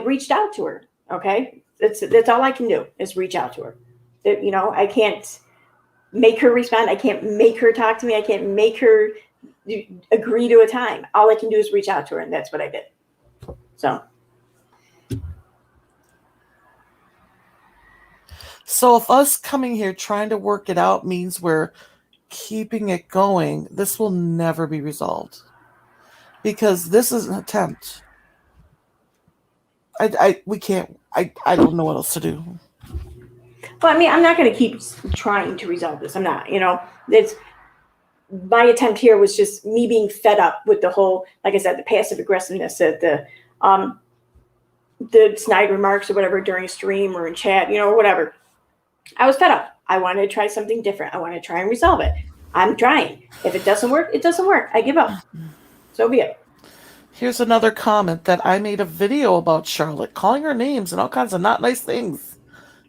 A: reached out to her. Okay, that's all I can do is reach out to her. I can't make her respond. I can't make her talk to me. I can't make her agree to a time. All I can do is reach out to her, and that's what I did.
B: So if us coming here trying to work it out means we're keeping it going, this will never be resolved. Because this is an attempt. We can't, I don't know what else to do.
A: Well, I'm not going to keep trying to resolve this. I'm not, my attempt here was just me being fed up with the whole, like I said, the passive aggressiveness, the snide remarks or whatever during a stream or in chat, or whatever. I was fed up. I wanted to try something different. I want to try and resolve it. I'm trying. If it doesn't work, it doesn't work. I give up. So be it.
B: Here's another comment that I made a video about Charlotte, calling her names and all kinds of not nice things.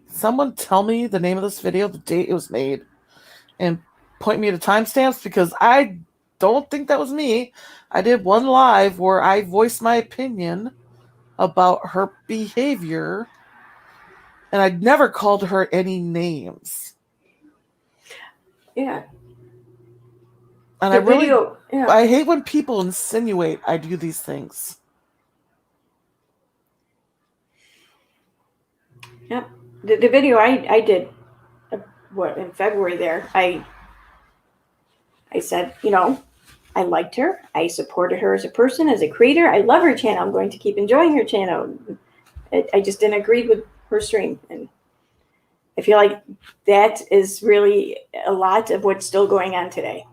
B: Someone tell me the name of this video, the date it was made, and point me to timestamps, because I don't think that was me. I did one live where I voiced my opinion about her behavior, and I'd never called her any names.
A: Yeah.
B: And I hate when people insinuate I do these things.
A: Yep. The video I did, in February there, I said, I liked her. I supported her as a person, as a creator. I love her channel. I'm going to keep enjoying her channel. I just didn't agree with her stream. And I feel like that is really a lot of what's still going on today.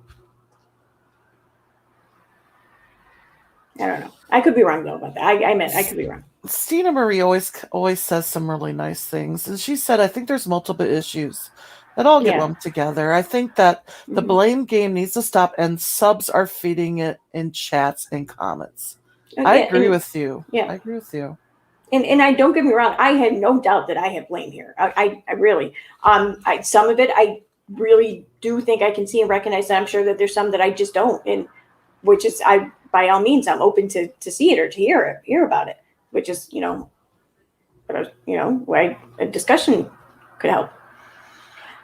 A: I don't know. I could be wrong, though, about that. I could be wrong.
B: Stina Marie always says some really nice things. And she said, I think there's multiple issues that all get lumped together. I think that the blame game needs to stop, and subs are feeding it in chats and comments. I agree with you. Yeah. I agree with you.
A: And I don't get me wrong, I had no doubt that I had blame here. I really, some of it I really do think I can see and recognize. And I'm sure that there's some that I just don't, and which is by all means I'm open to see it or to hear about it, which is why a discussion could help.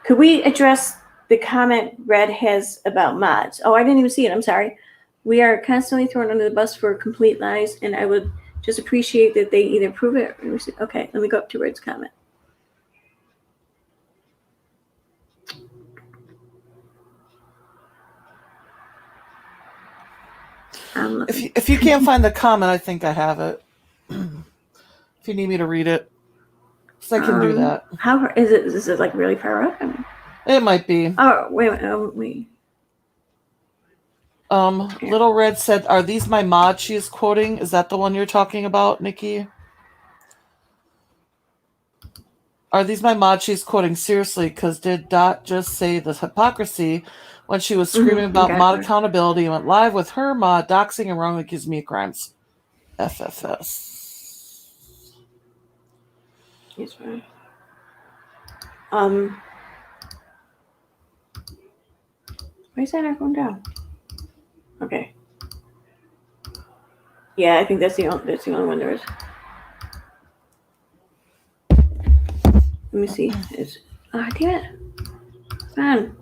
A: Could we address the comment Red has about mods? Oh, I didn't even see it. I'm sorry. We are constantly thrown under the bus for complete lies, and I would just appreciate that they either prove it or... Okay, let me go up to Red's comment.
B: If you can't find the comment, I think I have it. If you need me to read it, so I can do that.
A: How is it? Is it like really far up?
B: It might be.
A: Oh, wait.
B: Little Red said, "Are these my mods she is quoting? Is that the one you're talking about, Nikki? Are these my mods she's quoting? Seriously, because did Dot just say the hypocrisy when she was screaming about mod accountability and went live with her mod doxing and wrongly accused me of crimes? FFS."
A: Yes, right. Why is that not going down? Okay. Yeah, I think that's the only one there is. Let me see. Damn it. Man.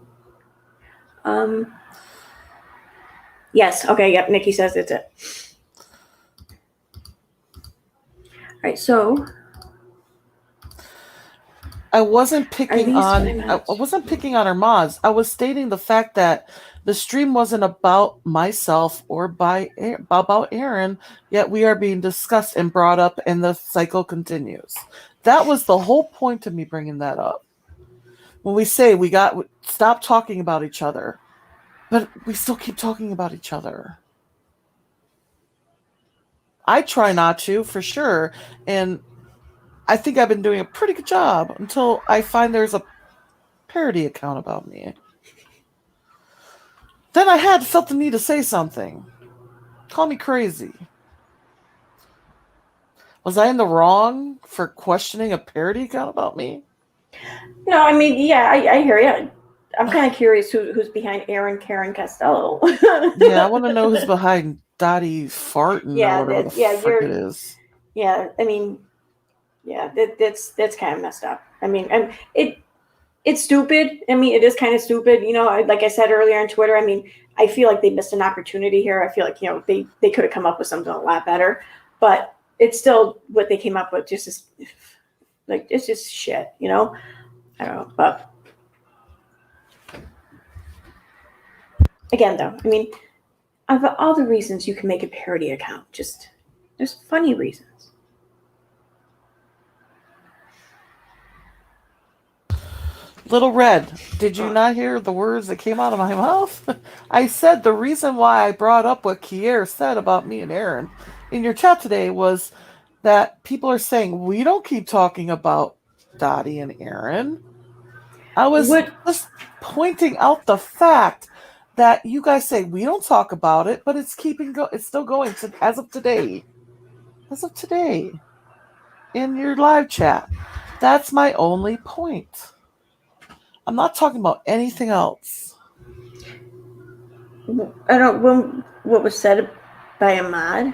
A: Yes. Okay. Yep. Nikki says it's it. All right. So.
B: I wasn't picking on her mods. I was stating the fact that the stream wasn't about myself or about Aaron, yet we are being discussed and brought up, and the cycle continues. That was the whole point of me bringing that up. When we say stop talking about each other, but we still keep talking about each other. I try not to, for sure, and I think I've been doing a pretty good job until I find there's a parody account about me. Then I felt the need to say something. Call me crazy. Was I in the wrong for questioning a parody account about me?
A: No, I mean, yeah, I hear you. I'm kind of curious who's behind Aaron Karen Costello.
B: Yeah, I want to know who's behind Dottie Fartin or whatever the frick it is.
A: Yeah, I mean, yeah, that's kind of messed up. I mean, and it's stupid. I mean, it is kind of stupid. Like I said earlier on Twitter, I mean, I feel like they missed an opportunity here. I feel like, they could have come up with something a lot better. But it's still what they came up with. Just is, like, it's just shit, I don't know. But again, though, I mean, of all the reasons you can make a parody account, there's funny reasons.
B: Little Red, did you not hear the words that came out of my mouth? I said the reason why I brought up what Kier said about me and Aaron in your chat today was that people are saying we don't keep talking about Dottie and Aaron. I was just pointing out the fact that you guys say we don't talk about it, but it's it's still going as of today. As of today. In your live chat. That's my only point. I'm not talking about anything else.
A: I don't. What was said by Ahmad?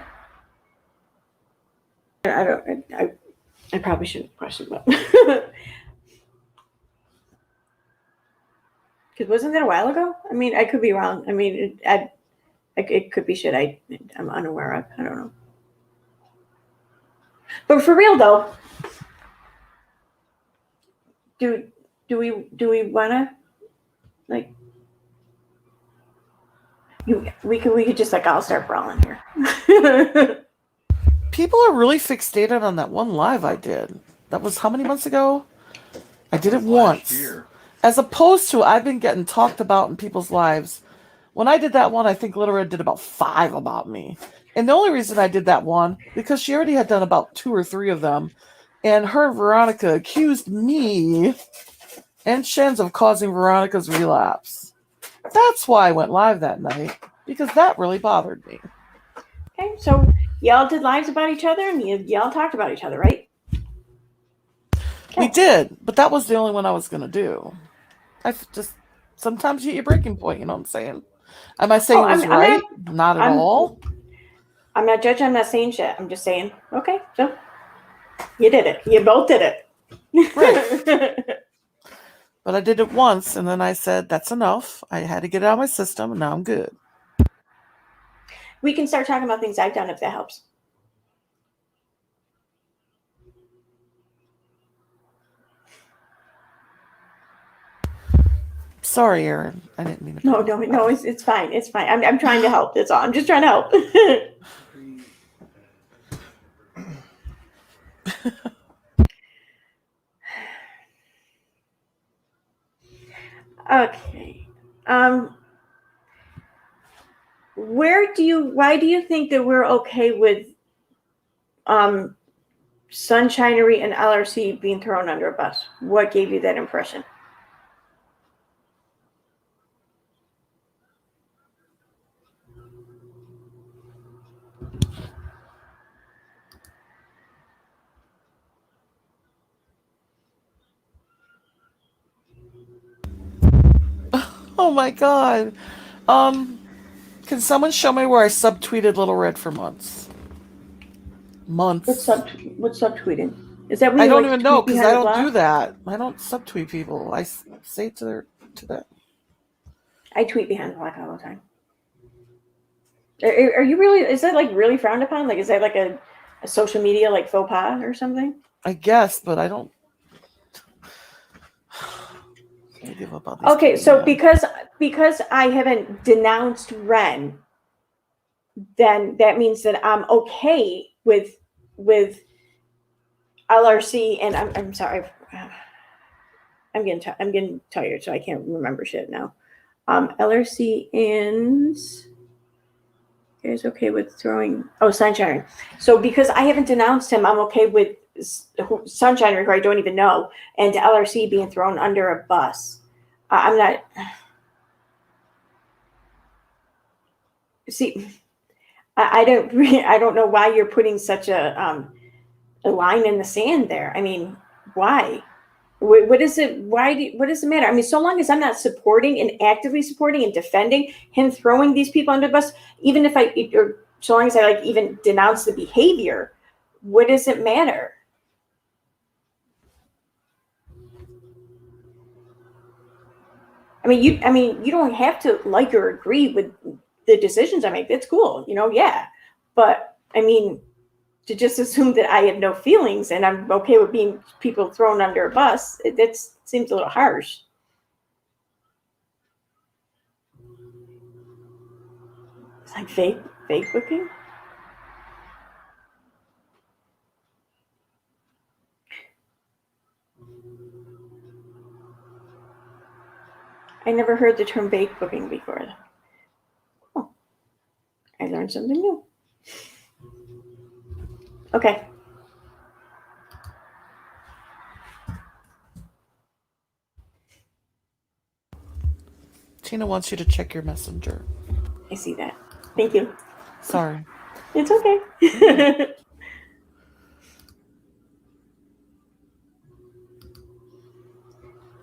A: I don't. I probably shouldn't question that. Because wasn't that a while ago? I mean, I could be wrong. I mean, it could be shit I'm unaware of. I don't know. But for real though, do we wanna like? We could just like all start brawling here.
B: People are really fixated on that one live I did. That was how many months ago? I did it once. Year. As opposed to I've been getting talked about in people's lives. When I did that one, I think Little Red did about 5 about me. And the only reason I did that one, because she already had done about 2 or 3 of them. And her and Veronica accused me and Shen's of causing Veronica's relapse. That's why I went live that night, because that really bothered me.
A: Okay, so y'all did lives about each other and y'all talked about each other, right? Okay.
B: We did, but that was the only one I was going to do. I just, sometimes you hit your breaking point, you know what I'm saying? Am I saying it was right? Not at all.
A: I'm not judging, I'm not saying shit. I'm just saying, okay, so you did it. You both did it.
B: Right. But I did it once, and then I said, that's enough. I had to get it out of my system, and now I'm good.
A: We can start talking about things I've done if that helps.
B: Sorry, Aaron. I didn't mean to.
A: No, it's fine. It's fine. I'm trying to help. That's all. I'm just trying to help. Okay. Why do you think that we're okay with Sunshinery and LRC being thrown under a bus? What gave you that impression?
B: Oh my god. Can someone show me where I subtweeted Little Red for months? Months.
A: What's subtweeting? Is that when
B: I
A: you
B: don't
A: like
B: even know because I don't
A: block?
B: do that. I don't subtweet people. I say to them.
A: I tweet behind the block all the time. Are you really? Is that like really frowned upon? Like, is that like a social media like faux pas or something?
B: I guess, but I don't. I give up on these
A: Okay,
B: people,
A: so
B: man.
A: because I haven't denounced Ren, then that means that I'm okay with LRC, and I'm sorry, I'm getting tired, so I can't remember shit now. LRC ends. Is okay with throwing Sunshine. So because I haven't denounced him, I'm okay with Sunshine, who I don't even know, and LRC being thrown under a bus. I'm not. See, I don't know why you're putting such a line in the sand there. I mean, why? What is it? What does it matter? I mean, so long as I'm not supporting and actively supporting and defending him throwing these people under the bus, even if or so long as I like even denounce the behavior, what does it matter? I mean, you don't have to like or agree with the decisions I make. That's cool, yeah. But I mean, to just assume that I have no feelings and I'm okay with being people thrown under a bus, that seems a little harsh. It's like fake booking. I never heard the term bake cooking before. Oh, I learned something new. Okay.
B: Tina wants you to check your messenger.
A: I see that. Thank you.
B: Sorry.
A: It's okay.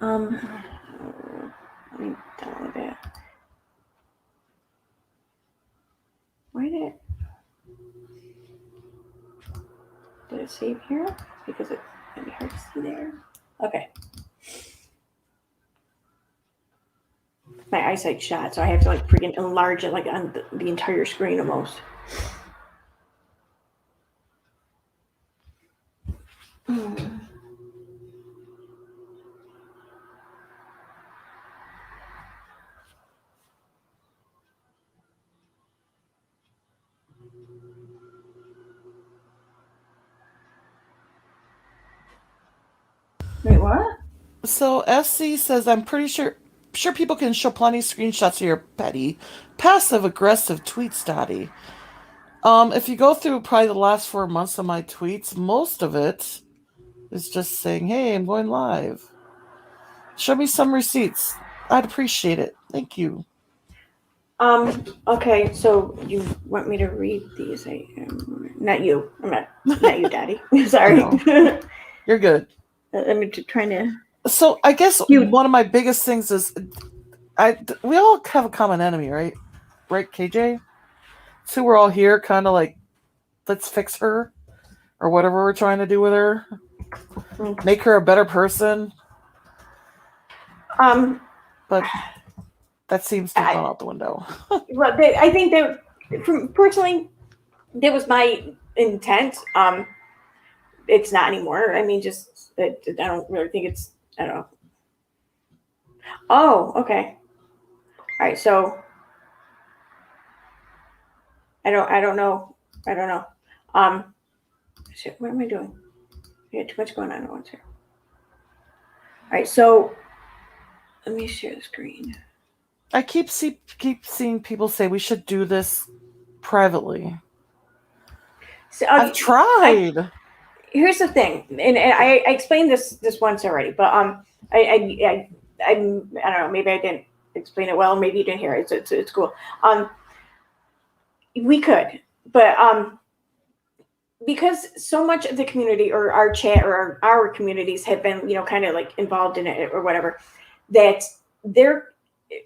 A: Let me download that. Why did it save here? Because it might be hard to see there. Okay. My eyesight's shot, so I have to like freaking enlarge it like on the entire screen almost. Wait, what?
B: So SC says, I'm pretty sure people can show plenty of screenshots of your petty, passive aggressive tweets, Dottie. If you go through probably the last 4 months of my tweets, most of it is just saying, hey, I'm going live. Show me some receipts. I'd appreciate it. Thank you.
A: Okay, so you want me to read these? Not you. Not you, Daddy. Sorry.
B: You're good.
A: I'm trying to.
B: So I guess one of my biggest things is we all have a common enemy, right? Right, KJ? So we're all here kind of like, let's fix her or whatever we're trying to do with her. Make her a better person. But that seems to have gone out the window.
A: Well, I think that personally, that was my intent. It's not anymore. I mean, just I don't really think it's. I don't know. Oh, okay. All right. So I don't know. Shit, what am I doing? I got too much going on at once here. All right. So let me share the screen.
B: I keep seeing people say we should do this privately. So, I've tried.
A: Here's the thing, and I explained this once already, but I don't know, maybe I didn't explain it well, maybe you didn't hear it. It's cool. We could, but because so much of the community or our chat or our communities have been, kind of like involved in it or whatever, that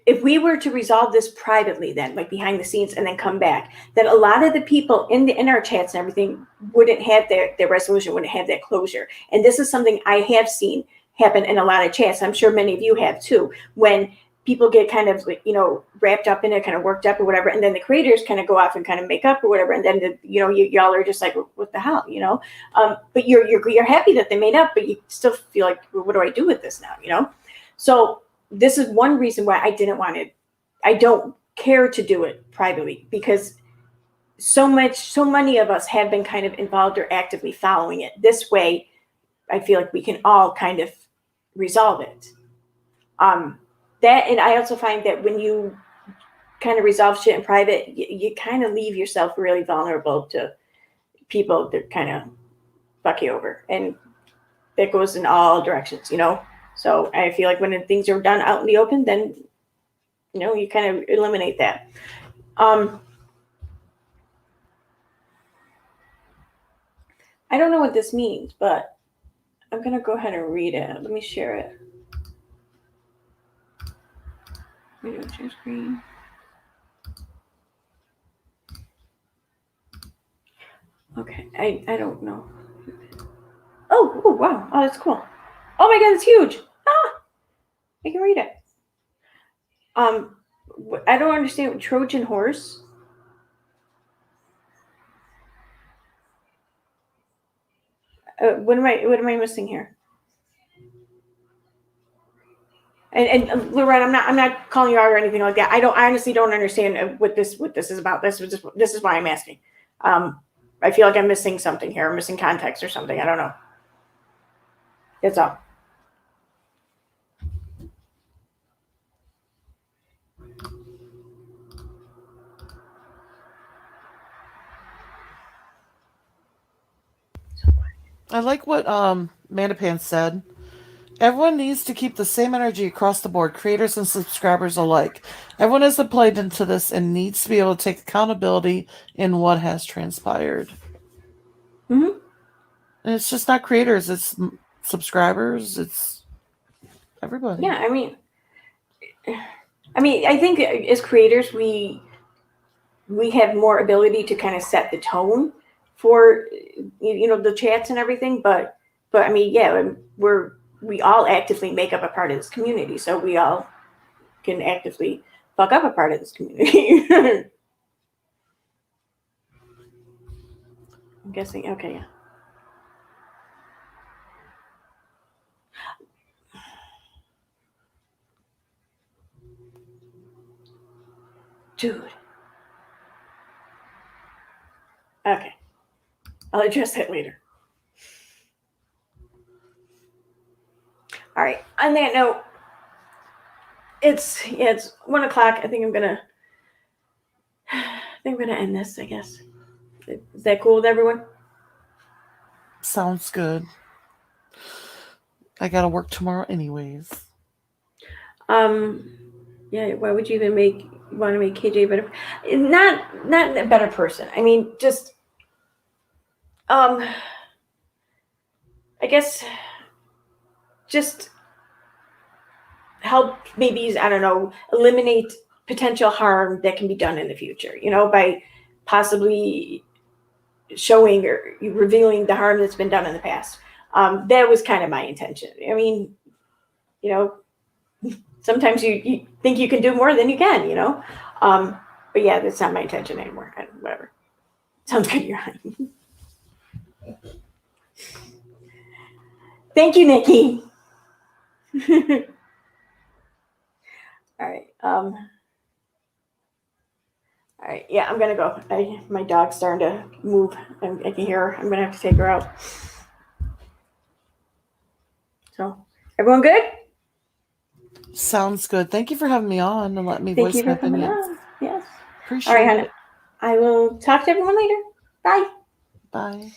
A: if we were to resolve this privately, then like behind the scenes and then come back, that a lot of the people in our chats and everything wouldn't have their resolution, wouldn't have that closure. And this is something I have seen happen in a lot of chats. I'm sure many of you have too, when people get kind of like, wrapped up in it, kind of worked up or whatever. And then the creators kind of go off and kind of make up or whatever. And then, y'all are just like, what the hell, but you're happy that they made up, but you still feel like, well, what do I do with this now? So this is one reason why I don't care to do it privately, because so many of us have been kind of involved or actively following it. This way, I feel like we can all kind of resolve it. And I also find that when you kind of resolve shit in private, you kind of leave yourself really vulnerable to people that kind of fuck you over. And that goes in all directions, So I feel like when things are done out in the open, then, you kind of eliminate that. I don't know what this means, but I'm going to go ahead and read it. Let me share it. Share screen. Okay, I don't know. Oh, wow. Oh, that's cool. Oh my God, it's huge. I can read it. I don't understand. Trojan horse. What am I missing here? And Lorette, I'm not calling you out or anything like that. I honestly don't understand what this is about. This is why I'm asking. I feel like I'm missing something here. I'm missing context or something. I don't know. That's all.
B: I like what Mandapan said. Everyone needs to keep the same energy across the board, creators and subscribers alike. Everyone has applied into this and needs to be able to take accountability in what has transpired.
A: Mm-hmm.
B: And it's just not creators, it's subscribers, it's everybody.
A: Yeah, I mean, I think as creators, we have more ability to kind of set the tone for the chats and everything. But I mean, yeah, we all actively make up a part of this community, so we all can actively fuck up a part of this community. I'm guessing. Okay, yeah. Dude. Okay. I'll address that later. All right. On that note, it's 1:00. I think I'm gonna end this, I guess. Is that cool with everyone?
B: Sounds good. I gotta work tomorrow anyways.
A: Yeah, why would you even want to make KJ better? Not a better person. I mean, just I guess just help maybe, I don't know, eliminate potential harm that can be done in the future, by possibly showing or revealing the harm that's been done in the past. That was kind of my intention. I mean, sometimes you think you can do more than you can, but yeah, that's not my intention anymore. Whatever. Sounds good. You're on. Thank you, Nikki. All right. All right. Yeah, I'm gonna go. My dog's starting to move. I can hear her. I'm gonna have to take her out. So, everyone good?
B: Sounds good. Thank you for having me on and letting me
A: Thank
B: voice
A: you
B: my
A: for coming
B: opinions.
A: on. Yes.
B: Appreciate
A: All right,
B: it.
A: Hannah. I will talk to everyone later. Bye.
B: Bye.